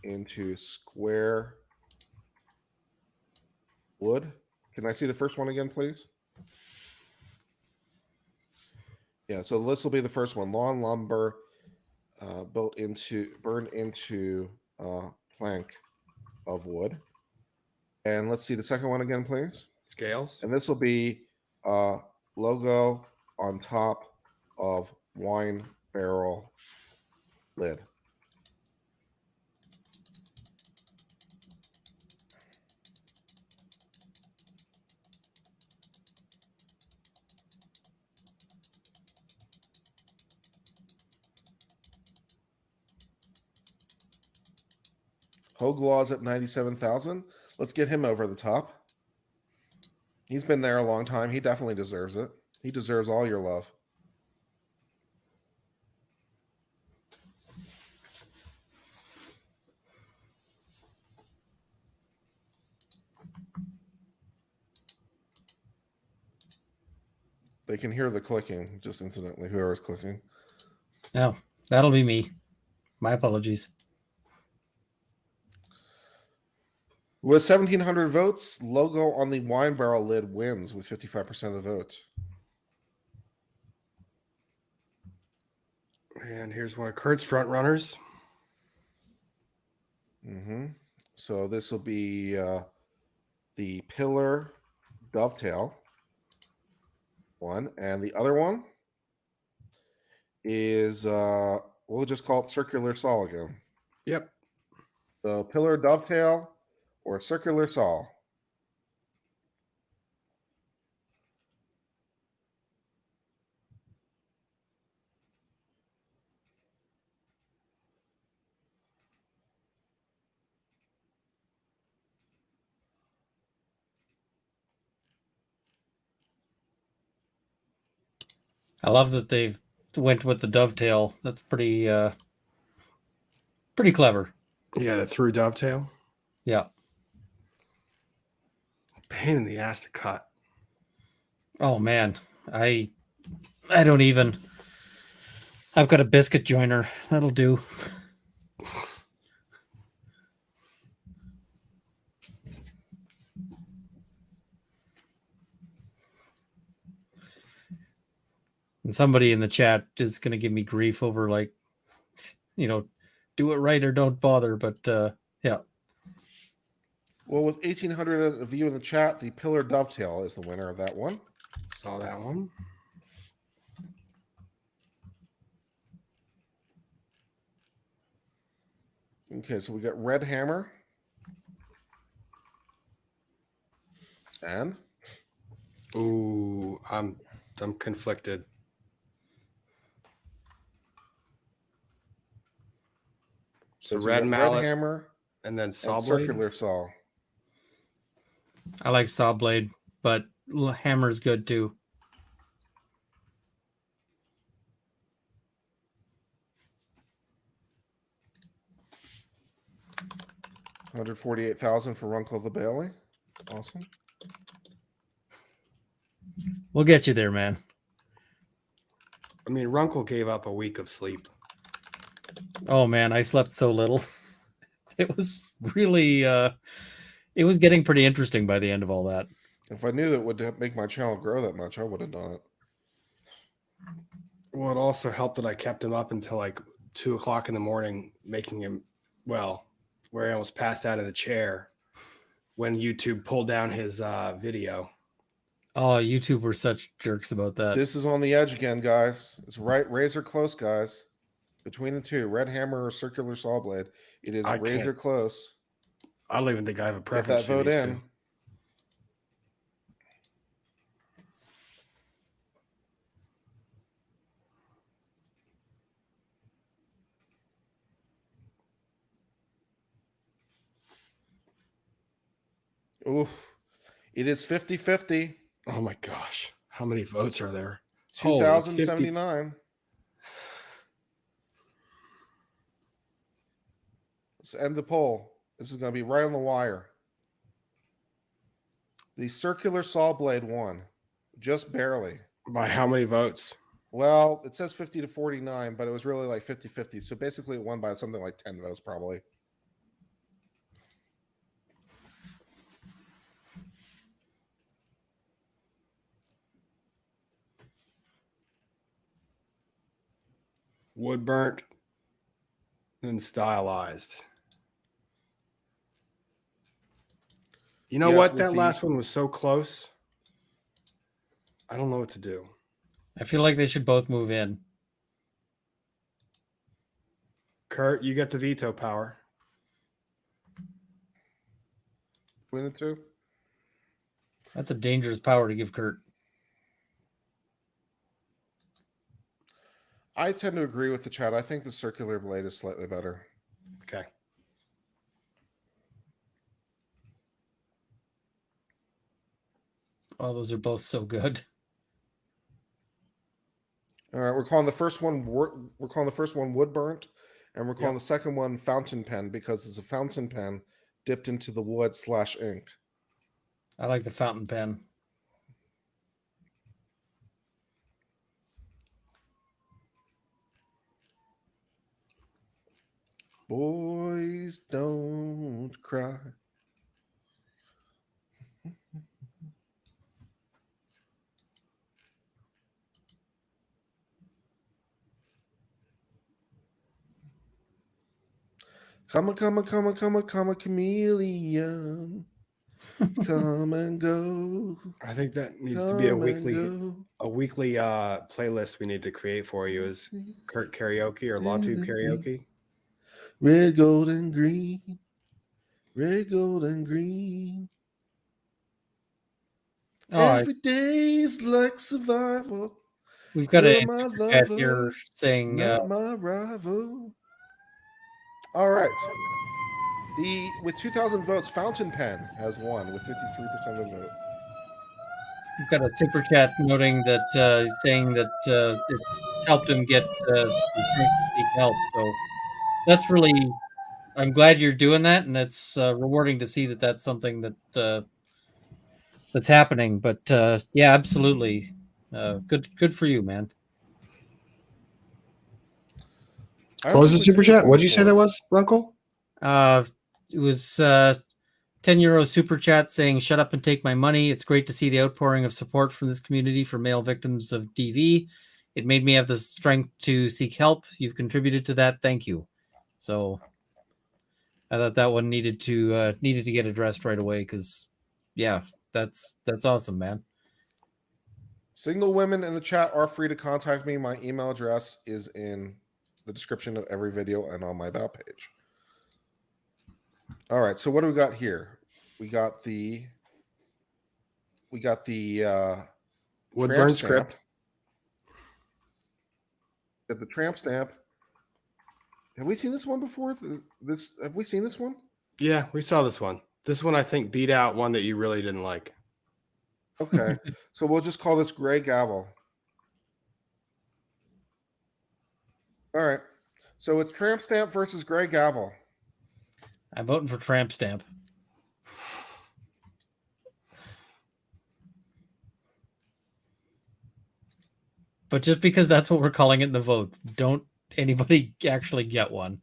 into square wood. Can I see the first one again, please? Yeah, so this will be the first one. Lawn lumber burned into plank of wood. And let's see the second one again, please. Scales. And this will be logo on top of wine barrel lid. Hogue Law's at 97,000. Let's get him over the top. He's been there a long time. He definitely deserves it. He deserves all your love. They can hear the clicking, just incidentally, whoever's clicking. No, that'll be me. My apologies. With 1,700 votes, logo on the wine barrel lid wins with 55% of the vote. And here's one of Kurt's front runners. So this will be the pillar dovetail. one. And the other one is we'll just call it circular saw again. Yep. So pillar dovetail or circular saw. I love that they've went with the dovetail. That's pretty clever. Yeah, the through dovetail. Yeah. Pain in the ass to cut. Oh man, I don't even. I've got a biscuit joiner. That'll do. And somebody in the chat is going to give me grief over like, do it right or don't bother. But yeah. Well, with 1,800 of you in the chat, the pillar dovetail is the winner of that one. Saw that one. Okay, so we got red hammer. And Ooh, I'm conflicted. so red mallet hammer and then saw and blade. circular saw. I like saw blade, but hammer's good too. $148,000 for Runkle the Bailey. Awesome. We'll get you there, man. I mean, Runkle gave up a week of sleep. Oh man, I slept so little. It was really it was getting pretty interesting by the end of all that. If I knew that would make my channel grow that much, I would have done it. Well, it also helped that I kept him up until like 2:00 in the morning, making him, well, where I almost passed out of the chair when YouTube pulled down his video. Oh, YouTube were such jerks about that. This is on the edge again, guys. It's right razor close, guys. Between the two, red hammer or circular saw blade. It is razor close. I don't even think I have a Get preference. that vote in. Oof. It is 50-50. Oh my gosh. How many votes are there? 2,079. Let's end the poll. This is going to be right on the wire. The circular saw blade won. Just barely. By how many votes? Well, it says 50-49, but it was really like 50-50. So basically it won by something like 10 votes probably. Wood burnt and stylized. You know what? That last one was so close. I don't know what to do. I feel like they should both move in. Kurt, you get the veto power. Between the two? That's a dangerous power to give Kurt. I tend to agree with the chat. I think the circular blade is slightly better. Okay. Oh, those are both so good. All right, we're calling the first one wood burnt, and we're calling the second one fountain pen because it's a fountain pen dipped into the wood / ink. I like the fountain pen. Boys don't cry. Come a chameleon. Come and go. I think that needs to be a Come and weekly go. playlist we need to create for you is Kurt karaoke or LawTube karaoke. Red, gold, and green. Red, gold, and green. Oh, Every day's like survival. we've got a You're my super chat here lover, saying, not my rival. All right. With 2,000 votes, Fountain Pen has won with 53% of the vote. we've got a super chat noting that he's saying that it's helped him get the strength to seek help. So that's really, I'm glad you're doing that, and it's rewarding to see that that's something that that's happening. But yeah, absolutely, good for you, man. What was the super chat? What did you say that was, Runkle? It was 10 euro super chat saying, "Shut up and take my money. It's great to see the outpouring of support from this community for male victims of DV. It made me have the strength to seek help. You've contributed to that. Thank you." So I thought that one needed to get addressed right away because, yeah, that's awesome, man. Single women in the chat are free to contact me. My email address is in the description of every video and on my about page. All right, so what do we got here? We got the Woodburn tramp script. stamp. Got the tramp stamp. Have we seen this one before? Have we seen this one? Yeah, we saw this one. This one I think beat out one that you really didn't like. Okay, so we'll just call this Gray Gavel. All right, so it's tramp stamp versus Gray Gavel. I'm voting for tramp stamp. But just because that's what we're calling it in the votes, don't anybody actually get one.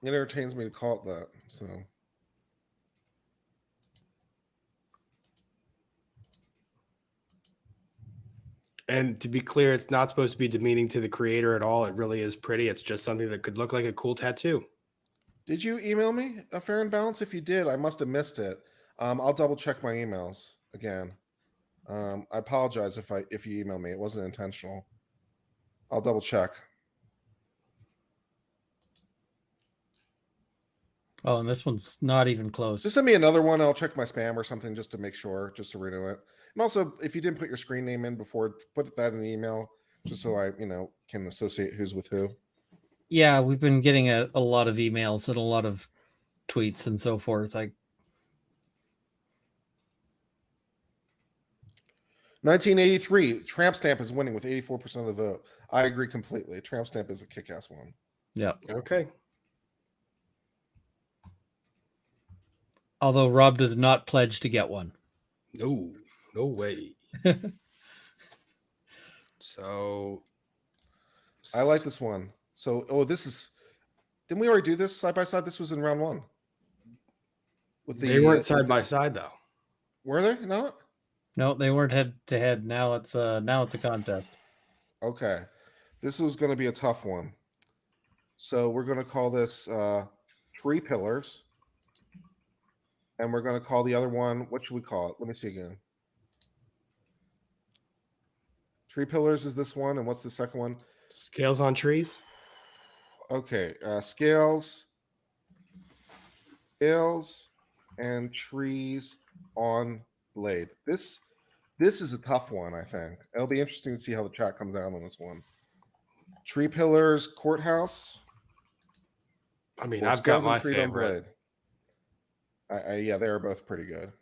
It entertains me to call it that. So, and to be clear, it's not supposed to be demeaning to the creator at all. It really is pretty. It's just something that could look like a cool tattoo. did you email me a fair and balance? If you did, I must have missed it. I'll double check my emails again. I apologize if you email me. It wasn't intentional. I'll double check. Oh, and this one's not even close. Just send me another one. I'll check my spam or something just to make sure, just to renew it. And also, if you didn't put your screen name in before, put that in the email, just so I, can associate who's with who. Yeah, we've been getting a lot of emails and a lot of tweets and so forth. 1983, Tramp Stamp is winning with 84% of the vote. I agree completely. Tramp Stamp is a kick-ass one. Yeah. Okay. Although Rob does not pledge to get one. No way. So I like this one. So, didn't we already do this side by side? This was in round one. They weren't side by side though. Were they not? No, they weren't head to head. Now it's a contest. Okay. This was going to be a tough one. So we're going to call this Tree Pillars. And we're going to call the other one, what should we call it? Let me see again. Tree Pillars is this one. And what's the second one? Scales on trees. Okay. Scales and trees on blade. This is a tough one, I think. It'll be interesting to see how the chat comes down on this one. Tree Pillars, Courthouse. I mean, I've got my favorite. Yeah, they are both pretty good.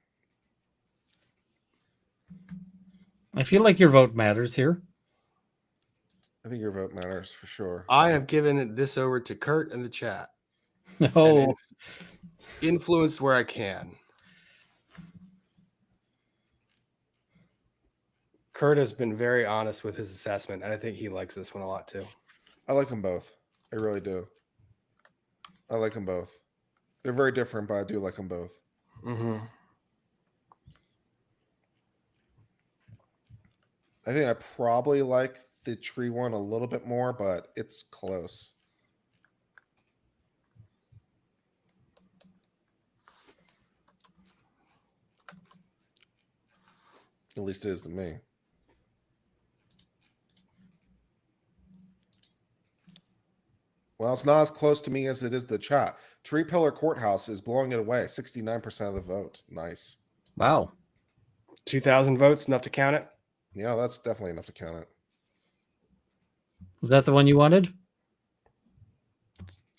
I feel like your vote matters here. I think your vote matters for sure. I have given this over to Kurt in the chat. No. Influenced where I can. Kurt has been very honest with his assessment, and I think he likes this one a lot too. I like them both. I really do. I like them both. They're very different, but I do like them both. Mm-hmm. I think I probably like the tree one a little bit more, but it's close. At least it is to me. Well, it's not as close to me as it is the chat. Tree Pillar Courthouse is blowing it away. 69% of the vote. Nice. Wow. 2,000 votes, enough to count it. Yeah, that's definitely enough to count it. Was that the one you wanted?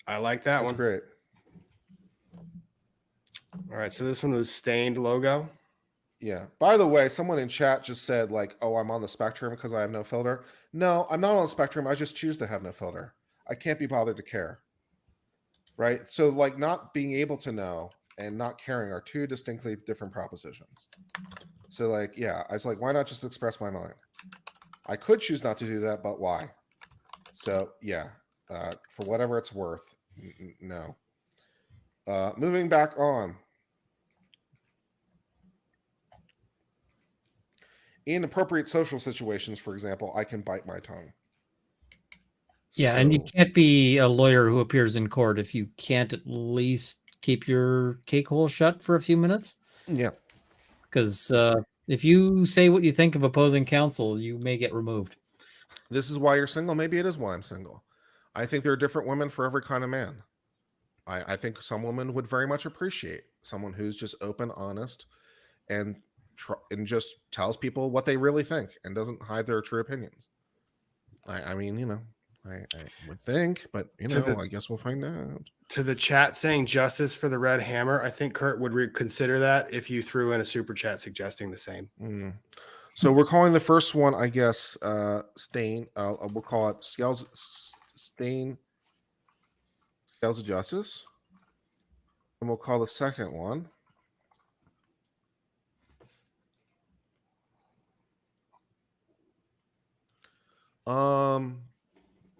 I like that That's one. great. All right, so this one was stained logo. Yeah. By the way, someone in chat just said, like, oh, I'm on the spectrum because I have no filter. No, I'm not on the spectrum. I just choose to have no filter. I can't be bothered to care. Right? So, like, not being able to know and not caring are two distinctly different propositions. So, like, yeah, I was like, why not just express my mind? I could choose not to do that, but why? So, yeah, for whatever it's worth, no. Moving back on. In appropriate social situations, for example, I can bite my tongue. Yeah, and you So, can't be a lawyer who appears in court if you can't at least keep your cake hole shut for a few minutes. yeah. Because if you say what you think of opposing counsel, you may get removed. This is why you're single. Maybe it is why I'm single. I think there are different women for every kind of man. I think some women would very much appreciate someone who's just open, honest, and just tells people what they really think and doesn't hide their true opinions. I mean, you know, I would think, but you know, I guess we'll find out. To the chat saying justice for the red hammer, I think Kurt would reconsider that if you threw in a super chat suggesting the same. So we're calling the first one, I guess, Stain. We'll call it Stain Scales of Justice. And we'll call the second one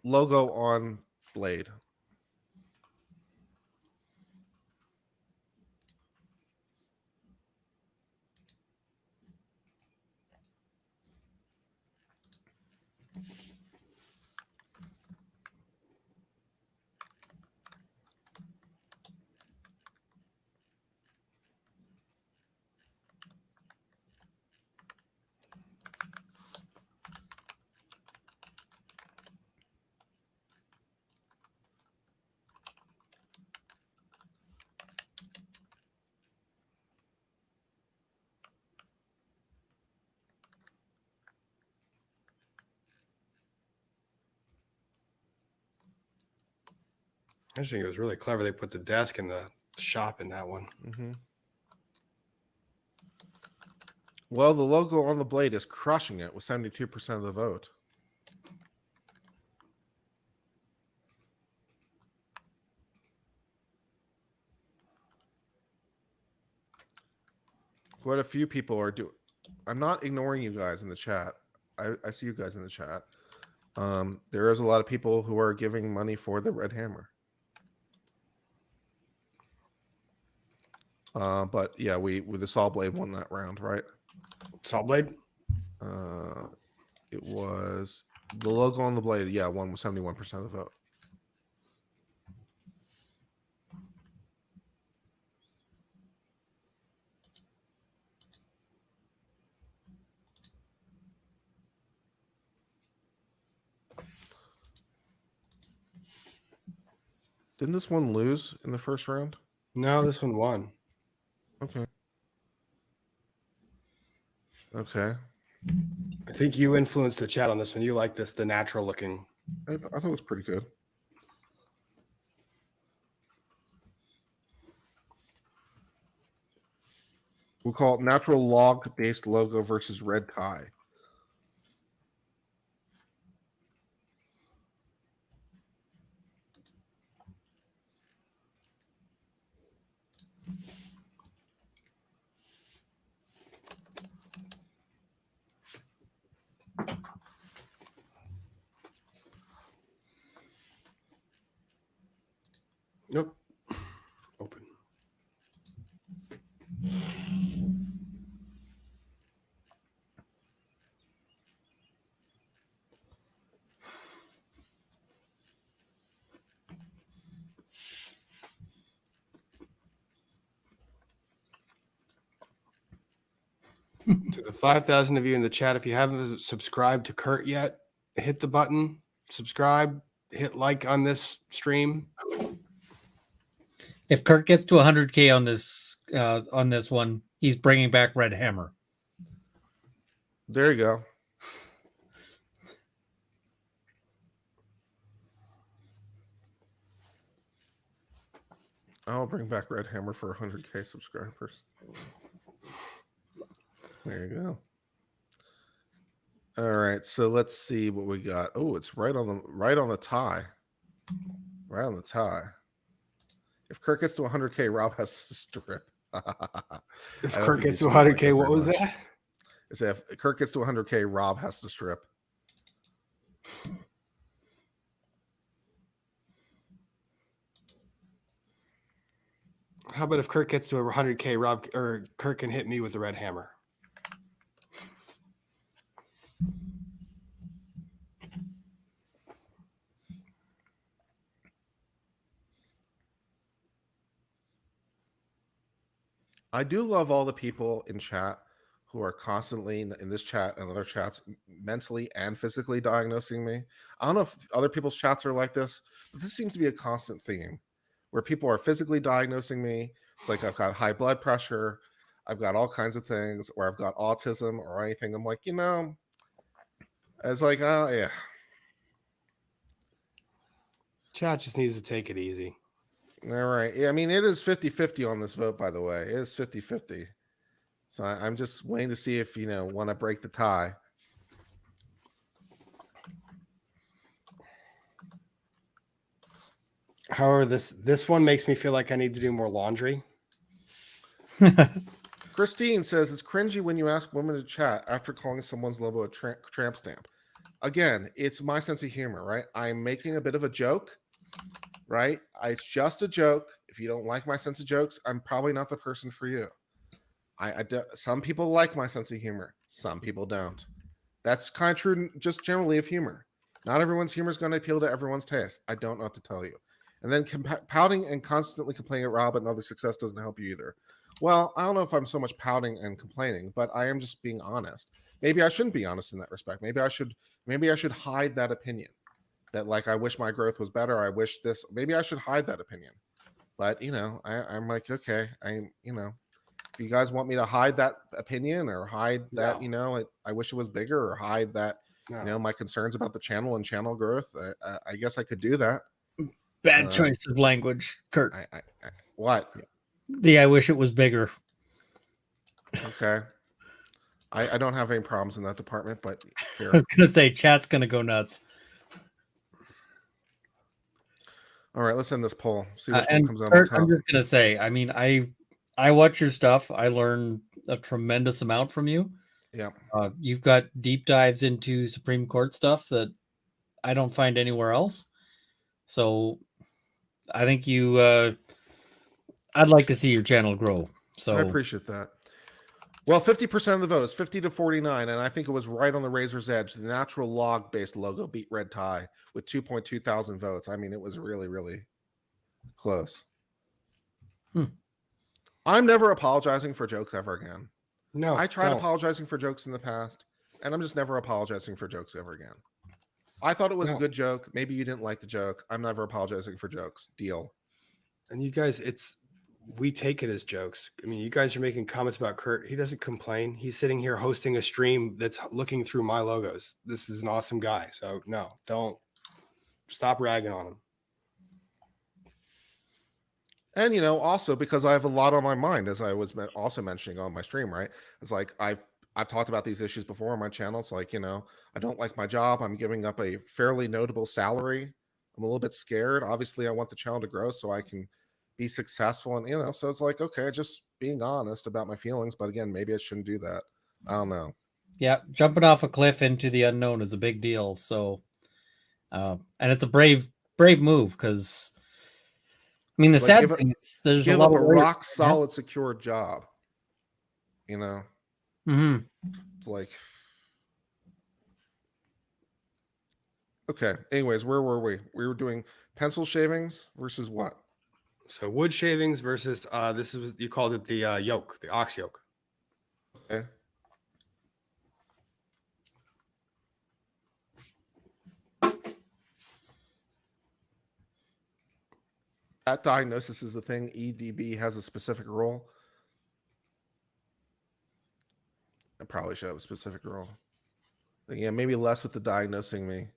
logo on blade. I just think it was really clever. They put the desk in the shop in that one. Mm-hmm. Well, the logo on the blade is crushing it with 72% of the vote. Quite a few people are doing. I'm not ignoring you guys in the chat. I see you guys in the chat. There is a lot of people who are giving money for the red hammer. But yeah, we with the saw blade won that round, right? Saw blade? It was the logo on the blade. Yeah, won with 71% of the vote. Didn't this one lose in the first round? No, this one won. Okay. Okay. I think you influenced the chat on this one. You like this, the natural looking. I thought it was pretty good. We'll call it natural log-based logo versus red tie. Nope. Open. To the 5,000 of you in the chat, if you haven't subscribed to Kurt yet, hit the button, subscribe, hit like on this stream. If Kurt gets to 100K on this one, he's bringing back Red Hammer. There you go. I'll bring back Red Hammer for 100K subscribers. There you go. All right, so let's see what we got. Oh, it's right on the tie. Right on the tie. If Kurt gets to 100K, Rob has to strip. If Kurt gets to 100K, what was that? It's if Kurt gets to 100K, Rob has to strip. How about if Kurt gets to 100K, Rob or Kurt can hit me with the Red Hammer? I do love all the people in chat who are constantly in this chat and other chats mentally and physically diagnosing me. I don't know if other people's chats are like this, but this seems to be a constant theme where people are physically diagnosing me. It's like I've got high blood pressure, I've got all kinds of things, or I've got autism or anything. I'm like, it's like, oh yeah. Chat just needs to take it easy. All right. Yeah, I mean, it is 50-50 on this vote, by the way. It is 50-50. So I'm just waiting to see if, want to break the tie. However, this one makes me feel like I need to do more laundry. Christine says it's cringy when you ask women to chat after calling someone's logo a tramp stamp. Again, it's my sense of humor, right? I'm making a bit of a joke, right? It's just a joke. If you don't like my sense of jokes, I'm probably not the person for you. Some people like my sense of humor. Some people don't. That's kind of true just generally of humor. Not everyone's humor is going to appeal to everyone's taste. I don't know what to tell you. And then pouting and constantly complaining at Rob and other success doesn't help you either. Well, I don't know if I'm so much pouting and complaining, but I am just being honest. Maybe I shouldn't be honest in that respect. Maybe I should hide that opinion. That like I wish my growth was better. I wish this. Maybe I should hide that opinion. But I'm like, okay, if you guys want me to hide that opinion or hide that, I wish it was bigger or hide that, my concerns about the channel and channel growth, I guess I could do that. Bad choice of language, Kurt. What? I wish it was bigger. Okay. I don't have any problems in that department, but fair. I was going to say, chat's going to go nuts. All right, let's end this poll. See which one comes out Kurt, on top. I'm just going to say, I mean, I watch your stuff. I learn a tremendous amount from you. Yeah. You've got deep dives into Supreme Court stuff that I don't find anywhere else. So I think I'd like to see your channel grow. So I appreciate that. Well, 50% of the votes, 50-49, and I think it was right on the razor's edge. The natural log-based logo beat Red Tie with 2.2 thousand votes. I mean, it was really, really close. I'm never apologizing for jokes ever again. No, I tried apologizing for jokes in the past, and I'm just never apologizing for jokes ever again. I thought it was a good joke. Maybe you didn't like the joke. I'm never apologizing for jokes. Deal. And you guys, we take it as jokes. I mean, you guys are making comments about Kurt. He doesn't complain. He's sitting here hosting a stream that's looking through my logos. This is an awesome guy. So no, don't stop ragging on him. And, also because I have a lot on my mind, as I was also mentioning on my stream, right? It's like I've talked about these issues before on my channel. It's like, I don't like my job. I'm giving up a fairly notable salary. I'm a little bit scared. Obviously, I want the channel to grow so I can be successful. And, so it's like, okay, just being honest about my feelings. But again, maybe I shouldn't do that. I don't know. Yeah, jumping off a cliff into the unknown is a big deal. So, and it's a brave move because, I mean, the sad thing is there's a lot of rock solid, secure job. Mm-hmm. It's like, okay. Anyways, where were we? We were doing pencil shavings versus what? So wood shavings versus you called it the yoke, the ox yoke. Okay. That diagnosis is a thing. EDB has a specific role. I probably should have a specific role. Yeah, maybe less with the diagnosing me.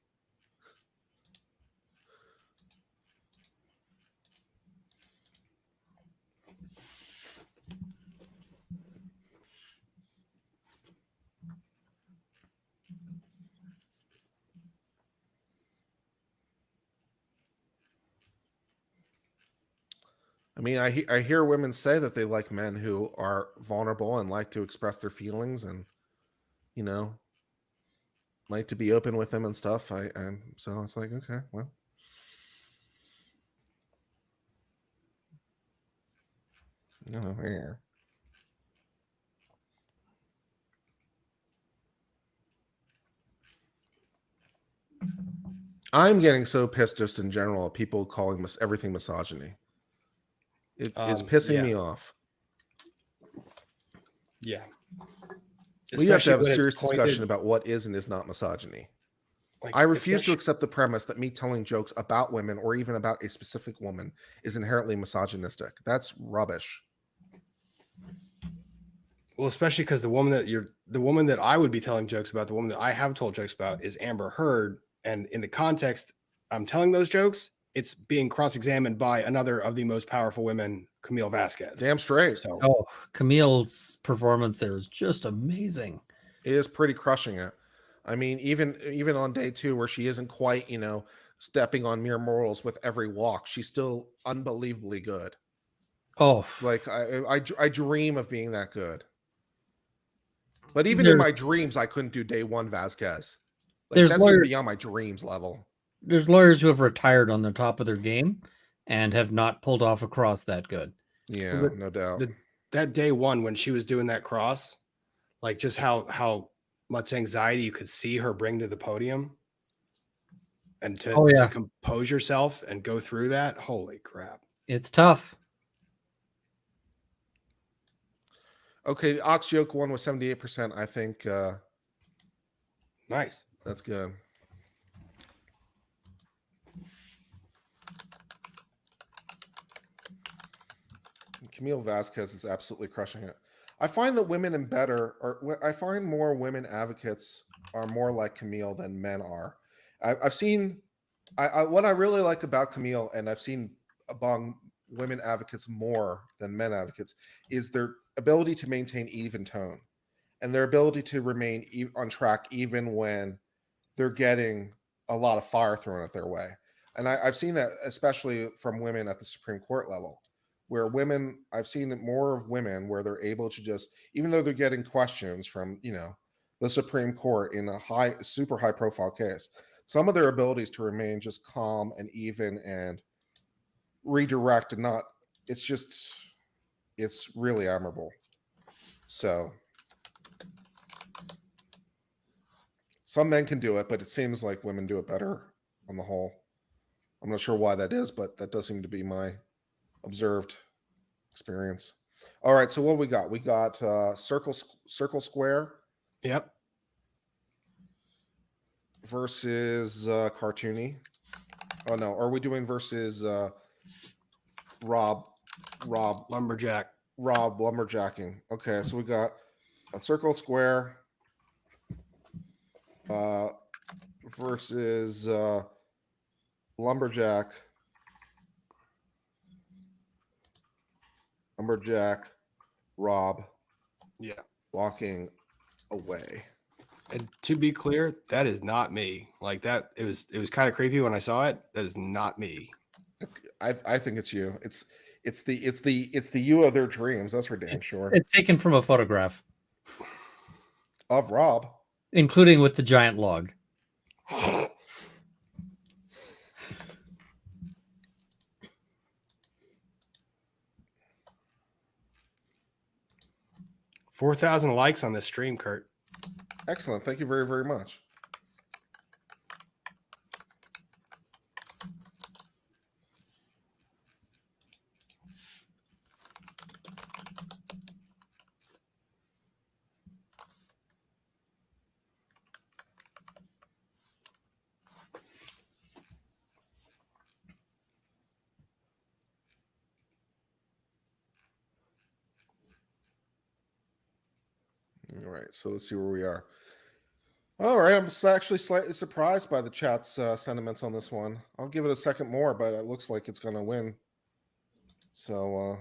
I mean, I hear women say that they like men who are vulnerable and like to express their feelings and, you know, like to be open with them and stuff. So it's like, okay, well. Oh, here. I'm getting so pissed just in general at people calling everything misogyny. It's pissing me off. Yeah. We have to have a when it's serious discussion pointed- about what is and is not misogyny. like, I refuse to especially- accept the premise that me telling jokes about women or even about a specific woman is inherently misogynistic. That's rubbish. Well, especially because the woman that I would be telling jokes about, the woman that I have told jokes about is Amber Heard. And in the context I'm telling those jokes, it's being cross-examined by another of the most powerful women, Camille Vasquez. Damn straight. So Oh, Camille's performance there is just amazing. It is pretty crushing it. I mean, even on day 2 where she isn't quite, stepping on mere mortals with every walk, she's still unbelievably good. Oh, It's like I dream of being that good. But even in my dreams, I couldn't do day 1 Vasquez. Like, that's even beyond my dreams level. There's lawyers who have retired on the top of their game and have not pulled off a cross that good. Yeah, no doubt. That day 1 when she was doing that cross, like just how much anxiety you could see her bring to the podium, and to compose yourself and go through that. Holy crap! It's tough. Okay, Ox Yoke won with 78%. I think Nice. That's good. Camille Vasquez is absolutely crushing it. I find that I find more women advocates are more like Camille than men are. I've seen, what I really like about Camille, and I've seen among women advocates more than men advocates, is their ability to maintain even tone and their ability to remain on track even when they're getting a lot of fire thrown at their way. And I've seen that especially from women at the Supreme Court level, where I've seen more of women where they're able to just, even though they're getting questions from, the Supreme Court in a super high profile case, some of their abilities to remain just calm and even and redirect and not, it's really admirable. So some men can do it, but it seems like women do it better on the whole. I'm not sure why that is, but that does seem to be my observed experience. All right, so what we got? We got circle square. Yep. Versus cartoony. Oh no, are we doing versus Rob Lumberjack? Rob lumberjacking. Okay, so we got a circle square versus lumberjack Rob. Yeah. Walking away. And to be clear, that is not me. Like that, it was kind of creepy when I saw it. That is not me. I think it's you. It's the you of their dreams. That's for damn sure. It's taken from a photograph of Rob, including with the giant log. $4,000 likes on this stream, Kurt. Excellent. Thank you very, very much. right, so let's see where we are. All right, I'm actually slightly surprised by the chat's sentiments on this one. I'll give it a second more, but it looks like it's going to win. So,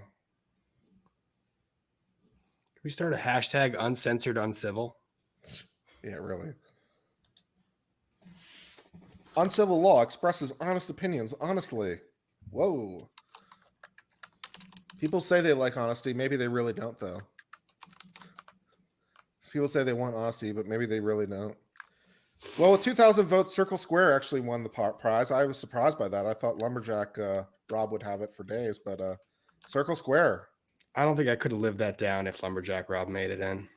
Can we start a hashtag uncensored uncivil? yeah, really. Uncivil Law expresses honest opinions honestly. Whoa. People say they like honesty. Maybe they really don't, though. People say they want honesty, but maybe they really don't. Well, with 2,000 votes, Circle Square actually won the prize. I was surprised by that. I thought Lumberjack Rob would have it for days, but Circle Square. I don't think I could have lived that down if Lumberjack Rob made it in.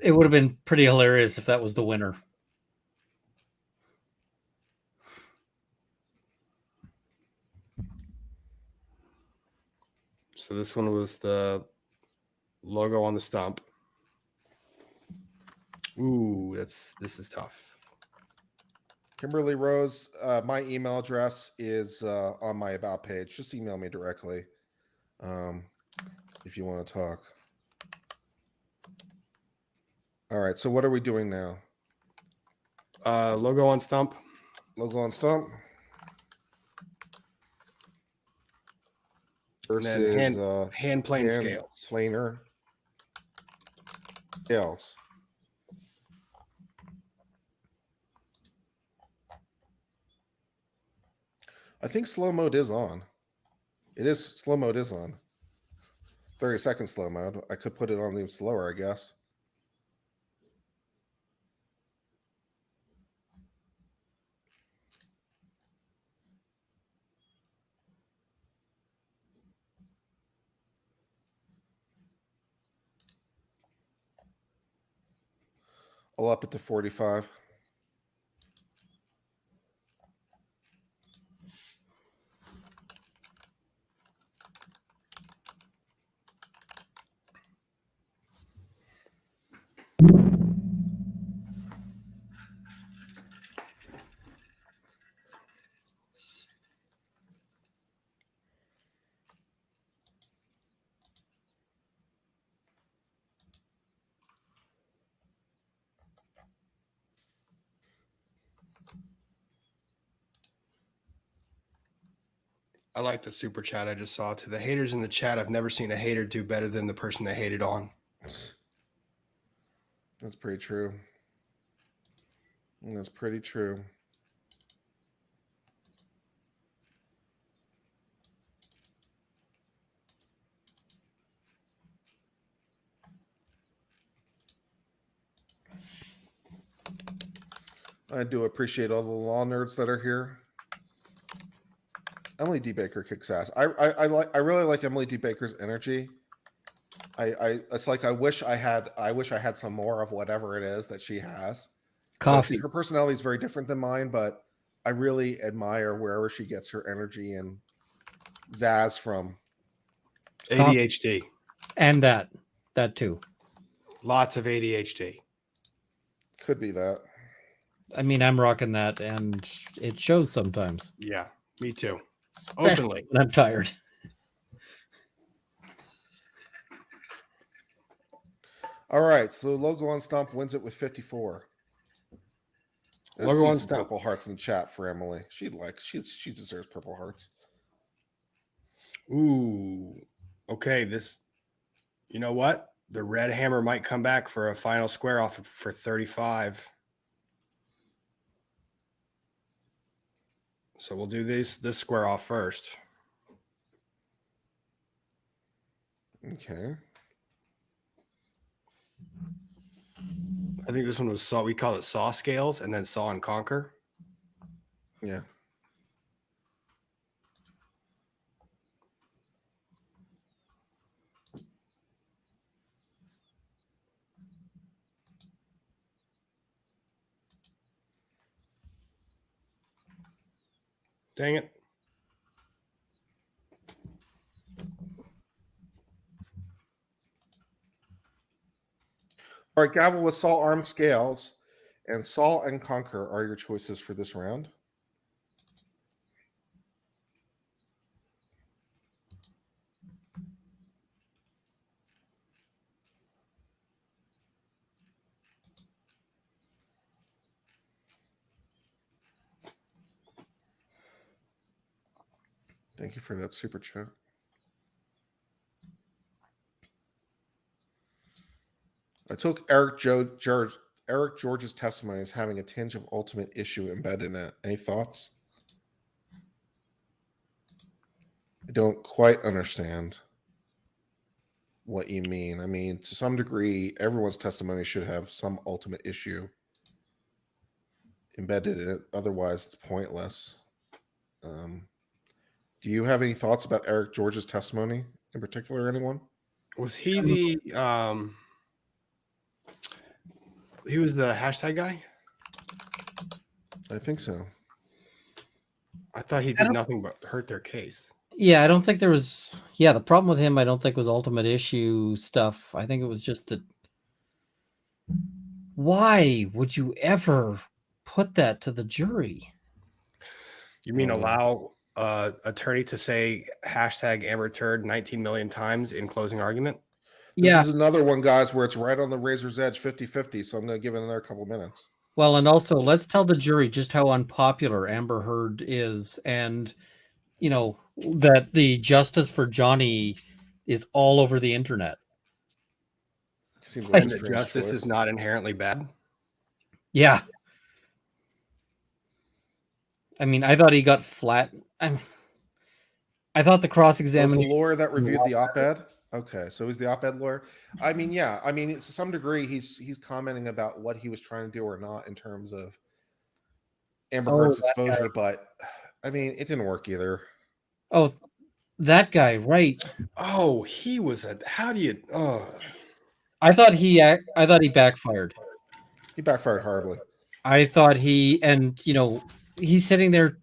It would have been pretty hilarious if that was the winner. So this one was the logo on the stump. Ooh, this is tough. Kimberly Rose, my email address is on my About page. Just email me directly if you want to talk. All right, so what are we doing now? Logo on stump. Logo on stump. Versus hand plane scales. Planer scales. I think slow mode is on. Slow mode is on. 30-second slow mode. I could put it on even slower, I guess. I'll up it to 45. I like the super chat I just saw. To the haters in the chat, I've never seen a hater do better than the person they hated on. That's pretty true. That's pretty true. I do appreciate all the law nerds that are here. Emily D. Baker kicks ass. I really like Emily D. Baker's energy. It's like I wish I had some more of whatever it is that she has. Coffee. Her personality is very different than mine, but I really admire wherever she gets her energy and zazz from. ADHD. And that too. Lots of ADHD. Could be that. I mean, I'm rocking that, and it shows sometimes. Yeah, me too. Especially Openly. when I'm tired. All right, so the logo on Stomp wins it with 54. Logo on some Stomp. purple hearts in the chat for Emily. She deserves purple hearts. Ooh. Okay, you know what? The red hammer might come back for a final square off for 35. So we'll do this square off first. Okay. I think this one was saw. We call it saw scales and then saw and conquer. Yeah. Dang it. All right, gavel with saw arm scales and saw and conquer are your choices for this round. Thank you for that super chat. I took Eric George's testimony as having a tinge of ultimate issue embedded in it. Any thoughts? I don't quite understand what you mean. I mean, to some degree, everyone's testimony should have some ultimate issue embedded in it. Otherwise, it's pointless. Do you have any thoughts about Eric George's testimony in particular? Anyone? Was he the he was the hashtag guy? I think so. I thought he did nothing but hurt their case. Yeah, I don't think there was. Yeah, the problem with him, I don't think was ultimate issue stuff. I think it was just that. Why would you ever put that to the jury? You mean allow attorney to say hashtag Amber Turd 19 million times in closing argument? This is another one, guys, where it's right on the razor's edge, 50-50. So I'm going to give it another couple minutes. Well, and also let's tell the jury just how unpopular Amber Heard is, and that the justice for Johnny is all over the internet. Seems like the justice is not inherently bad. Yeah. I mean, I thought he got flat. I thought the cross-examination. Was the lawyer that reviewed the op-ed? Okay, so he's the op-ed lawyer. I mean, yeah. I mean, to some degree, he's commenting about what he was trying to do or not in terms of Amber Heard's exposure. But I mean, it didn't work either. Oh, that guy, right? Oh, he was a. How do you? Oh, I thought he backfired. He backfired horribly. I thought he's sitting there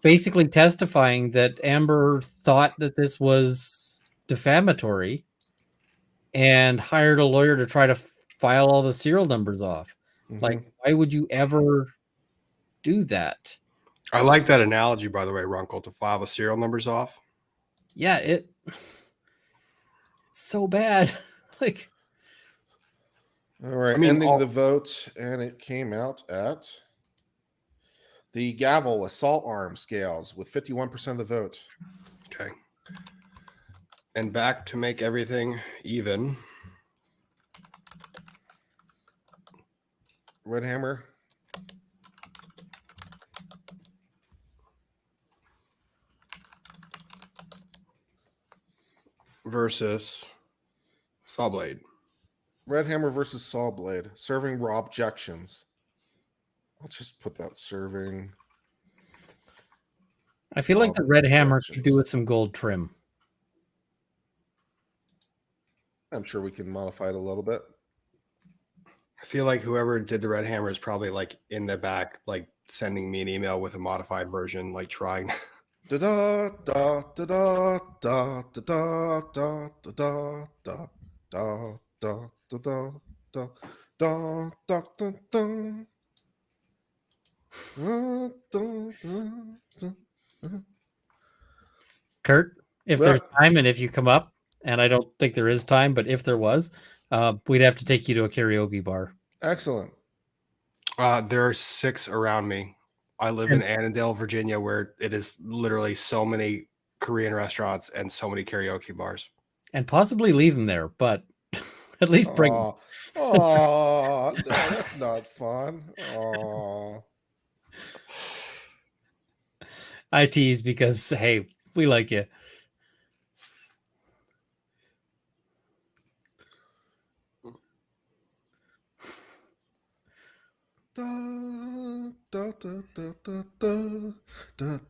basically testifying that Amber thought that this was defamatory and hired a lawyer to try to file all the serial numbers off. Mm-hmm. Like, why would you ever do that? I like that analogy, by the way, Runkle, to file the serial numbers off. Yeah, it's so bad. Like, all right, ending the vote, and it came out at the gavel assault arm scales with 51% of the vote. Okay. And back to make everything even. Red hammer. Versus Sawblade. Red hammer versus Sawblade. Serving raw objections. I'll just put that serving. I feel like the red hammer could do with some gold trim. I'm sure we can modify it a little bit. I feel like whoever did the red hammer is probably like in the back, like sending me an email with a modified version, like trying. Da da da da da da da da da da da da da da da da da da da. Kurt, if there's time and if you come up, and I don't think there is time, but if there was, we'd have to take you to a karaoke bar. Excellent. There are 6 around me. I live in Annandale, Virginia, where it is literally so many Korean restaurants and so many karaoke bars. And possibly leave them there, but at least bring them. Oh, no, that's not fun. Oh. I tease because, hey, we like you. Da, da, da, da, da, da, da,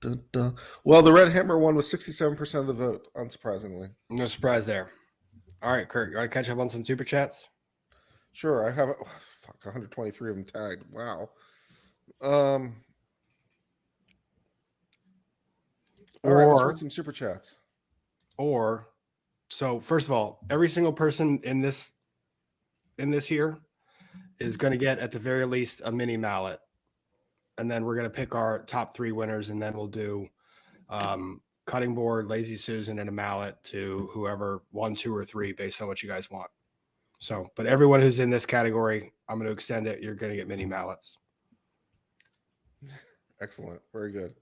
da, da. Well, the red hammer one was 67% of the vote, unsurprisingly. No surprise there. All right, Kurt, you want to catch up on some super chats? Sure, I have 123 of them tagged. Wow. All right, let's read some super chats. So first of all, every single person in this here is going to get at the very least a mini mallet, and then we're going to pick our top 3 winners, and then we'll do cutting board, Lazy Susan, and a mallet to whoever 1, 2, or 3 based on what you guys want. So, but everyone who's in this category, I'm going to extend it. You're going to get mini mallets. Excellent. Very good.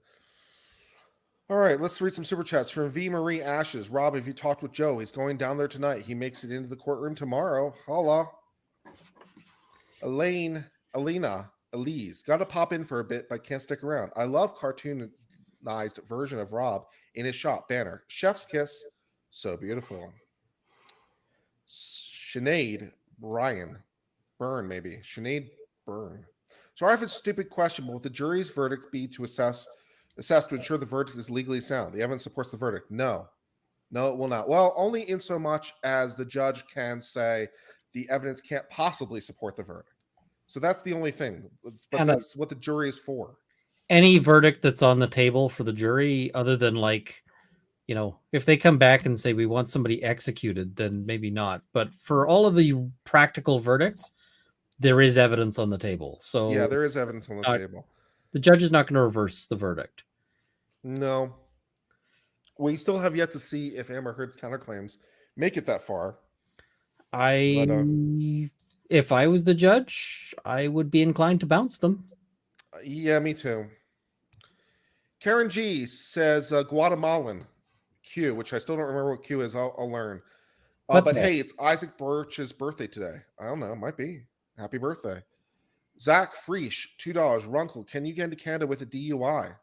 All right, let's read some super chats from V. Marie Ashes. Rob, have you talked with Joe? He's going down there tonight. He makes it into the courtroom tomorrow. Holla. Elise. Got to pop in for a bit, but can't stick around. I love cartoonized version of Rob in his shop banner. Chef's kiss. So beautiful. Sinead Brian. Byrne, maybe. Sinead Byrne. Sorry if it's a stupid question, but will the jury's verdict be to assess to ensure the verdict is legally sound? The evidence supports the verdict. No. No, it will not. Well, only in so much as the judge can say the evidence can't possibly support the verdict. So that's the only thing. But And that's what the jury is for. any verdict that's on the table for the jury, other than like, if they come back and say we want somebody executed, then maybe not. But for all of the practical verdicts, there is evidence on the table. So Yeah, there is evidence on the table. The judge is not going to reverse the verdict. No. We still have yet to see if Amber Heard's counterclaims make it that far. If I was the judge, I would be inclined to bounce them. Yeah, me too. Karen G says Guatemalan Q, which I still don't remember what Q is. I'll learn. But hey, it's Isaac Birch's birthday today. I don't know. Might be. Happy birthday. Zach Freesh, $2. Runkle, can you get into Canada with a DUI?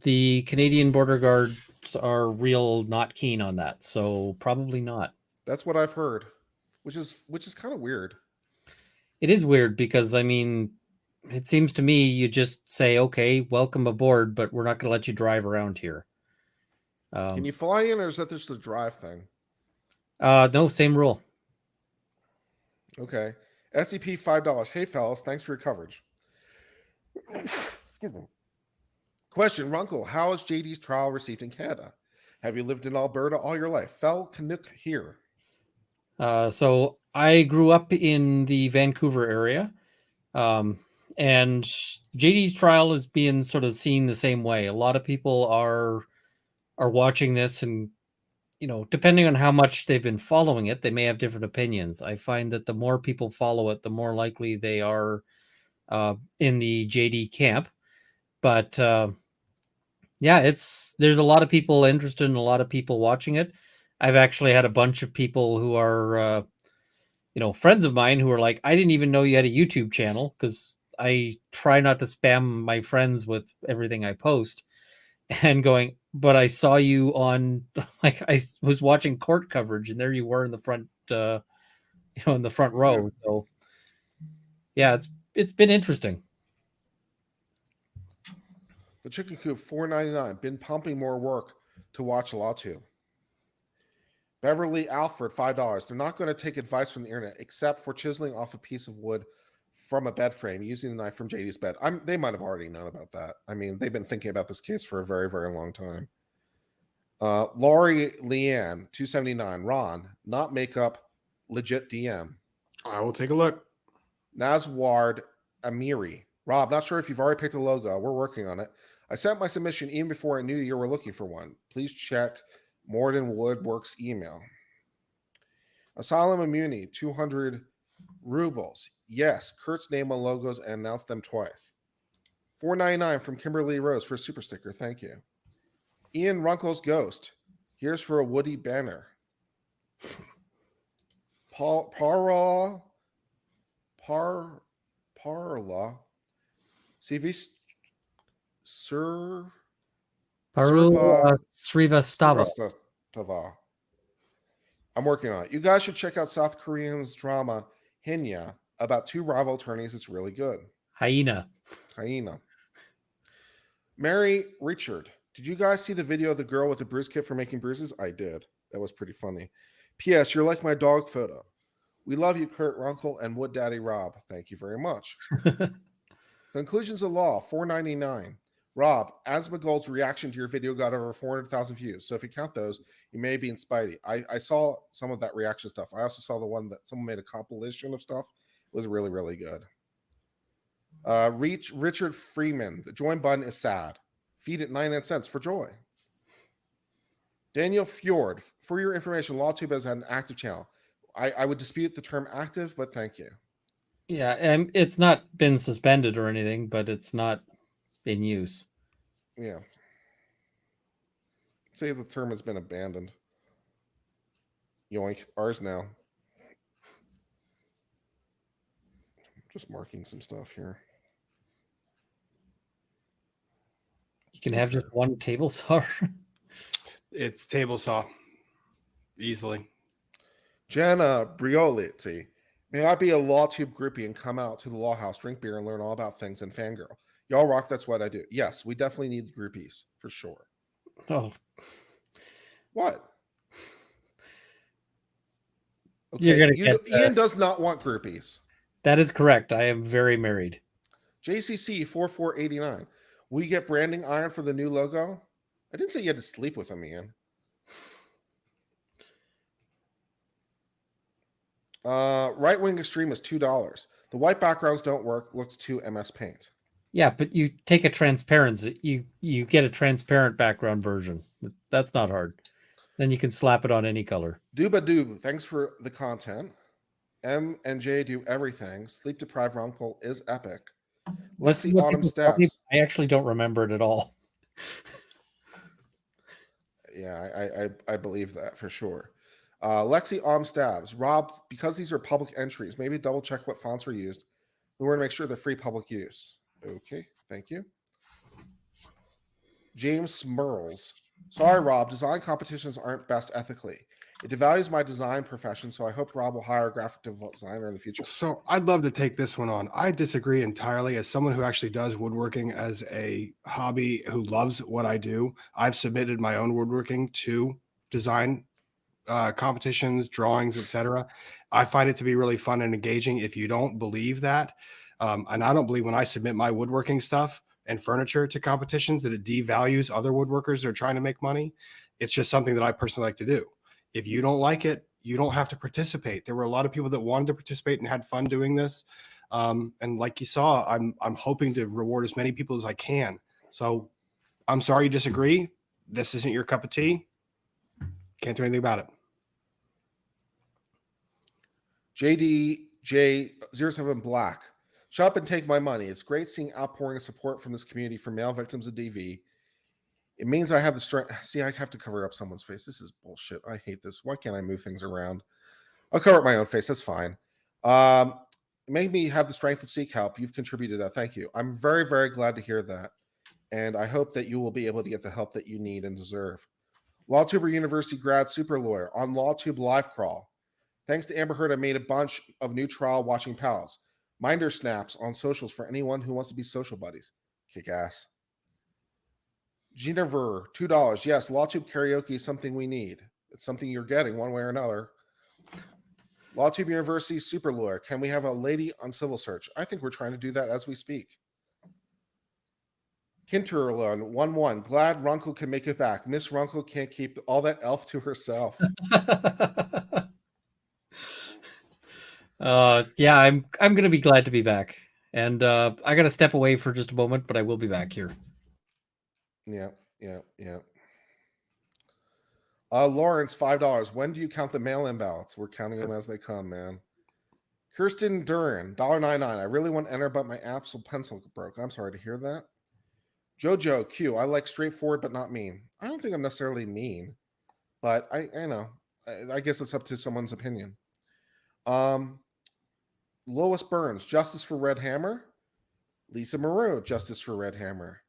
The Canadian border guards are real not keen on that, so probably not. That's what I've heard, which is kind of weird. It is weird because, I mean, it seems to me you just say, okay, welcome aboard, but we're not going to let you drive around here. Can you fly in, or is that just a drive thing? No, same rule. Okay. SCP $5. Hey, fellas, thanks for your coverage. Excuse me. Question, Runkle, how is JD's trial received in Canada? Have you lived in Alberta all your life? Fel Canuck here. So I grew up in the Vancouver area, and JD's trial is being sort of seen the same way. A lot of people are watching this, and depending on how much they've been following it, they may have different opinions. I find that the more people follow it, the more likely they are in the JD camp. But yeah, there's a lot of people interested and a lot of people watching it. I've actually had a bunch of people who are friends of mine who are like, I didn't even know you had a YouTube channel, because I try not to spam my friends with everything I post, and going, but I saw you on, like, I was watching court coverage and there you were in the front, in the front row. So yeah, it's been interesting. The Chicken Coop, $4.99. Been pumping more work to watch Law 2. Beverly Alfred, $5. They're not going to take advice from the internet except for chiseling off a piece of wood from a bed frame using the knife from JD's bed. They might have already known about that. I mean, they've been thinking about this case for a very, very long time. Laurie Leanne, $2.79. Ron, not makeup, legit DM. I will take a look. Nazward Amiri. Rob, not sure if you've already picked a logo. We're working on it. I sent my submission even before I knew you were looking for one. Please check Morden Woodworks email. Asylum Immunity, 200 rubles. Yes, Kurt's name on logos and announced them twice. $4.99 from Kimberly Rose for a super sticker. Thank you. Ian Runkle's Ghost. Here's for a Woody banner. Parla. CV Sir Srivastava. I'm working on it. You guys should check out South Korean's drama Hinya about two rival attorneys. It's really good. Hyena. Mary Richard, did you guys see the video of the girl with the bruise kit for making bruises? I did. That was pretty funny. P.S. You're like my dog photo. We love you, Kurt Runkle and Wood Daddy Rob. Thank you very much. Conclusions of Law, $4.99. Rob, Asma Gold's reaction to your video got over 400,000 views. So if you count those, you may be in Spidey. I saw some of that reaction stuff. I also saw the one that someone made a compilation of stuff. It was really, really good. Richard Freeman, the join button is sad. Feed it 99 cents for joy. Daniel Fjord, for your information, LawTube has had an active channel. I would dispute the term active, but thank you. Yeah, and it's not been suspended or anything, but it's not in use. Yeah. Say the term has been abandoned. Yoink. Ours now. Just marking some stuff here. You can have just one table saw. It's table saw. Easily. Jana Brioliti. May I be a law tube groupie and come out to the law house, drink beer, and learn all about things and fangirl? Y'all rock. That's what I do. Yes, we definitely need groupies for sure. Oh, What? you're Okay, gonna get Ian does not want groupies. that is correct. I am very married. JCC 4489. Will you get branding iron for the new logo? I didn't say you had to sleep with him, Ian. Right wing extreme is $2. The white backgrounds don't work. Looks too MS Paint. Yeah, but you take a transparency. You get a transparent background version. That's not hard. Then you can slap it on any color. Dooba Doob, thanks for the content. M and J do everything. Sleep deprived Runkle is epic. This is Lexi what Autumn people tell me, Stabs. I actually don't remember it at all. Yeah, I believe that for sure. Lexi Autumn Stabs. Rob, because these are public entries, maybe double check what fonts were used. We want to make sure they're free public use. Okay, thank you. James Smurls. Sorry, Rob. Design competitions aren't best ethically. It devalues my design profession, so I hope Rob will hire a graphic designer in the future. So I'd love to take this one on. I disagree entirely. As someone who actually does woodworking as a hobby, who loves what I do, I've submitted my own woodworking to design competitions, drawings, etc. I find it to be really fun and engaging. If you don't believe that, and I don't believe when I submit my woodworking stuff and furniture to competitions that it devalues other woodworkers that are trying to make money. It's just something that I personally like to do. If you don't like it, you don't have to participate. There were a lot of people that wanted to participate and had fun doing this. And like you saw, I'm hoping to reward as many people as I can. So I'm sorry you disagree. This isn't your cup of tea. Can't do anything about it. JDJ07 Black. Shut up and take my money. It's great seeing outpouring of support from this community for male victims of DV. It means I have the strength. See, I have to cover up someone's face. This is bullshit. I hate this. Why can't I move things around? I'll cover up my own face. That's fine. It made me have the strength to seek help. You've contributed that. Thank you. I'm very, very glad to hear that. And I hope that you will be able to get the help that you need and deserve. LawTuber University grad super lawyer on LawTube live crawl. Thanks to Amber Heard, I made a bunch of new trial watching pals. Minder snaps on socials for anyone who wants to be social buddies. Kick ass. Jennifer, $2. Yes, LawTube karaoke is something we need. It's something you're getting one way or another. LawTube University super lawyer. Can we have a lady on civil search? I think we're trying to do that as we speak. Kinterlon 1-1. Glad Runkle can make it back. Miss Runkle can't keep all that elf to herself. Yeah, I'm gonna be glad to be back. And I gotta step away for just a moment, but I will be back here. Yeah. Lawrence, $5. When do you count the mail-in ballots? We're counting them as they come, man. Kirsten Duran, $1.99. I really want to enter, but my Apple pencil broke. I'm sorry to hear that. Jojo Q, I like straightforward but not mean. I don't think I'm necessarily mean, but I know. I guess it's up to someone's opinion. Lois Burns, Justice for Red Hammer. Lisa Moreau, Justice for Red Hammer.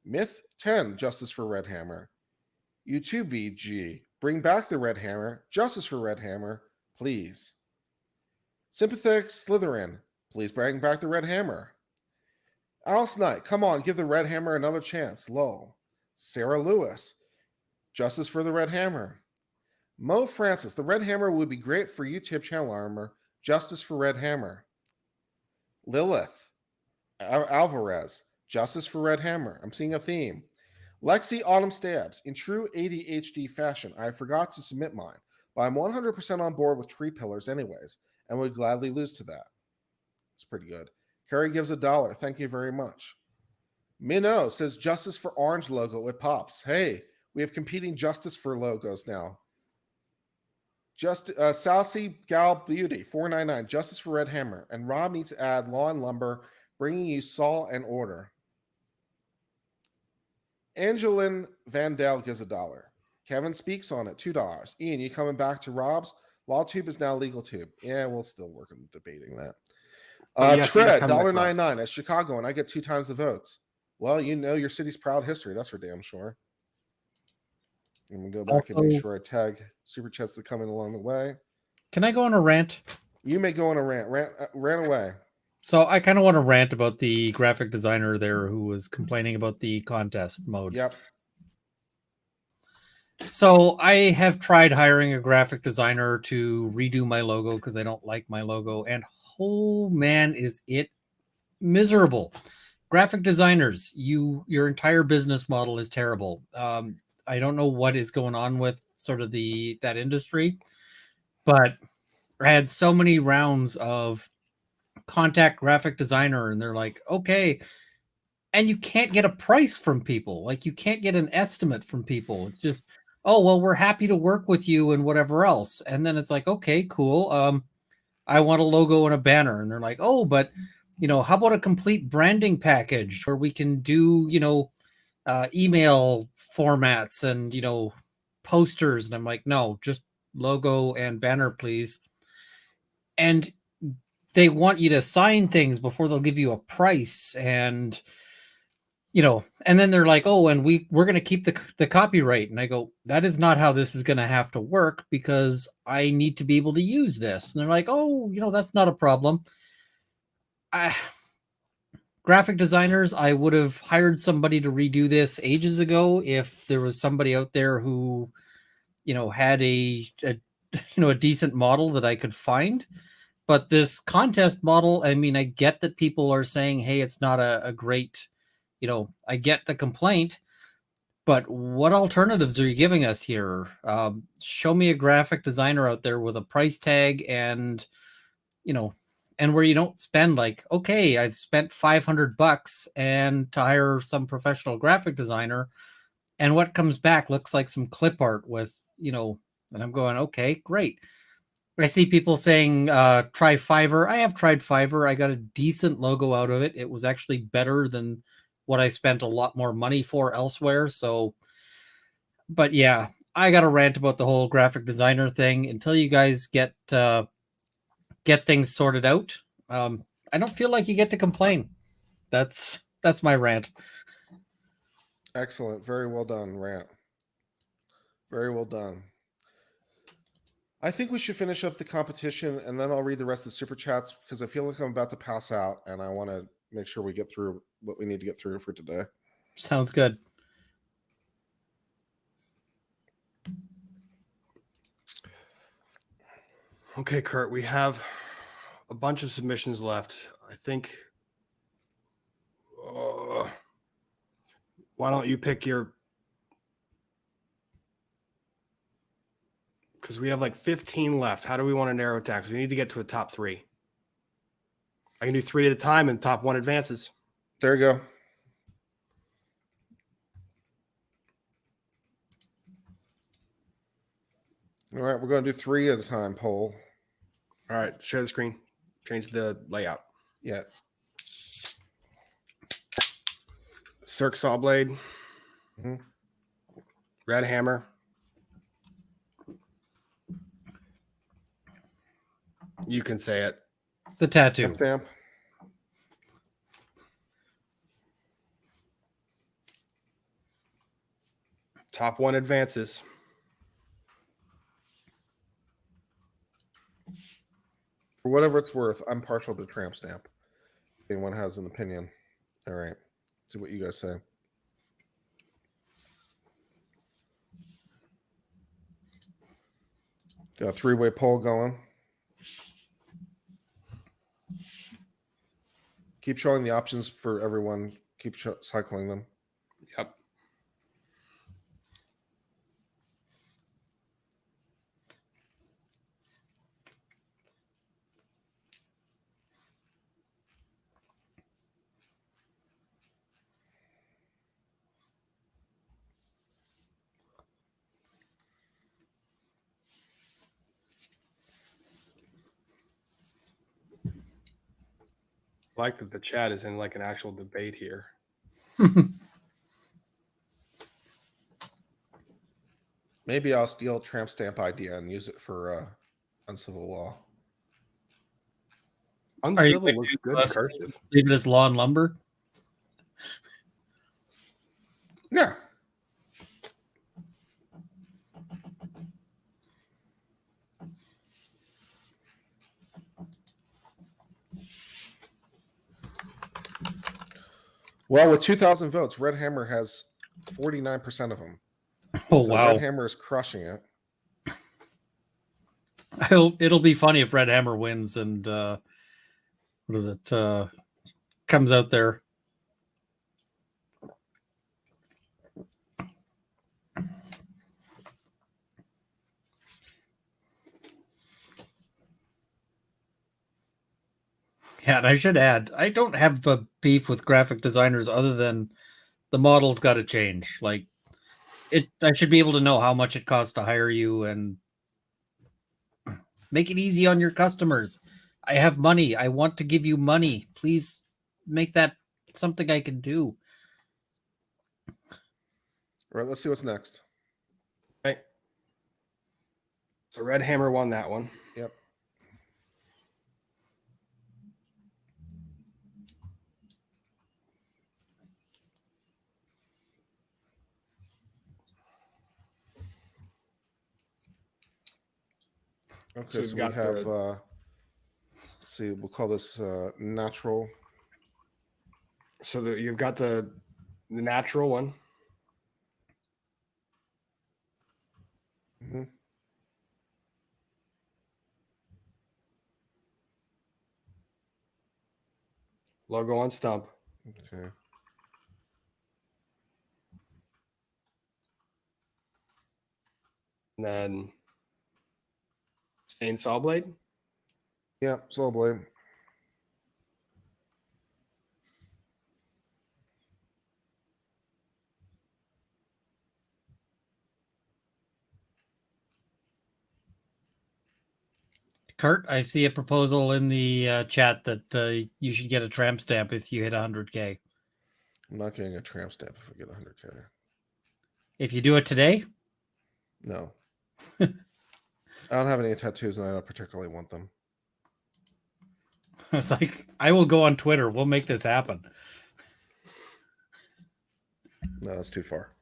Myth 10, Justice for Red Hammer. U2BG, bring back the Red Hammer. Justice for Red Hammer, please. Sympathetic Slytherin, please bring back the Red Hammer. Alice Knight, come on, give the Red Hammer another chance. Lol. Sarah Lewis, Justice for the Red Hammer. Mo Francis, the Red Hammer would be great for YouTube channel armor. Justice for Red Hammer. Lilith Alvarez, Justice for Red Hammer. I'm seeing a theme. Lexi Autumn Stabs, in true ADHD fashion, I forgot to submit mine, but I'm 100% on board with tree pillars anyways, and would gladly lose to that. It's pretty good. Carrie gives $1. Thank you very much. Minnow says Justice for Orange logo. It pops. Hey, we have competing Justice for logos now. Just Salsy Gal Beauty 499 Justice for Red Hammer and Rob needs to add Law and Lumber, bringing you Saw and Order. Angelin Vandale gives $1. Kevin speaks on it $2. Ian, you coming back to Rob's? LawTube is now LegalTube. Yeah, we'll still work on debating that. Yes, Tread coming back to Rob. $1.99 as Chicago, and I get 2 times the votes. Well, you know your city's proud history. That's for damn sure. I'm gonna go back and make sure I tag super chats that come in along the way. Can I go on a rant? You may go on a rant. Rant away. So I kind of want to rant about the graphic designer there who was complaining about the contest mode. Yep. So I have tried hiring a graphic designer to redo my logo because I don't like my logo, and oh man, is it miserable. Graphic designers, your entire business model is terrible. I don't know what is going on with sort of that industry, but I had so many rounds of contact graphic designer, and they're like, okay, and you can't get a price from people. Like, you can't get an estimate from people. It's just, oh well, we're happy to work with you and whatever else. And then it's like, okay, cool. I want a logo and a banner, and they're like, oh, but how about a complete branding package where we can do email formats and posters? And I'm like, no, just logo and banner, please. And they want you to sign things before they'll give you a price, and and then they're like, oh, and we're going to keep the copyright. And I go, that is not how this is going to have to work, because I need to be able to use this. And they're like, oh, that's not a problem. Graphic designers, I would have hired somebody to redo this ages ago if there was somebody out there who had a decent model that I could find. But this contest model, I mean, I get that people are saying, hey, it's not a great, I get the complaint, but what alternatives are you giving us here? Show me a graphic designer out there with a price tag and where you don't spend like, okay, I've spent $500 and to hire some professional graphic designer, and what comes back looks like some clip art with, and I'm going, okay, great. I see people saying, try Fiverr. I have tried Fiverr. I got a decent logo out of it. It was actually better than what I spent a lot more money for elsewhere. So, but yeah, I got to rant about the whole graphic designer thing until you guys get things sorted out. I don't feel like you get to complain. That's my rant. Excellent. Very well done, rant. Very well done. I think we should finish up the competition, and then I'll read the rest of the super chats, because I feel like I'm about to pass out, and I want to make sure we get through what we need to get through for today. Sounds good. Okay, Kurt, we have a bunch of submissions left. I think. Why don't you pick your? Because we have like 15 left. How do we want to narrow it down? Because we need to get to a top 3. I can do 3 at a time, and top 1 advances. There you go. All right, we're going to do 3 at a time, poll. All right, share the screen. Change the layout. Yeah. Cirque Saw Blade. Mm-hmm. Red Hammer. You can say it. The tattoo. Stamp. Top 1 advances. For whatever it's worth, I'm partial to tramp stamp. If anyone has an opinion. All right. See what you guys say. Got a 3-way poll going. Keep showing the options for everyone. Keep cycling them. Yep. I like that the chat is in like an actual debate here. Maybe I'll steal tramp stamp idea and use it for Uncivil Law. Uncivil looks good in cursive. Leave it as law and lumber. Yeah. Well, with 2,000 votes, Red Hammer has 49% of them. Oh, so wow. Red Hammer is crushing it. It'll be funny if Red Hammer wins and what is it? Comes out there. Yeah, and I should add, I don't have a beef with graphic designers other than the model's got to change. Like, I should be able to know how much it costs to hire you and make it easy on your customers. I have money. I want to give you money. Please make that something I can do. All right, let's see what's next. Okay. So Red Hammer won that one. Yep. Okay, so we have, let's see, we'll call this natural. So you've got the natural one. Mm-hmm. Logo on stump. Okay. And then stained saw blade. Yeah, saw blade. Kurt, I see a proposal in the chat that you should get a tramp stamp if you hit 100K. I'm not getting a tramp stamp if I get 100K. If you do it today? No. I don't have any tattoos and I don't particularly want them. It's like, I will go on Twitter. We'll make this happen. No, that's too far.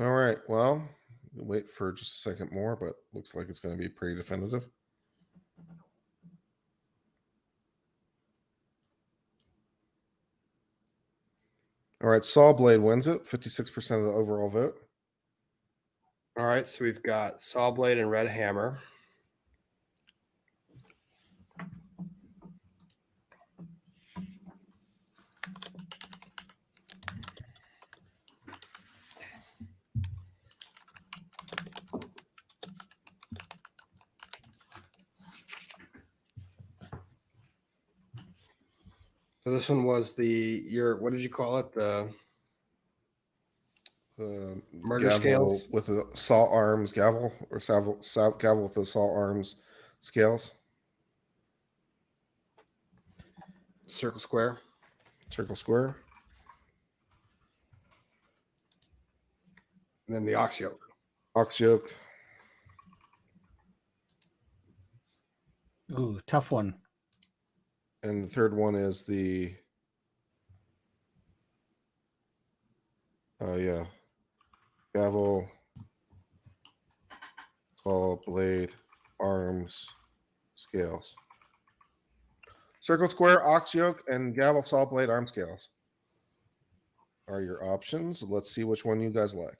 All right. Well, we'll wait for just a second more, but looks like it's going to be pretty definitive. All right. Saw blade wins it. 56% of the overall vote. All right. So we've got saw blade and Red Hammer. So this one was what did you call it? The murder gavel scales with the saw arms gavel, or gavel with the saw arms scales. Circle square. Circle square. And then the ox yoke. Ox yoke. Ooh, tough one. And the third one is the gavel, saw blade, arms, scales. Circle square, ox yoke, and gavel, saw blade, arm scales. are your options. Let's see which one you guys like.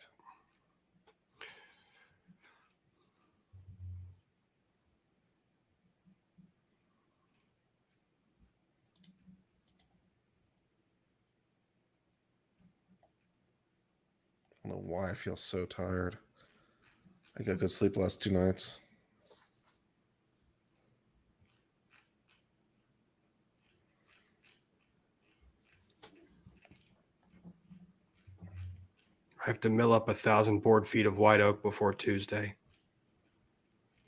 I don't know why I feel so tired. I got good sleep last 2 nights. I have to mill up 1,000 board feet of white oak before Tuesday.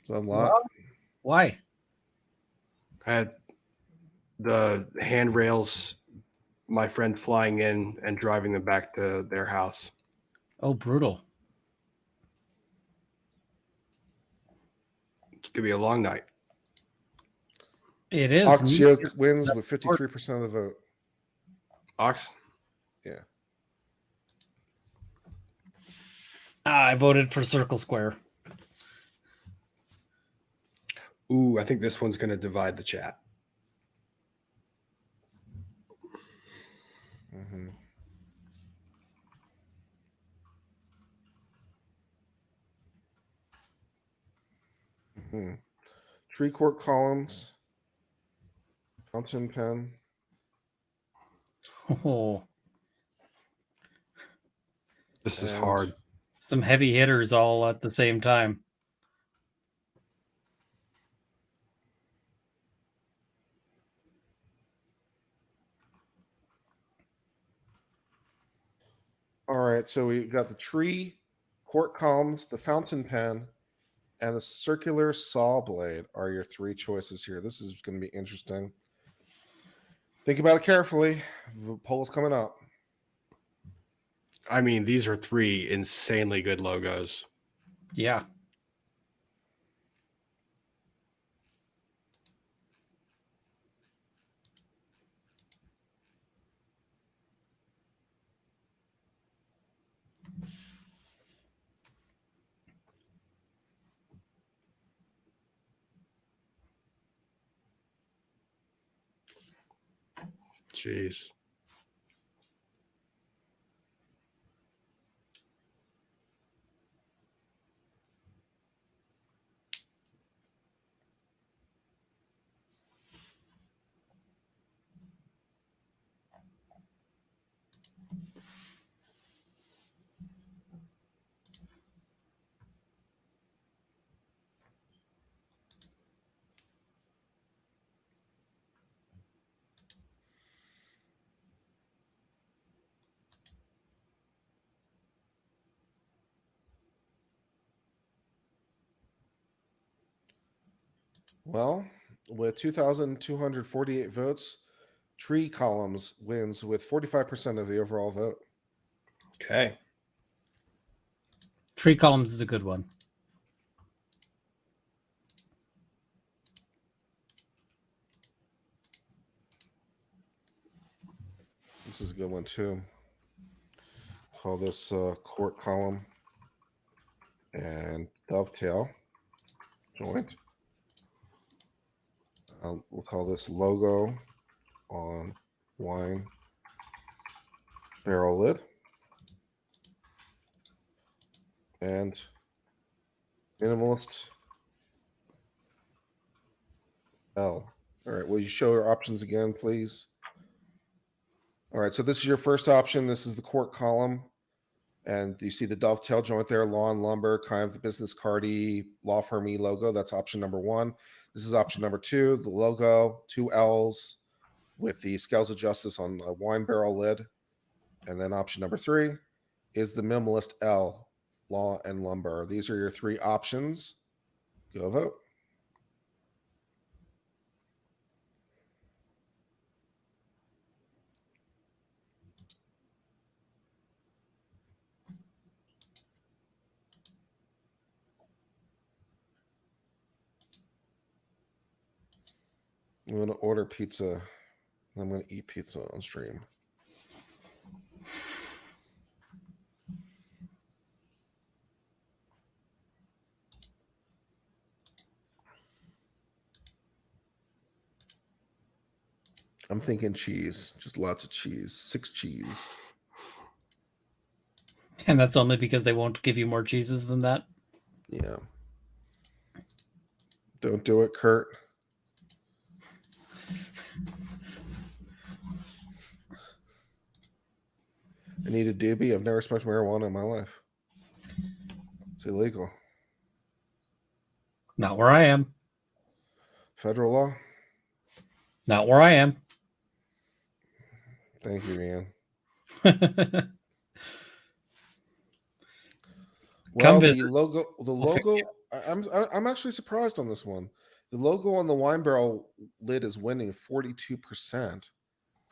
Is that a lot? Why? I had the handrails, my friend flying in and driving them back to their house. Oh, brutal. It's gonna be a long night. It is. Ox Yoke wins with 53% of the vote. Ox. Yeah. I voted for Circle Square. Ooh, I think this one's gonna divide the chat. Mm-hmm. Mm-hmm. Tree court columns. Fountain pen. Oh, This is And hard. some heavy hitters all at the same time. All right, so we got the tree, court columns, the fountain pen, and the circular saw blade are your 3 choices here. This is going to be interesting. Think about it carefully. The poll's coming up. I mean, these are 3 insanely good logos. Yeah. Jeez. Well, with 2,248 votes, tree columns wins with 45% of the overall vote. Okay. Tree columns is a good one. This is a good one too. Call this court column and dovetail joint. We'll call this logo on wine barrel lid. And minimalist L. All right, will you show your options again, please? All right, so this is your first option. This is the court column. And you see the dovetail joint there, lawn lumber, kind of the business cardy, law firmy logo. That's option number 1. This is option number 2, the logo, 2 L's with the scales of justice on a wine barrel lid. And then option number 3 is the minimalist L, law and lumber. These are your 3 options. Go vote. I'm going to order pizza. And I'm going to eat pizza on stream. I'm thinking cheese. Just lots of cheese. 6 cheese. And that's only because they won't give you more cheeses than that. Yeah. Don't do it, Kurt. I need a doobie. I've never smoked marijuana in my life. It's illegal. Not where I am. Federal law. Not where I am. Thank you, Ian. Well, Come the visit. logo. I'm actually surprised on this one. The logo on the wine barrel lid is winning 42%.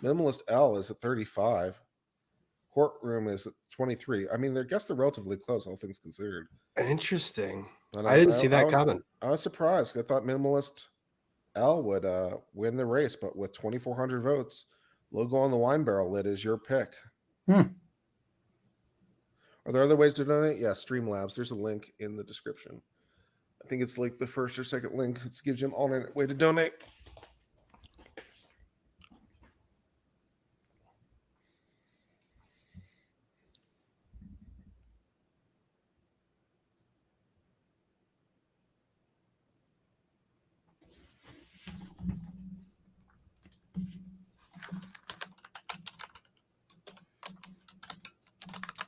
Minimalist L is at 35. Courtroom is at 23. I mean, I guess they're relatively close, all things considered. Interesting. And I didn't see that coming. I was surprised. I thought Minimalist L would win the race, but with 2,400 votes, logo on the wine barrel lid is your pick. Hmm. Are there other ways to donate? Yeah, Streamlabs. There's a link in the description. I think it's like the first or second link. It gives you an alternate way to donate.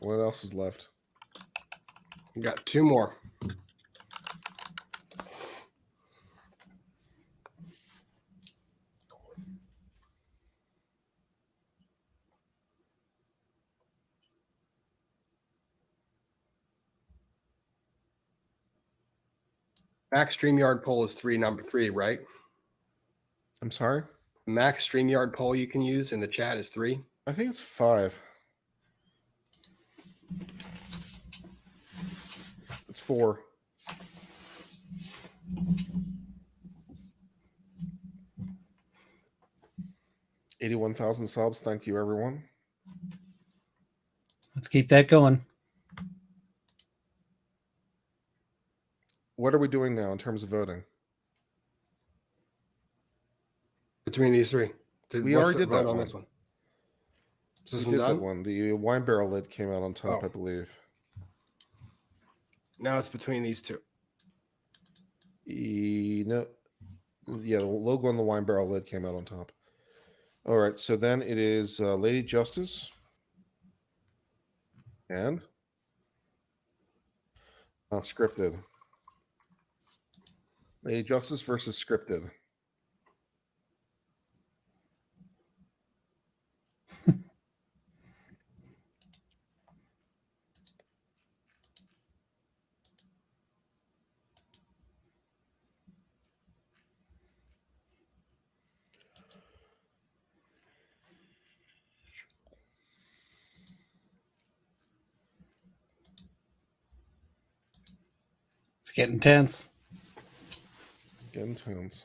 What else is left? We got 2 more. Max StreamYard poll is number 3, right? I'm sorry? Max StreamYard poll you can use in the chat is 3. I think it's 5. It's 4. $81,000 subs. Thank you, everyone. Let's keep that going. What are we doing now in terms of voting? Between these 3. We already did that on one. this one. Is this We one did done? that one. The wine barrel lid came out on top, Oh. I believe. Now it's between these 2. No. Yeah, the logo on the wine barrel lid came out on top. All right, so then it is Lady Justice and scripted. Lady Justice versus scripted. It's getting tense. Getting tense.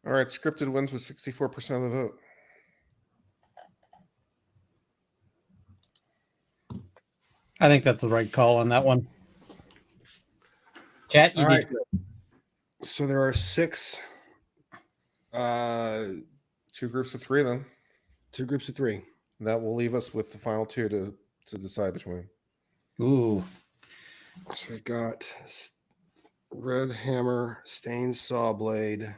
All right, scripted wins with 64% of the vote. I think that's the right call on that one. Chat, you All need right. So there are 6 2 groups of 3 then. 2 groups of 3. And that will leave us with the final 2 to decide between. Ooh. So we got Red Hammer, Stained Saw Blade,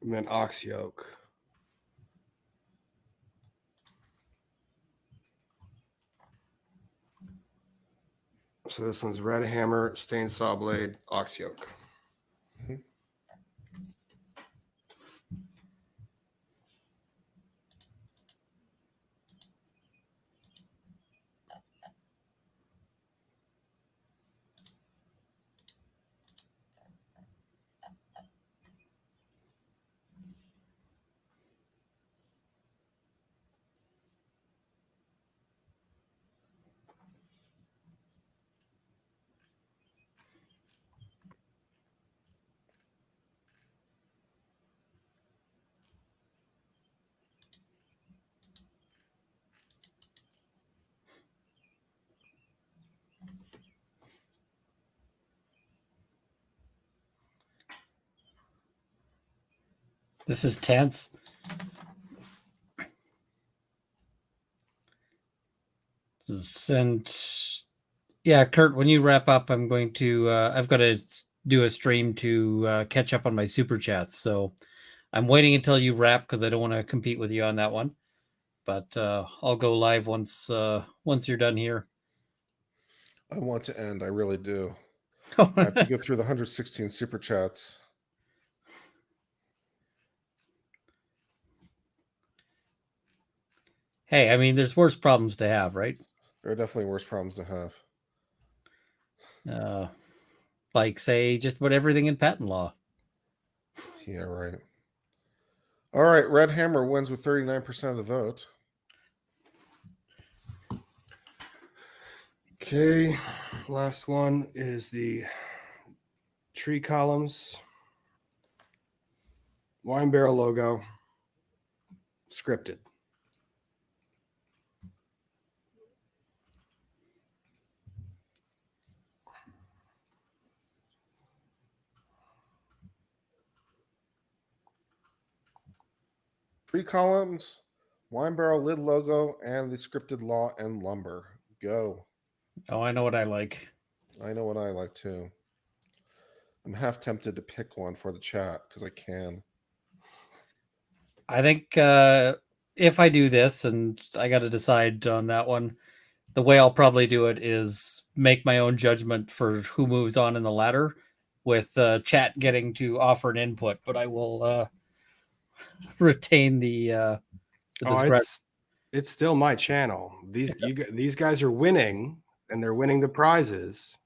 and then Ox Yoke. So this one's Red Hammer, Stained Saw Blade, Ox Yoke. Mhm. This is tense. And yeah, Kurt, when you wrap up, I'm going to I've got to do a stream to catch up on my super chats. So I'm waiting until you wrap because I don't want to compete with you on that one. But I'll go live once you're done here. I want to end. I really do. I have to go through the 116 super chats. Hey, I mean, there's worse problems to have, right? There are definitely worse problems to have. Like, say, just about everything in patent law. Yeah, right. All right, Red Hammer wins with 39% of the vote. Okay, last one is the tree columns, wine barrel logo, scripted. Tree columns, wine barrel lid logo, and the scripted law and lumber. Go. Oh, I know what I like. I know what I like too. I'm half tempted to pick one for the chat because I can. I think if I do this, and I got to decide on that one, the way I'll probably do it is make my own judgment for who moves on in the ladder, with chat getting to offer an input. But I will retain the discretion. It's still my channel. These guys are winning, and they're winning the prizes.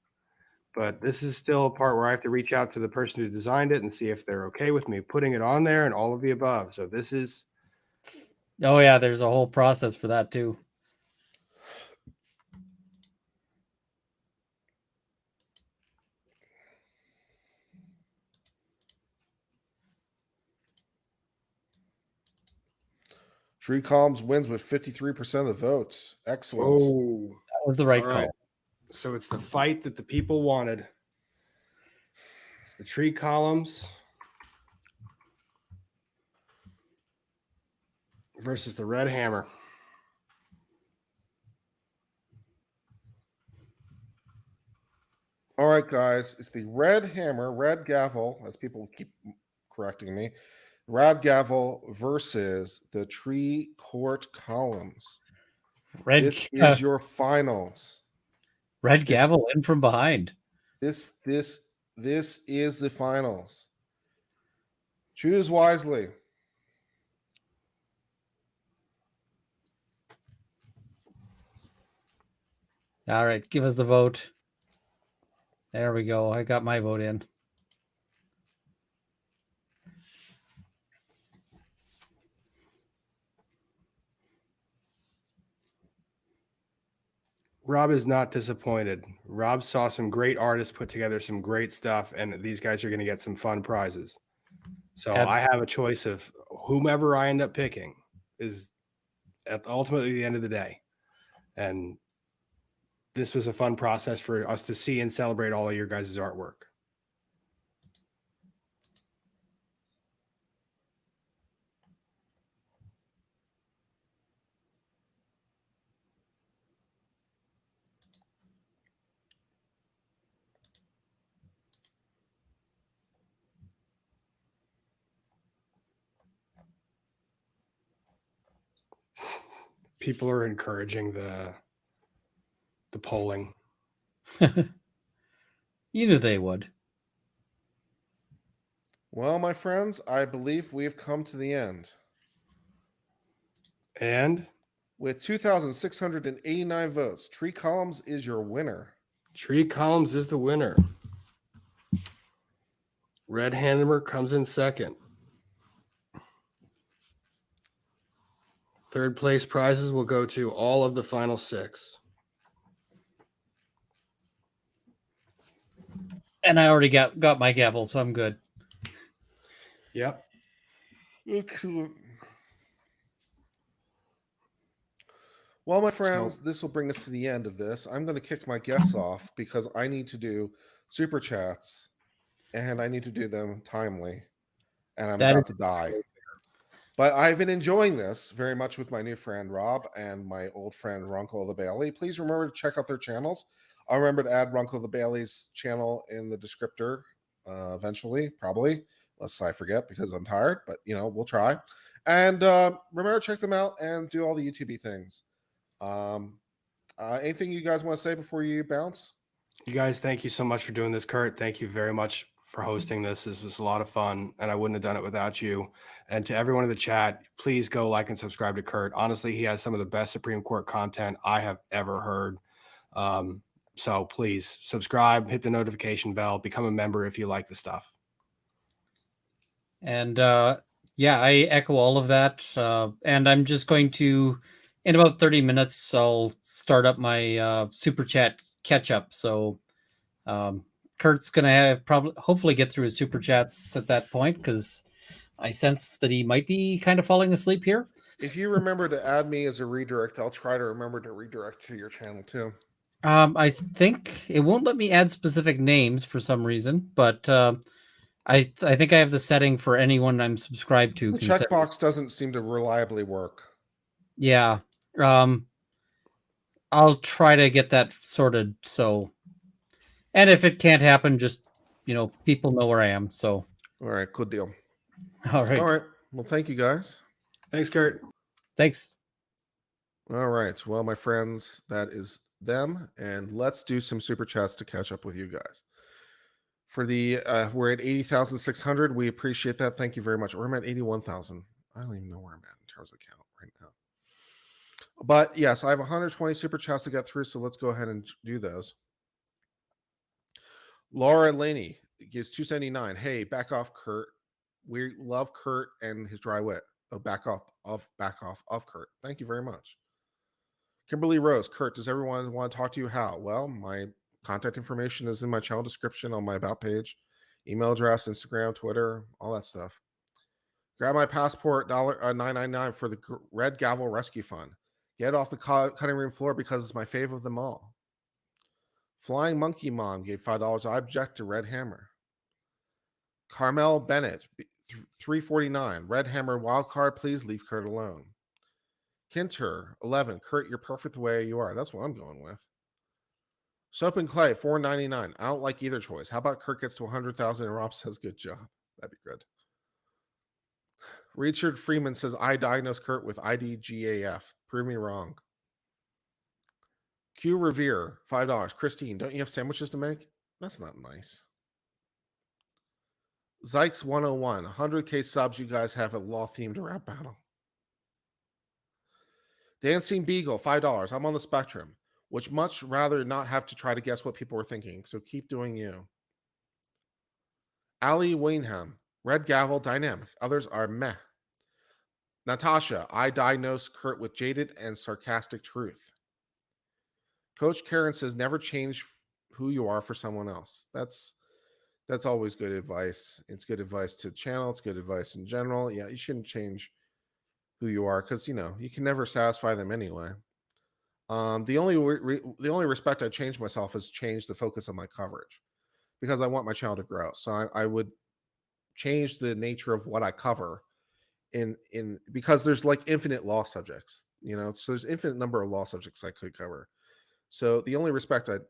But this is still a part where I have to reach out to the person who designed it and see if they're okay with me putting it on there and all of the above. So this is. Oh yeah, there's a whole process for that too. Tree columns wins with 53% of the votes. Excellent. Oh, That was the right all right. call. So it's the fight that the people wanted. It's the tree columns versus the red hammer. All right, guys. It's the red hammer, red gavel, as people keep correcting me. Red gavel versus the tree court columns. This is your finals. Red gavel in from behind. This is the finals. Choose wisely. All right, give us the vote. There we go. I got my vote in. Rob is not disappointed. Rob saw some great artists put together some great stuff, and these guys are going to get some fun prizes. So I have a choice of whomever I end up picking is at ultimately the end of the day. And this was a fun process for us to see and celebrate all of your guys' artwork. People are encouraging the polling. You knew they would. Well, my friends, I believe we've come to the end. And with 2,689 votes, Tree Columns is your winner. Tree Columns is the winner. Red Hammer comes in second. Third place prizes will go to all of the final 6. And I already got my gavel, so I'm good. Yep. Excellent. Well, my friends, this will bring us to the end of this. I'm going to kick my guests off because I need to do super chats and I need to do them timely. And I'm about to die. But I've been enjoying this very much with my new friend Rob and my old friend Runkle the Bailey. Please remember to check out their channels. I'll remember to add Runkle the Bailey's channel in the descriptor eventually, probably, unless I forget because I'm tired. But we'll try. And remember to check them out and do all the YouTube things. Anything you guys want to say before you bounce? You guys, thank you so much for doing this, Kurt. Thank you very much for hosting this. This was a lot of fun, and I wouldn't have done it without you. And to everyone in the chat, please go like and subscribe to Kurt. Honestly, he has some of the best Supreme Court content I have ever heard. So please subscribe, hit the notification bell, become a member if you like the stuff. And yeah, I echo all of that. And I'm just going to, in about 30 minutes, I'll start up my super chat catch up. So Kurt's going to have hopefully get through his super chats at that point, because I sense that he might be kind of falling asleep here. If you remember to add me as a redirect, I'll try to remember to redirect to your channel too. I think it won't let me add specific names for some reason, but I think I have the setting for anyone I'm subscribed to. The checkbox doesn't seem to reliably work. Yeah. I'll try to get that sorted. So, and if it can't happen, just, people know where I am. So, all right, good deal. All right. All right. Well, thank you guys. Thanks, Kurt. Thanks. All right. Well, my friends, that is them. And let's do some super chats to catch up with you guys. For the we're at 80,600. We appreciate that. Thank you very much. Or I'm at 81,000. I don't even know where I'm at in terms of count right now. But yes, I have 120 super chats to get through, so let's go ahead and do those. Laura Laney gives 279. Hey, back off, Kurt. We love Kurt and his dry wit. Oh, back off of Kurt. Thank you very much. Kimberly Rose, Kurt, does everyone want to talk to you? How? Well, my contact information is in my channel description on my about page, email address, Instagram, Twitter, all that stuff. Grab my passport, $9.99 for the Red Gavel Rescue Fund. Get off the cutting room floor because it's my fave of them all. Flying Monkey Mom gave $5. I object to Red Hammer. Carmel Bennett, $3.49. Red Hammer wild card, please leave Kurt alone. Kinter, 11. Kurt, you're perfect the way you are. That's what I'm going with. Soap and Clay, $4.99. I don't like either choice. How about Kurt gets to 100,000 and Rob says good job? That'd be good. Richard Freeman says, I diagnosed Kurt with IDGAF. Prove me wrong. Q Revere, $5. Christine, don't you have sandwiches to make? That's not nice. Zykes 101, 100K subs. You guys have a law-themed rap battle. Dancing Beagle, $5. I'm on the spectrum. Which much rather not have to try to guess what people were thinking. So keep doing you. Ali Wainham, Red Gavel, dynamic. Others are meh. Natasha, I diagnose Kurt with jaded and sarcastic truth. Coach Karen says, never change who you are for someone else. That's always good advice. It's good advice to the channel. It's good advice in general. Yeah, you shouldn't change who you are because, you can never satisfy them anyway. The only respect I changed myself is change the focus of my coverage because I want my channel to grow. So I would change the nature of what I cover in because there's like infinite law subjects, so there's infinite number of law subjects I could cover. So the only respect I've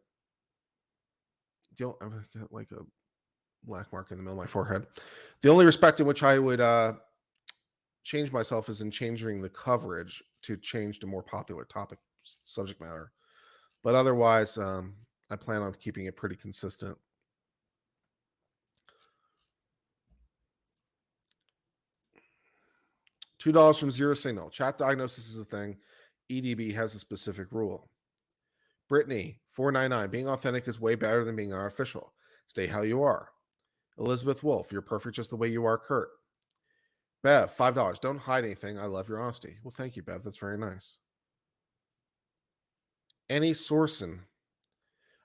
got like a black mark in the middle of my forehead. The only respect in which I would change myself is in changing the coverage to change to more popular topic subject matter. But otherwise, I plan on keeping it pretty consistent. $2 from Zero Signal. Chat diagnosis is a thing. EDB has a specific rule. Brittany, $4.99. Being authentic is way better than being artificial. Stay how you are. Elizabeth Wolf, you're perfect just the way you are, Kurt. Bev, $5. Don't hide anything. I love your honesty. Well, thank you, Bev. That's very nice. Annie Sorson.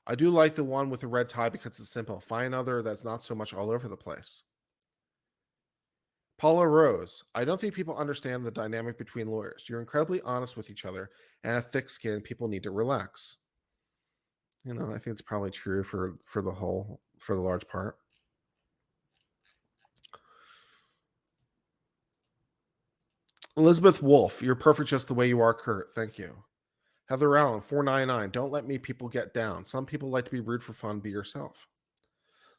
I do like the one with the red tie because it's simple. Find another that's not so much all over the place. Paula Rose. I don't think people understand the dynamic between lawyers. You're incredibly honest with each other and have thick skin. People need to relax. I think it's probably true for the large part. Elizabeth Wolf, you're perfect just the way you are, Kurt. Thank you. Heather Allen, 499. Don't let me people get down. Some people like to be rude for fun. Be yourself.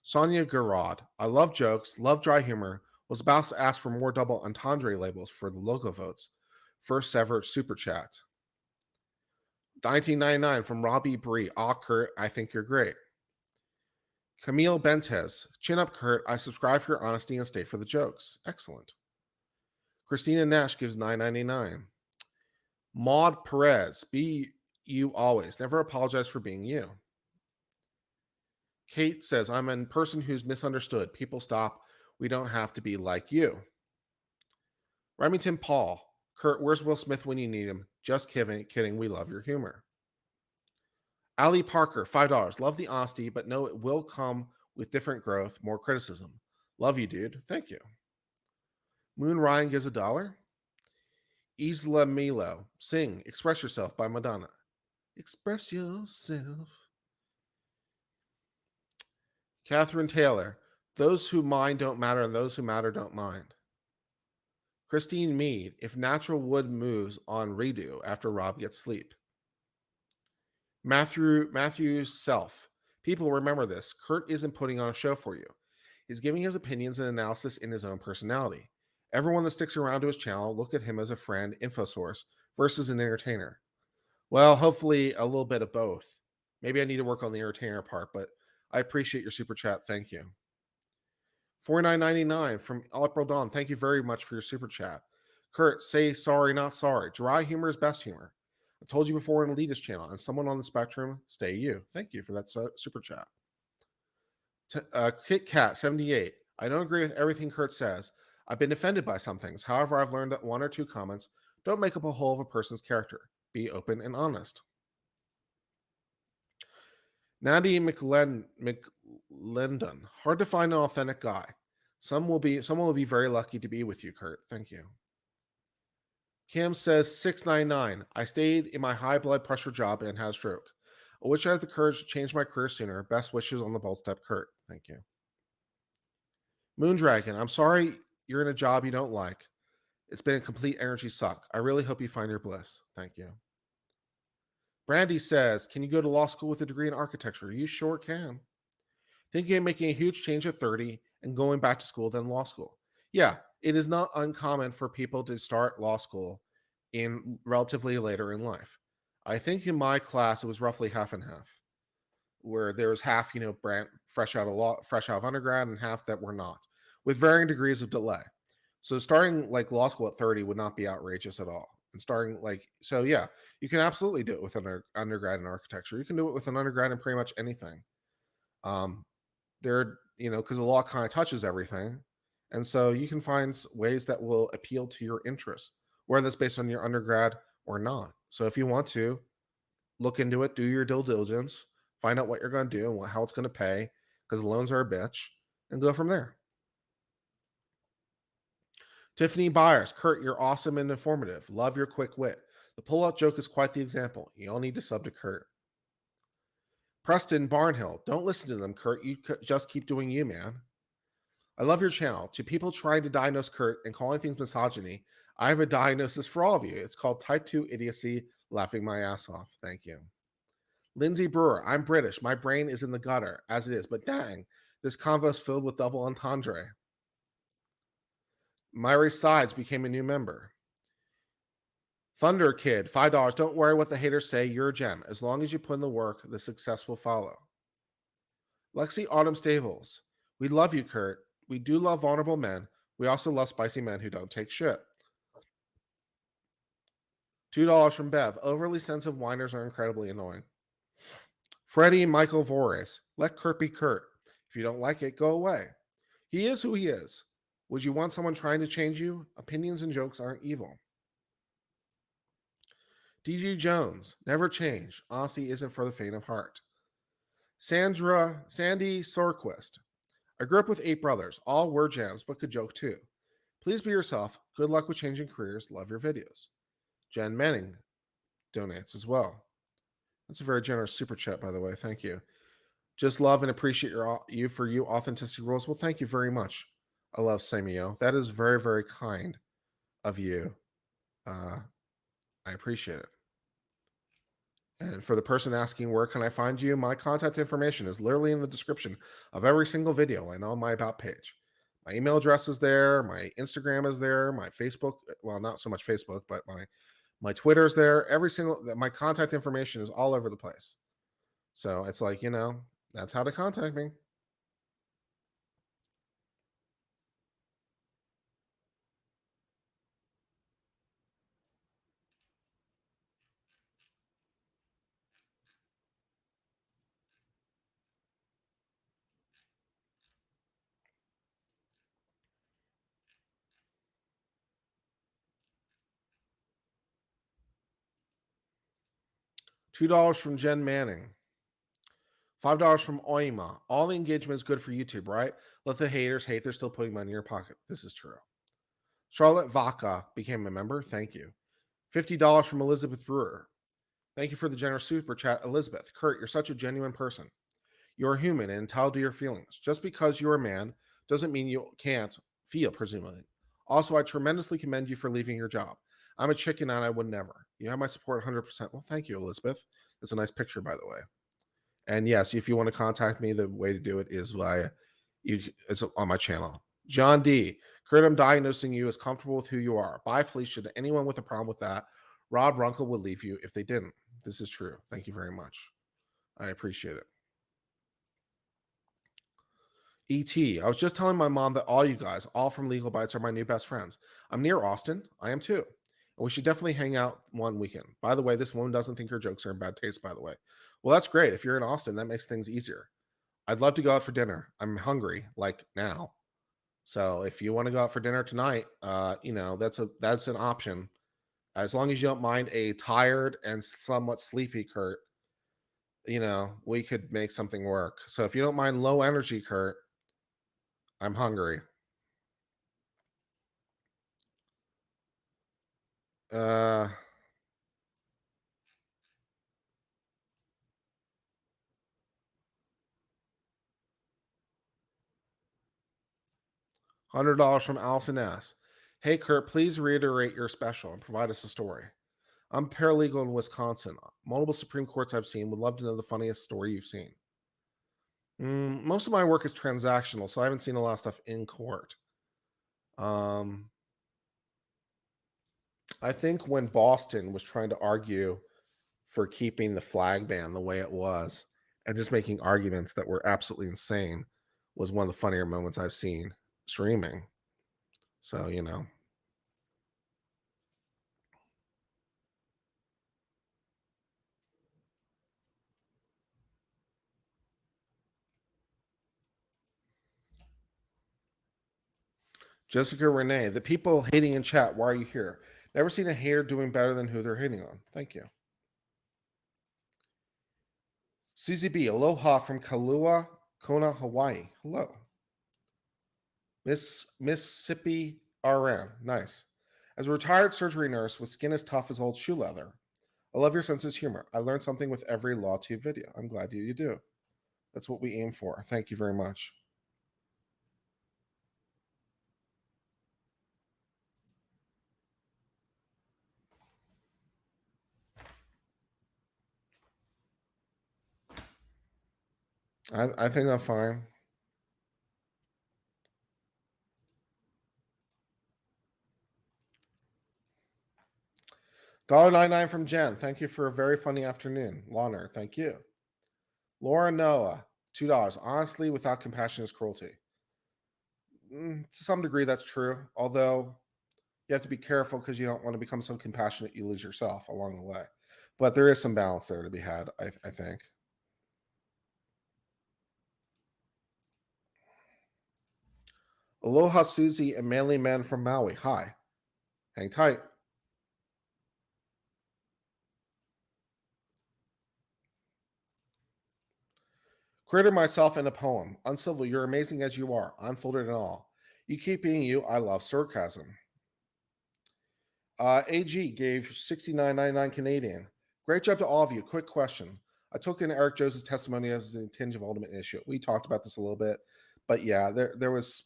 Sonia Garrod, I love jokes, love dry humor. Was about to ask for more double entendre labels for the logo votes. First ever super chat. 1999 from Robbie Bree. Aw, Kurt, I think you're great. Camille Bentes, chin up, Kurt. I subscribe for your honesty and stay for the jokes. Excellent. Christina Nash gives $9.99. Maud Perez, be you always. Never apologize for being you. Kate says, I'm a person who's misunderstood. People stop. We don't have to be like you. Remington Paul, Kurt, where's Will Smith when you need him? Just kidding. We love your humor. Ali Parker, $5. Love the honesty, but know it will come with different growth, more criticism. Love you, dude. Thank you. Moon Ryan gives $1. Isla Milo, sing Express Yourself by Madonna. Express yourself. Catherine Taylor, those who mind don't matter and those who matter don't mind. Christine Mead, if natural wood moves on redo after Rob gets sleep. Matthew Self, people remember this. Kurt isn't putting on a show for you. He's giving his opinions and analysis in his own personality. Everyone that sticks around to his channel look at him as a friend, info source, versus an entertainer. Well, hopefully a little bit of both. Maybe I need to work on the entertainer part, but I appreciate your super chat. Thank you. $49.99 from April Dawn. Thank you very much for your super chat. Kurt, say sorry, not sorry. Dry humor is best humor. I told you before in Elitist channel, and someone on the spectrum, stay you. Thank you for that super chat. Kit Kat 78. I don't agree with everything Kurt says. I've been offended by some things. However, I've learned that one or two comments don't make up a whole of a person's character. Be open and honest. Nadie McLendon. Hard to find an authentic guy. Someone will be very lucky to be with you, Kurt. Thank you. Kim says 699. I stayed in my high blood pressure job and had a stroke. I wish I had the courage to change my career sooner. Best wishes on the bold step, Kurt. Thank you. Moondragon, I'm sorry you're in a job you don't like. It's been a complete energy suck. I really hope you find your bliss. Thank you. Brandy says, can you go to law school with a degree in architecture? You sure can. Thinking of making a huge change at 30 and going back to school, then law school. Yeah, it is not uncommon for people to start law school in relatively later in life. I think in my class, it was roughly half and half, where there was half, fresh out of undergrad and half that were not, with varying degrees of delay. So starting like law school at 30 would not be outrageous at all. And starting you can absolutely do it with an undergrad in architecture. You can do it with an undergrad in pretty much anything. Because the law kind of touches everything. And so you can find ways that will appeal to your interests, whether that's based on your undergrad or not. So if you want to look into it, do your due diligence, find out what you're going to do and how it's going to pay, because loans are a bitch, and go from there. Tiffany Byers, Kurt, you're awesome and informative. Love your quick wit. The pull-out joke is quite the example. You all need to sub to Kurt. Preston Barnhill, don't listen to them, Kurt. You just keep doing you, man. I love your channel. To people trying to diagnose Kurt and calling things misogyny, I have a diagnosis for all of you. It's called type 2 idiocy, laughing my ass off. Thank you. Lindsay Brewer, I'm British. My brain is in the gutter, as it is, but dang, this convo is filled with double entendre. Myri Sides became a new member. Thunder Kid, $5. Don't worry what the haters say. You're a gem. As long as you put in the work, the success will follow. Lexi Autumn Stables, we love you, Kurt. We do love vulnerable men. We also love spicy men who don't take shit. $2 from Bev. Overly sensitive whiners are incredibly annoying. Freddie Michael Vores, let Kurt be Kurt. If you don't like it, go away. He is who he is. Would you want someone trying to change you? Opinions and jokes aren't evil. DG Jones, never change. Honesty isn't for the faint of heart. Sandy Sorquist, I grew up with 8 brothers. All were gems, but could joke too. Please be yourself. Good luck with changing careers. Love your videos. Jen Manning donates as well. That's a very generous super chat, by the way. Thank you. Just love and appreciate you for you authenticity rules. Well, thank you very much. I love Samio. That is very, very kind of you. I appreciate it. And for the person asking, where can I find you? My contact information is literally in the description of every single video and on my About page. My email address is there. My Instagram is there. My Facebook, well, not so much Facebook, but my Twitter is there. My contact information is all over the place. So it's like, that's how to contact me. $2 from Jen Manning. $5 from Oima. All the engagement is good for YouTube, right? Let the haters hate. They're still putting money in your pocket. This is true. Charlotte Vaca became a member. Thank you. $50 from Elizabeth Brewer. Thank you for the generous super chat, Elizabeth. Kurt, you're such a genuine person. You're human and entitled to your feelings. Just because you're a man doesn't mean you can't feel, presumably. Also, I tremendously commend you for leaving your job. I'm a chicken and I would never. You have my support 100%. Well, thank you, Elizabeth. It's a nice picture, by the way. And yes, if you want to contact me, the way to do it is it's on my channel. John D. Kurt, I'm diagnosing you as comfortable with who you are. Bye, Felice. Should anyone with a problem with that, Rob Runkle would leave you if they didn't. This is true. Thank you very much. I appreciate it. E.T. I was just telling my mom that all you guys, all from Legal Bites, are my new best friends. I'm near Austin. I am too. And we should definitely hang out one weekend. By the way, this woman doesn't think her jokes are in bad taste, by the way. Well, that's great. If you're in Austin, that makes things easier. I'd love to go out for dinner. I'm hungry, like now. So if you want to go out for dinner tonight, that's an option. As long as you don't mind a tired and somewhat sleepy Kurt, we could make something work. So if you don't mind low energy Kurt, I'm hungry. $100 from Allison S. Hey Kurt, please reiterate your special and provide us a story. I'm paralegal in Wisconsin. Multiple Supreme Courts I've seen. Would love to know the funniest story you've seen. Most of my work is transactional, so I haven't seen a lot of stuff in court. I think when Boston was trying to argue for keeping the flag ban the way it was and just making arguments that were absolutely insane was one of the funnier moments I've seen streaming. So, Jessica Renee, the people hating in chat, why are you here? Never seen a hater doing better than who they're hating on. Thank you. CZB, aloha from Kailua Kona, Hawaii. Hello. Mississippi RN. Nice. As a retired surgery nurse with skin as tough as old shoe leather, I love your sense of humor. I learned something with every LawTube video. I'm glad you do. That's what we aim for. Thank you very much. I think I'm fine. $1.99 from Jen. Thank you for a very funny afternoon. Lawner, thank you. Laura Noah, $2. Honestly, without compassion is cruelty. To some degree, that's true. Although you have to be careful because you don't want to become so compassionate you lose yourself along the way. But there is some balance there to be had, I think. Aloha Susie and Manly Man from Maui. Hi. Hang tight. Created myself in a poem. Uncivil, you're amazing as you are. Unfolded and all. You keep being you. I love sarcasm. AG gave $69.99 Canadian. Great job to all of you. Quick question. I took in Eric Joseph's testimony as a tinge of ultimate issue. We talked about this a little bit, but yeah, there was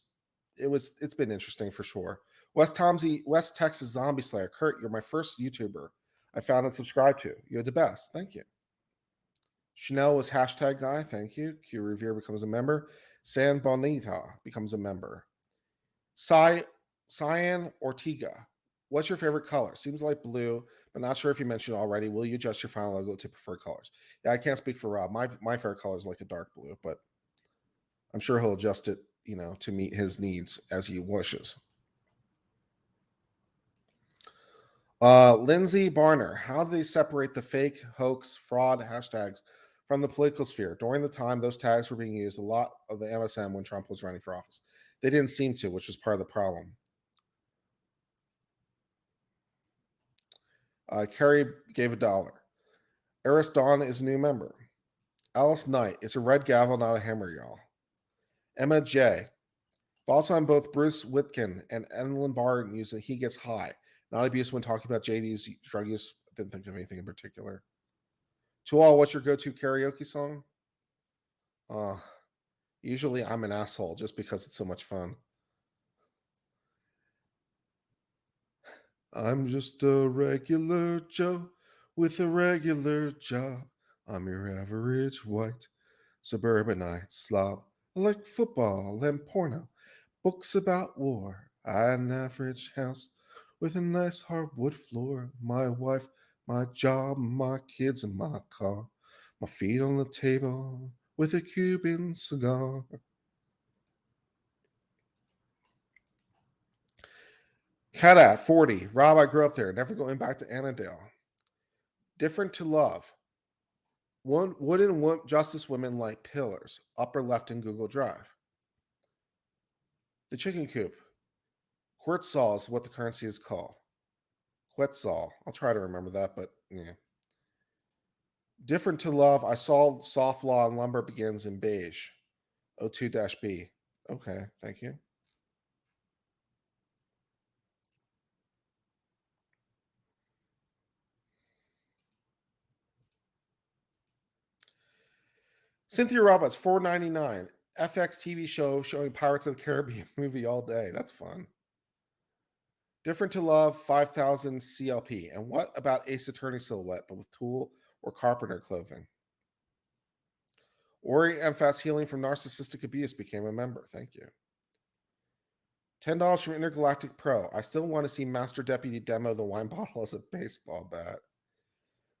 it's been interesting for sure. West Texas Zombie Slayer. Kurt, you're my first YouTuber I found and subscribed to. You're the best. Thank you. Chanel was hashtag guy. Thank you. Q Revere becomes a member. San Bonita becomes a member. Cyan Ortega. What's your favorite color? Seems like blue, but not sure if you mentioned already. Will you adjust your final logo to preferred colors? Yeah, I can't speak for Rob. My favorite color is like a dark blue, but I'm sure he'll adjust it, to meet his needs as he wishes. Lindsay Barner, how do they separate the fake, hoax, fraud hashtags from the political sphere? During the time those tags were being used, a lot of the MSM when Trump was running for office. They didn't seem to, which was part of the problem. Carrie gave $1. Eris Dawn is a new member. Alice Knight, it's a red gavel, not a hammer, y'all. Emma J. Thoughts on both Bruce Whitkin and Ellen Barr using He Gets High. Not abuse when talking about JD's drug use. Didn't think of anything in particular. To all, what's your go-to karaoke song? Usually I'm an asshole just because it's so much fun. I'm just a regular Joe with a regular job. I'm your average white suburbanite slob. I like football and porno, books about war. I had an average house with a nice hardwood floor. My wife, my job, my kids, and my car. My feet on the table with a Cuban cigar. Cat at 40. Rob, I grew up there, never going back to Annandale. Different to love. Wouldn't justice women like pillars? Upper left in Google Drive. The chicken coop. Quetzal is what the currency is called. Quetzal. I'll try to remember that, but yeah. Different to love. I saw soft law and lumber begins in beige. O2-B. Okay, thank you. Cynthia Roberts, $4.99. FX TV show showing Pirates of the Caribbean movie all day. That's fun. Different to love, 5,000 CLP. And what about Ace Attorney silhouette, but with tool or carpenter clothing? Ori and Fast Healing from Narcissistic Abuse became a member. Thank you. $10 from Intergalactic Pro. I still want to see Master Deputy demo the wine bottle as a baseball bat.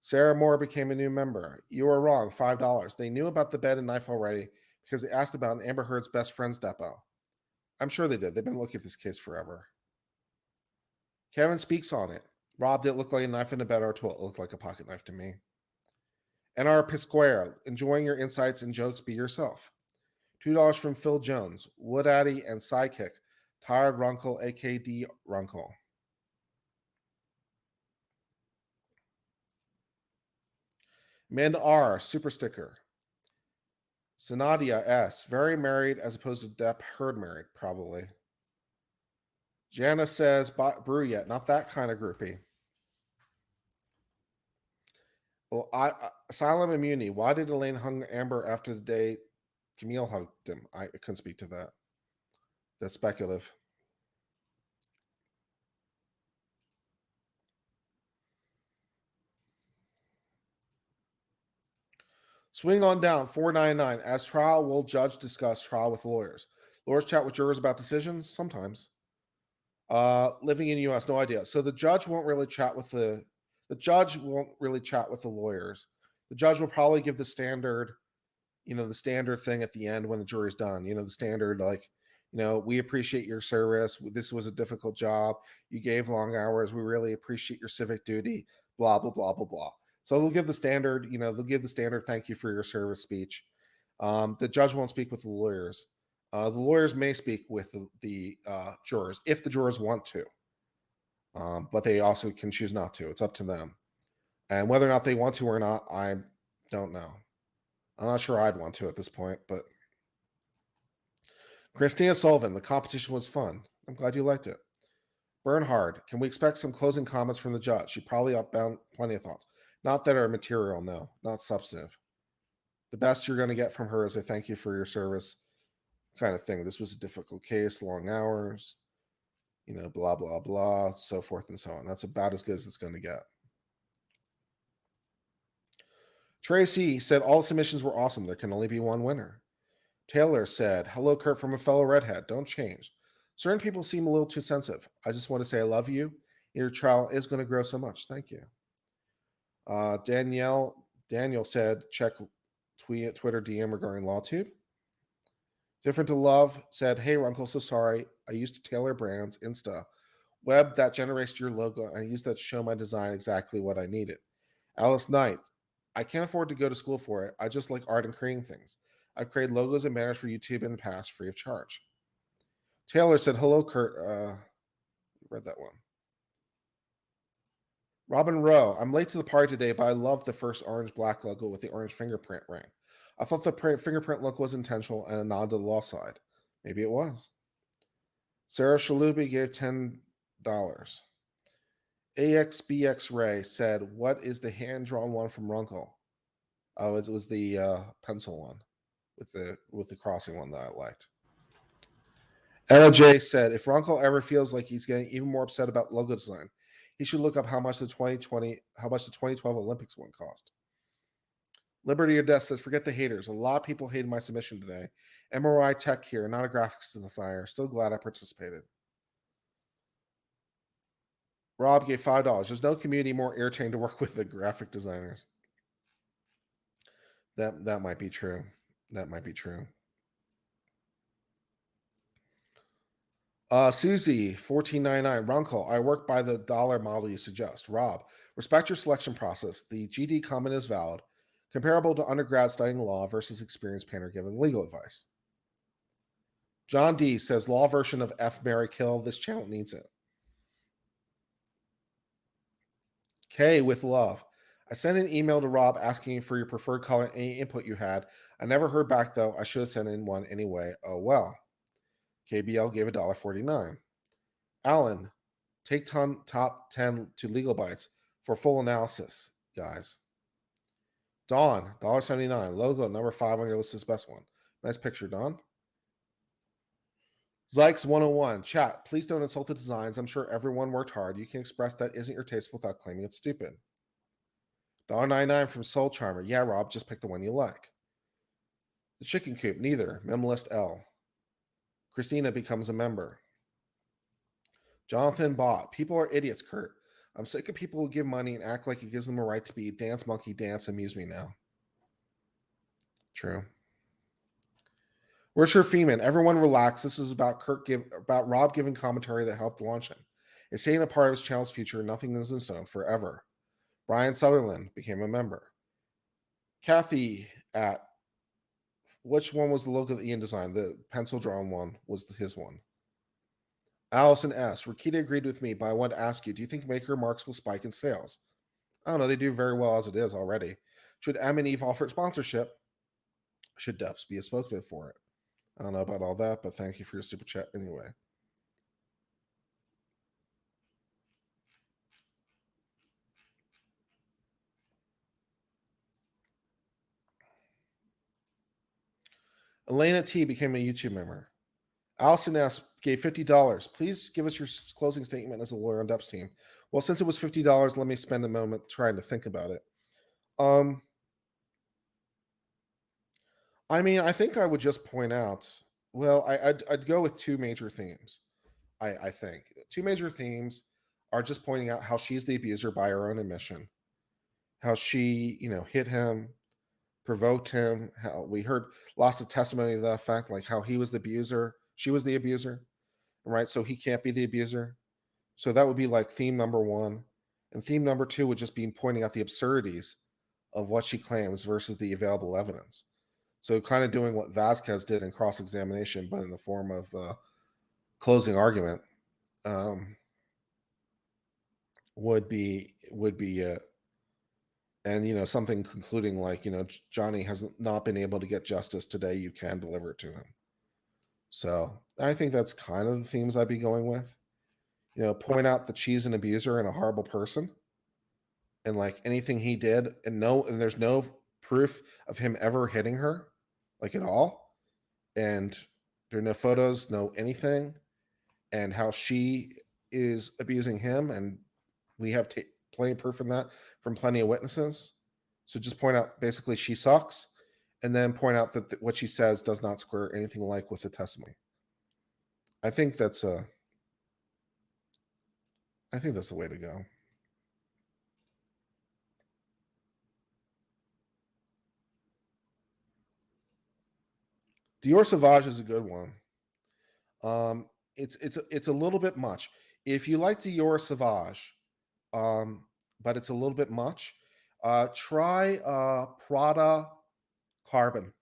Sarah Moore became a new member. You are wrong, $5. They knew about the bed and knife already because they asked about Amber Heard's best friend's depot. I'm sure they did. They've been looking at this case forever. Kevin speaks on it. Rob, did it look like a knife in a bed or a toilet? It looked like a pocket knife to me. NR Pisquare, enjoying your insights and jokes, be yourself. $2 from Phil Jones, Wood Addy and Sidekick, Tired Runkle, AKD Runkle. Min R, super sticker. Sanadia S, very married as opposed to Depp Heard married, probably. Jana says, brew yet, not that kind of groupie. Well, Asylum Immunity. Why did Elaine hung Amber after the day Camille hugged him? I couldn't speak to that. That's speculative. Swing on down, $4.99. As trial, will judge discuss trial with lawyers. Lawyers chat with jurors about decisions? Sometimes. Living in U.S., no idea. So the judge won't really chat with the lawyers. The judge will probably give the standard thing at the end when the jury's done. The standard like, we appreciate your service. This was a difficult job. You gave long hours. We really appreciate your civic duty. Blah blah blah blah blah. So they'll give the standard. They'll give the standard thank you for your service speech. The judge won't speak with the lawyers. The lawyers may speak with the jurors if the jurors want to, but they also can choose not to. It's up to them. And whether or not they want to or not, I don't know. I'm not sure I'd want to at this point, but Christina Sullivan, the competition was fun. I'm glad you liked it. Bernhard, can we expect some closing comments from the judge? She probably outbound plenty of thoughts. Not that are material, no, not substantive. The best you're going to get from her is a thank you for your service kind of thing. This was a difficult case, long hours, blah, blah, blah, so forth and so on. That's about as good as it's going to get. Tracy said all submissions were awesome. There can only be one winner. Taylor said, hello, Kurt, from a fellow redhead. Don't change. Certain people seem a little too sensitive. I just want to say I love you. Your trial is going to grow so much. Thank you. Daniel said, check Twitter DM regarding LawTube. Different to Love said, hey, Runkle, so sorry. I used Taylor Brand's Insta web that generates your logo, and I used that to show my design exactly what I needed. Alice Knight, I can't afford to go to school for it. I just like art and creating things. I've created logos and banners for YouTube in the past free of charge. Taylor said, hello, Kurt. Read that one. Robin Rowe, I'm late to the party today, but I love the first orange-black logo with the orange fingerprint ring. I thought the fingerprint look was intentional and a nod to the law side. Maybe it was. Sarah Shalubi gave $10. AXBX Ray said, what is the hand-drawn one from Runkle? Oh, it was the pencil one with the crossing one that I liked. Ella J said, if Runkle ever feels like he's getting even more upset about logo design, he should look up how much the 2012 Olympics one cost. Liberty or Death says, forget the haters. A lot of people hated my submission today. MRI Tech here, not a graphics designer. Still glad I participated. Rob gave $5. There's no community more irritating to work with than graphic designers. That might be true. That might be true. Susie, 1499, Runkle, I work by the dollar model you suggest. Rob, respect your selection process. The GD comment is valid, comparable to undergrad studying law versus experienced painter giving legal advice. John D says, law version of F, Marry, Kill. This channel needs it. K with love. I sent an email to Rob asking for your preferred color and any input you had. I never heard back, though. I should have sent in one anyway. Oh, well. KBL gave $1.49. Alan, take top 10 to Legal Bites for full analysis, guys. Dawn, $1.79. Logo, number 5 on your list is best one. Nice picture, Dawn. Zykes 101. Chat, please don't insult the designs. I'm sure everyone worked hard. You can express that isn't your taste without claiming it's stupid. $1.99 from Soul Charmer. Yeah, Rob, just pick the one you like. The Chicken Coop, neither. Minimalist L. Christina becomes a member. Jonathan Bott. People are idiots, Kurt. I'm sick of people who give money and act like it gives them a right to be dance monkey dance. Amuse me now. True. Richard Freeman. Everyone relax. This is about Rob giving commentary that helped launch him. It's staying a part of his channel's future. Nothing is in stone forever. Brian Sutherland became a member. Kathy at which one was the logo that Ian designed? The pencil drawn one was his one. Allison S. Rakita agreed with me, but I wanted to ask you, do you think Maker Marks will spike in sales? I don't know. They do very well as it is already. Should M and Eve offer sponsorship? Should Depps be a spokesman for it? I don't know about all that, but thank you for your super chat anyway. Elena T became a YouTube member. Allison S gave $50. Please give us your closing statement as a lawyer on Depps team. Well, since it was $50, let me spend a moment trying to think about it. I mean, I think I would just point out. Well, I'd go with two major themes. I think two major themes are just pointing out how she's the abuser by her own admission, how she, hit him, provoked him. How we heard lots of testimony to that fact, like how he was the abuser, she was the abuser, right? So he can't be the abuser. So that would be like theme number one, and theme number two would just be pointing out the absurdities of what she claims versus the available evidence. So kind of doing what Vasquez did in cross-examination, but in the form of closing argument, would be and something concluding like Johnny has not been able to get justice today. You can deliver it to him. So I think that's kind of the themes I'd be going with. Point out that she's an abuser and a horrible person, and like anything he did, and there's no proof of him ever hitting her, like at all, and There are no photos, no anything, and how she is abusing him, and we have plenty of proof from that from plenty of witnesses. So just point out basically she sucks, and then point out that what she says does not square anything like with the testimony. I think that's the way to go. Dior Sauvage is a good one. It's a little bit much. If you like Dior Sauvage, but it's a little bit much, try Prada Carbon.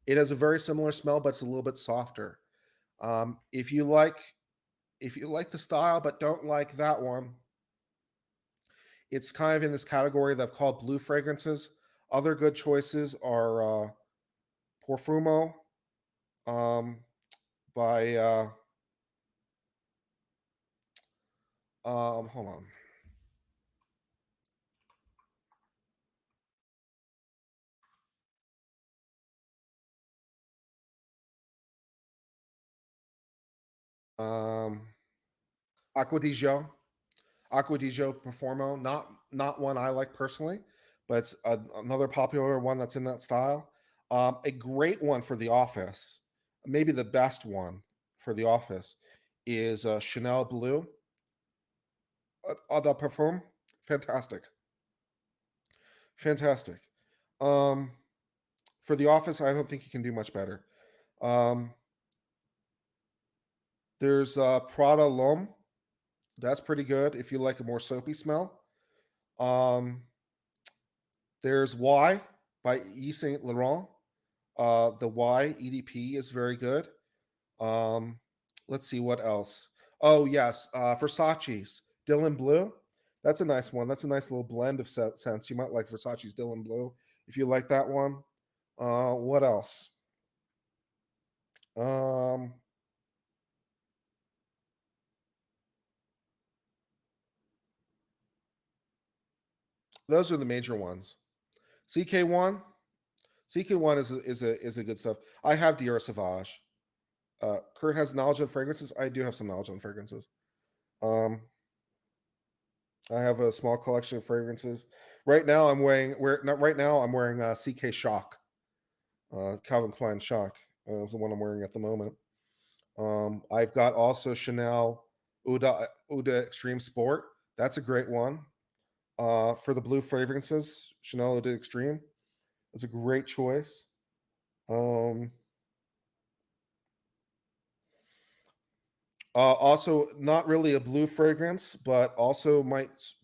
It has a very similar smell, but it's a little bit softer. If you like the style but don't like that one, it's kind of in this category that I've called blue fragrances. Other good choices are Profumo by hold on. Acqua di Gio. Acqua di Gio Performo, not one I like personally, but it's another popular one that's in that style. A great one for the office, maybe the best one for the office, is Chanel Bleu Eau de Parfum. Fantastic, fantastic. Um, for the office, I don't think you can do much better. Um, there's Prada L'Homme. That's pretty good if you like a more soapy smell. Um, There's Y by Yves Saint Laurent. The Y EDP is very good. Um, let's see what else. Oh yes, Versace's Dylan Blue. That's a nice one. That's a nice little blend of scents. You might like Versace's Dylan Blue if you like that one. What else? Um, those are the major ones. CK1. CK1 is a good stuff. I have Dior Sauvage. Kurt has knowledge of fragrances. I do have some knowledge on fragrances. Um, I have a small collection of fragrances. Right now, I'm wearing CK Shock, Calvin Klein Shock. Is the one I'm wearing at the moment. I've got also Chanel Uda Extreme Sport. That's a great one. For the blue fragrances, Chanel Uda Extreme. That's a great choice. Also, not really a blue fragrance, but also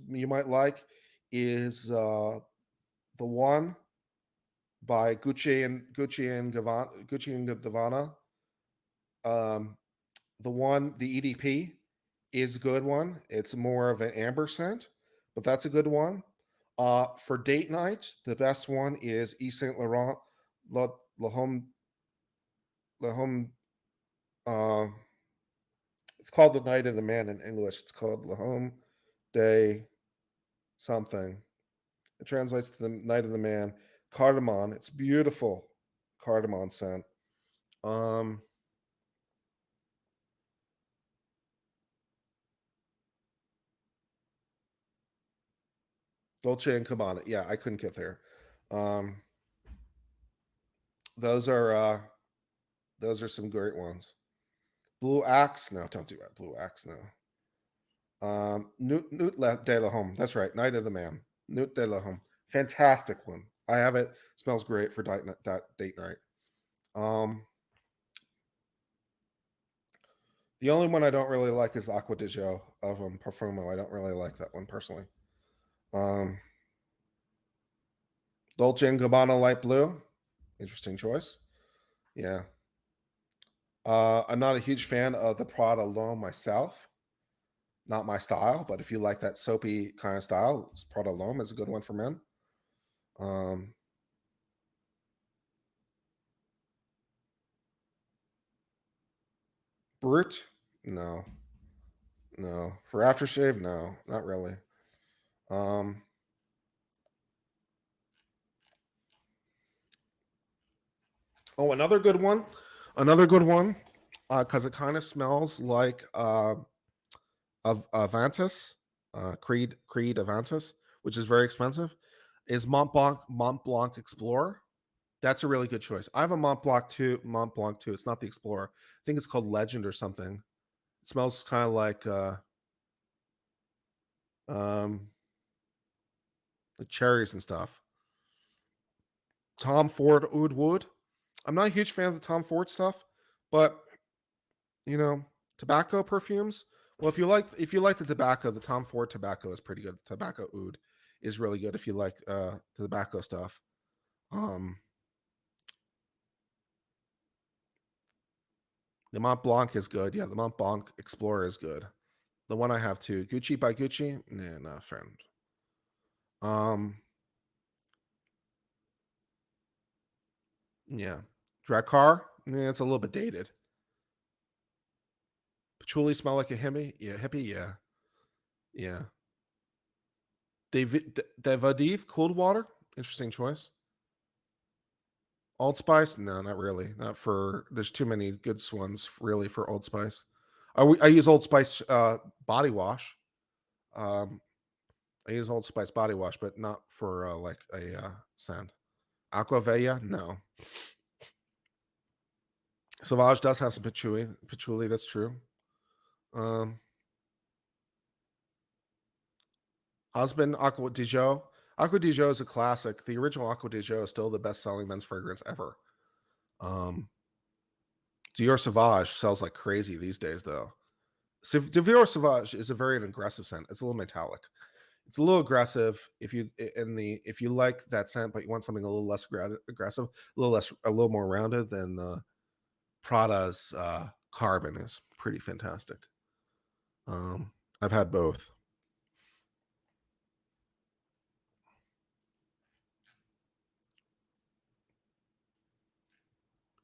you might like is the one by Gucci and Gabbana. The one, the EDP, is a good one. It's more of an amber scent, but that's a good one. For date night, the best one is Yves Saint Laurent La Homme. La Homme. Uh, it's called the Night of the Man in English. It's called La Homme de something. It translates to the Night of the Man. Cardamom. It's beautiful cardamom scent. Um, Dolce and Gabbana. Yeah, I couldn't get there. Um, those are some great ones. Blue Axe. No, don't do that. Blue Axe. No. Newt de la Homme. That's right. Night of the Man. Newt de la Homme. Fantastic one. I have it. Smells great for date night. The only one I don't really like is Acqua di Gio of Profumo. I don't really like that one personally. Dolce and Gabbana Light Blue. Interesting choice. Yeah. I'm not a huge fan of the Prada L'Homme myself. Not my style, but if you like that soapy kind of style, Prada L'Homme is a good one for men. Brut? No. No. For aftershave? No, not really. Oh, another good one. Another good one, because it kind of smells like Avantis, Creed Avantis, which is very expensive, is Mont Blanc Explorer. That's a really good choice. I have a Mont Blanc too. It's not the Explorer. I think it's called Legend or something. It smells kind of like um, the cherries and stuff. Tom Ford Oud Wood. I'm not a huge fan of the Tom Ford stuff, but you know, tobacco perfumes. Well, if you like the tobacco, the Tom Ford tobacco is pretty good. The tobacco oud is really good if you like the tobacco stuff. The Mont Blanc is good. Yeah, the Mont Blanc Explorer is good. The one I have too, Gucci by Gucci. Nah, not friend. Yeah, Drakkar. Yeah, it's a little bit dated. Patchouli smell like a hippie. Yeah, hippie. Yeah, yeah. Devadiv cooled water. Interesting choice. Old Spice? No, not really. Not for. There's too many good ones really for Old Spice. I use Old Spice body wash. Um, I use Old Spice body wash, but not for like a scent. Aquavella? No. Sauvage does have some patchouli. Patchouli, that's true. Um, Husband Aqua di Gio. Aqua di Gio is a classic. The original Aqua di Gio is still the best-selling men's fragrance ever. Dior Sauvage sells like crazy these days, though. So Dior Sauvage is a very aggressive scent. It's a little metallic. It's a little aggressive if you like that scent, but you want something a little less aggressive, a little more rounded. Then Prada's Carbon is pretty fantastic. I've had both.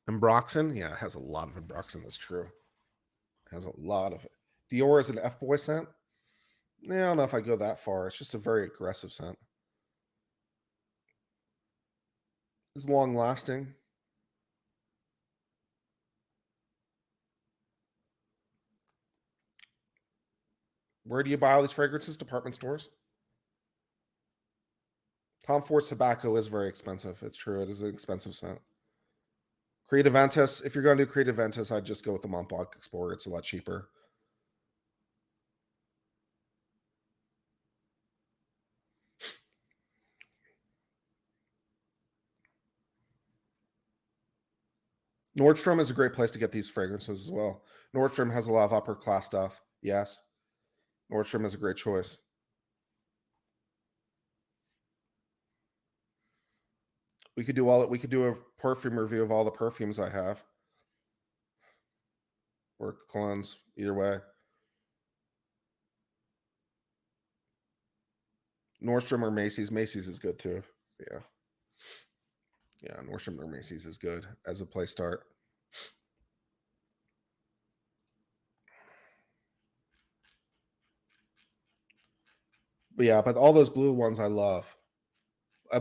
Ambroxan, yeah, it has a lot of Ambroxan. That's true. It has a lot of it. Dior is an F boy scent. Yeah, I don't know if I go that far. It's just a very aggressive scent. It's long lasting. Where do you buy all these fragrances? Department stores. Tom Ford's tobacco is very expensive. It's true. It is an expensive scent. Creative Ventus. If you're going to do Creative Ventus, I'd just go with the Mont Blanc Explorer. It's a lot cheaper. Nordstrom is a great place to get these fragrances as well. Nordstrom has a lot of upper class stuff. Yes. Nordstrom is a great choice. We could do a perfume review of all the perfumes I have. Or colognes, either way. Nordstrom or Macy's. Macy's is good too. Yeah. Yeah, Nordstrom or Macy's is good as a place start. But yeah, but all those blue ones I love.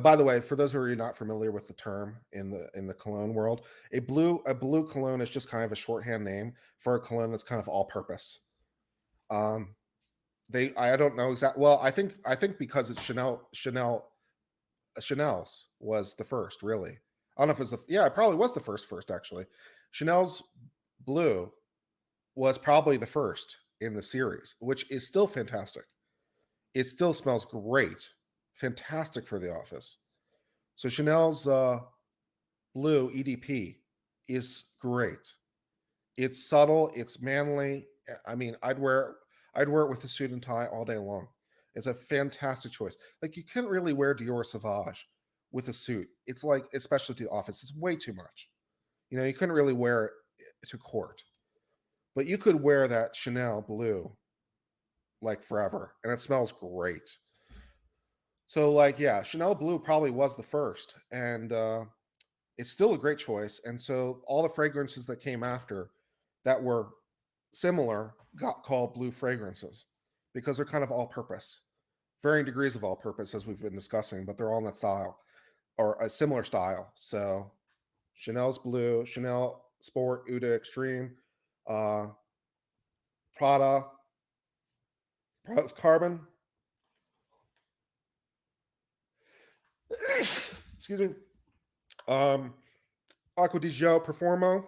By the way, for those who are not familiar with the term in the cologne world, a blue cologne is just kind of a shorthand name for a cologne that's kind of all purpose. I don't know exactly. Well, I think because it's Chanel's was the first, really. I don't know if it's it probably was the first actually. Chanel's blue was probably the first in the series, which is still fantastic. It still smells great. Fantastic for the office. So Chanel's blue EDP is great. It's subtle, it's manly. I mean, I'd wear it with a suit and tie all day long. It's a fantastic choice. Like you can't really wear Dior Sauvage with a suit. It's like, especially to the office, it's way too much. You know, you couldn't really wear it to court. But you could wear that Chanel blue like forever, and it smells great. So, like, yeah, Chanel blue probably was the first, and it's still a great choice. And so, all the fragrances that came after that were similar got called blue fragrances because they're kind of all purpose, varying degrees of all purpose, as we've been discussing, but they're all in that style or a similar style. So, Chanel's blue, Chanel Sport, Uda Extreme, uh, Prada's Carbon. Excuse me. Aqua di Gio Performo.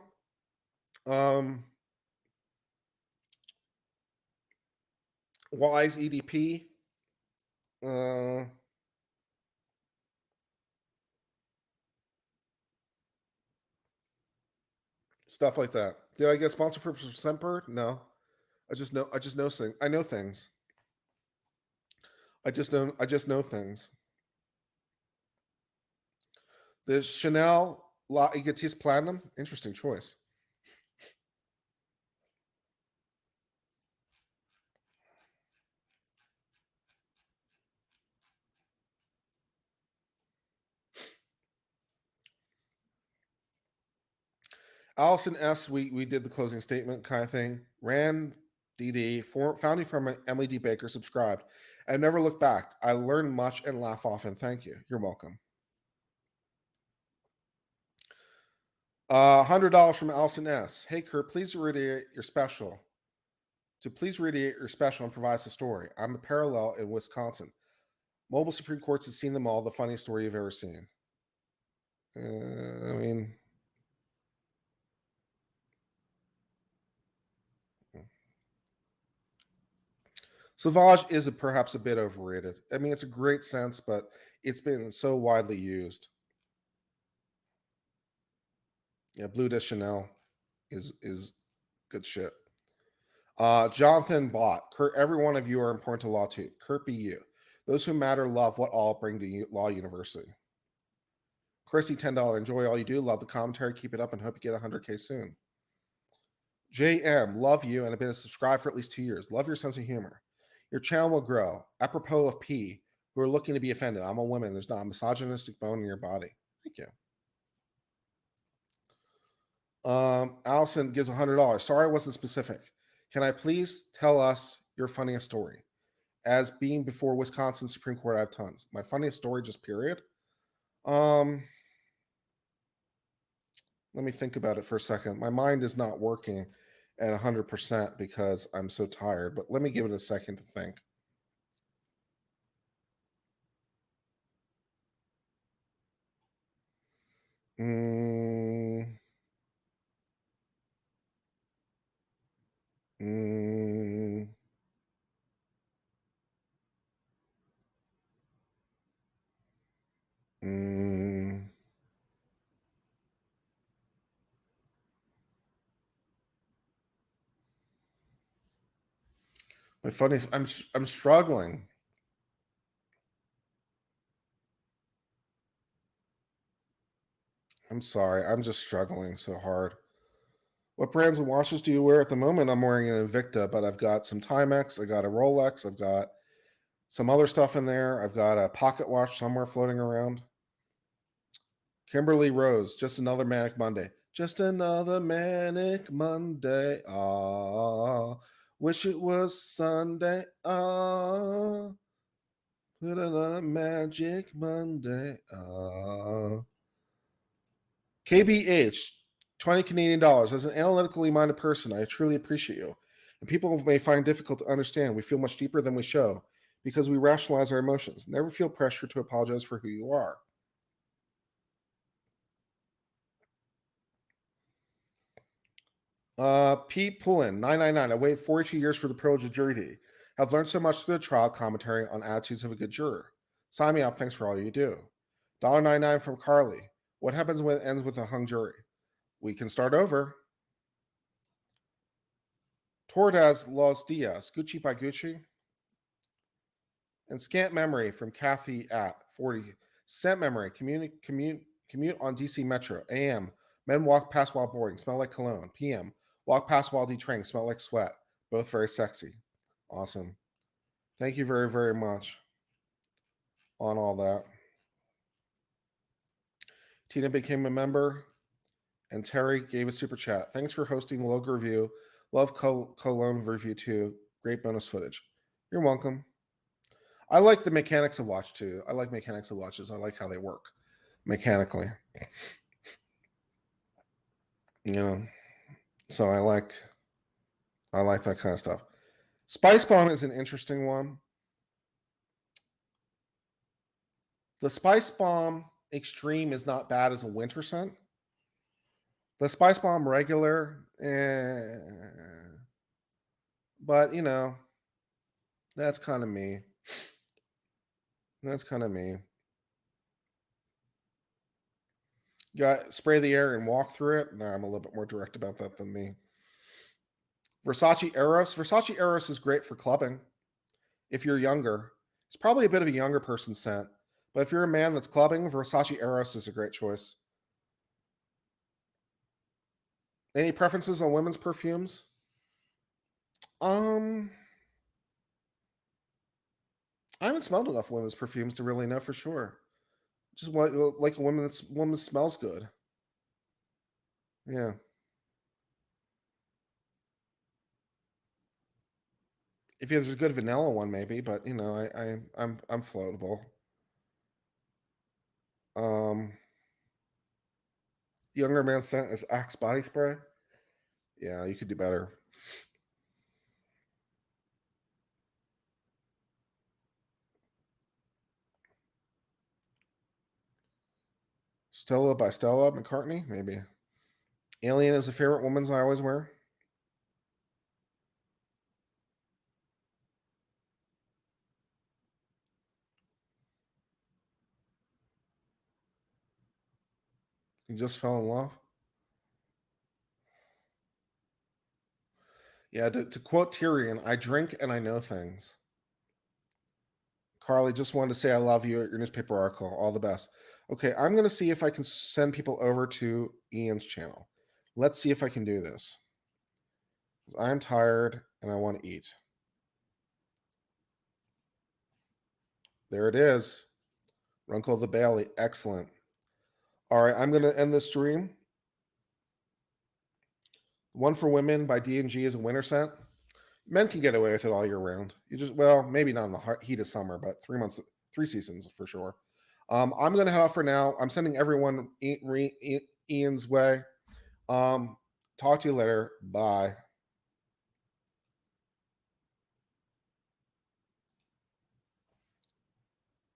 Wise EDP. Stuff like that. Did I get sponsored for Semper? No. I just know things. I know things. I just know things. The Chanel La Egotiste Platinum. Interesting choice. Allison S. We did the closing statement kind of thing. Rand DD, founding from Emily D. Baker, subscribed. I never look back. I learned much and laugh often. Thank you. You're welcome. $100 from Allison S. Hey Kurt, please reiterate your special. Please reiterate your special and provide us a story. I'm a parallel in Wisconsin. Mobile Supreme Courts has seen them all. The funniest story you've ever seen. I mean, Sauvage is perhaps a bit overrated. I mean, it's a great sense, but it's been so widely used. Yeah, Blue de Chanel is good shit. Jonathan Bott, Kurt, every one of you are important to law too. Kurt, be you. Those who matter love what all bring to Law University. Chrissy, $10. Enjoy all you do. Love the commentary. Keep it up and hope you get 100K soon. JM, love you and have been a subscriber for at least 2 years. Love your sense of humor. Your channel will grow. Apropos of P, who are looking to be offended. I'm a woman. There's not a misogynistic bone in your body. Thank you. Allison gives $100. Sorry I wasn't specific. Can I please tell us your funniest story? As being before Wisconsin Supreme Court, I have tons. My funniest story, just period. Let me think about it for a second. My mind is not working at 100% because I'm so tired, but let me give it a second to think. Mm, mm, mm. My funniest, I'm struggling. I'm sorry. I'm just struggling so hard. What brands and watches do you wear at the moment? I'm wearing an Invicta, but I've got some Timex. I got a Rolex. I've got some other stuff in there. I've got a pocket watch somewhere floating around. Kimberly Rose, just another manic Monday. Just another manic Monday. Ah, wish it was Sunday. Ah, put another magic Monday. Ah. KBH, 20 Canadian dollars. As an analytically minded person, I truly appreciate you. And people may find difficult to understand. We feel much deeper than we show because we rationalize our emotions. Never feel pressure to apologize for who you are. Pete Pullen, 999. I waited 42 years for the privilege of jury duty. I've learned so much through the trial commentary on attitudes of a good juror. Sign me up. Thanks for all you do. $1.99 from Carly. What happens when it ends with a hung jury? We can start over. Tordas Los Dias, Gucci by Gucci. And Scant Memory from Kathy at 40. Scant Memory, commute on DC Metro. AM, men walk past while boarding, smell like cologne. PM, walk past while detraining, smell like sweat. Both very sexy. Awesome. Thank you very, very much on all that. Tina became a member, and Terry gave a super chat. Thanks for hosting the logo review. Love Cologne review too. Great bonus footage. You're welcome. I like the mechanics of watch too. I like mechanics of watches. I like how they work mechanically. You know, so I like that kind of stuff. Spice Bomb is an interesting one. The Spice Bomb Extreme is not bad as a winter scent. The Spice Bomb regular, but that's kind of me. That's kind of me. Got spray the air and walk through it. No, I'm a little bit more direct about that than me. Versace Eros. Versace Eros is great for clubbing. If you're younger, it's probably a bit of a younger person scent. But if you're a man that's clubbing, Versace Eros is a great choice. Any preferences on women's perfumes? I haven't smelled enough women's perfumes to really know for sure. Just like a woman smells good. Yeah. If there's a good vanilla one, maybe, but I'm floatable. Younger man scent is Axe body spray. Yeah, you could do better. Stella by Stella McCartney, maybe. Alien is a favorite woman's I always wear. You just fell in love. Yeah, to quote Tyrion, I drink and I know things. Carly, just wanted to say I love you at your newspaper article. All the best. Okay, I'm going to see if I can send people over to Ian's channel. Let's see if I can do this. I'm tired and I want to eat. There it is. Runkle the Bailey. Excellent. All right, I'm going to end this stream. One for Women by D&G is a winter scent. Men can get away with it all year round. Maybe not in the heat of summer, but 3 months, 3 seasons for sure. I'm going to head off for now. I'm sending everyone Ian's way. Talk to you later. Bye.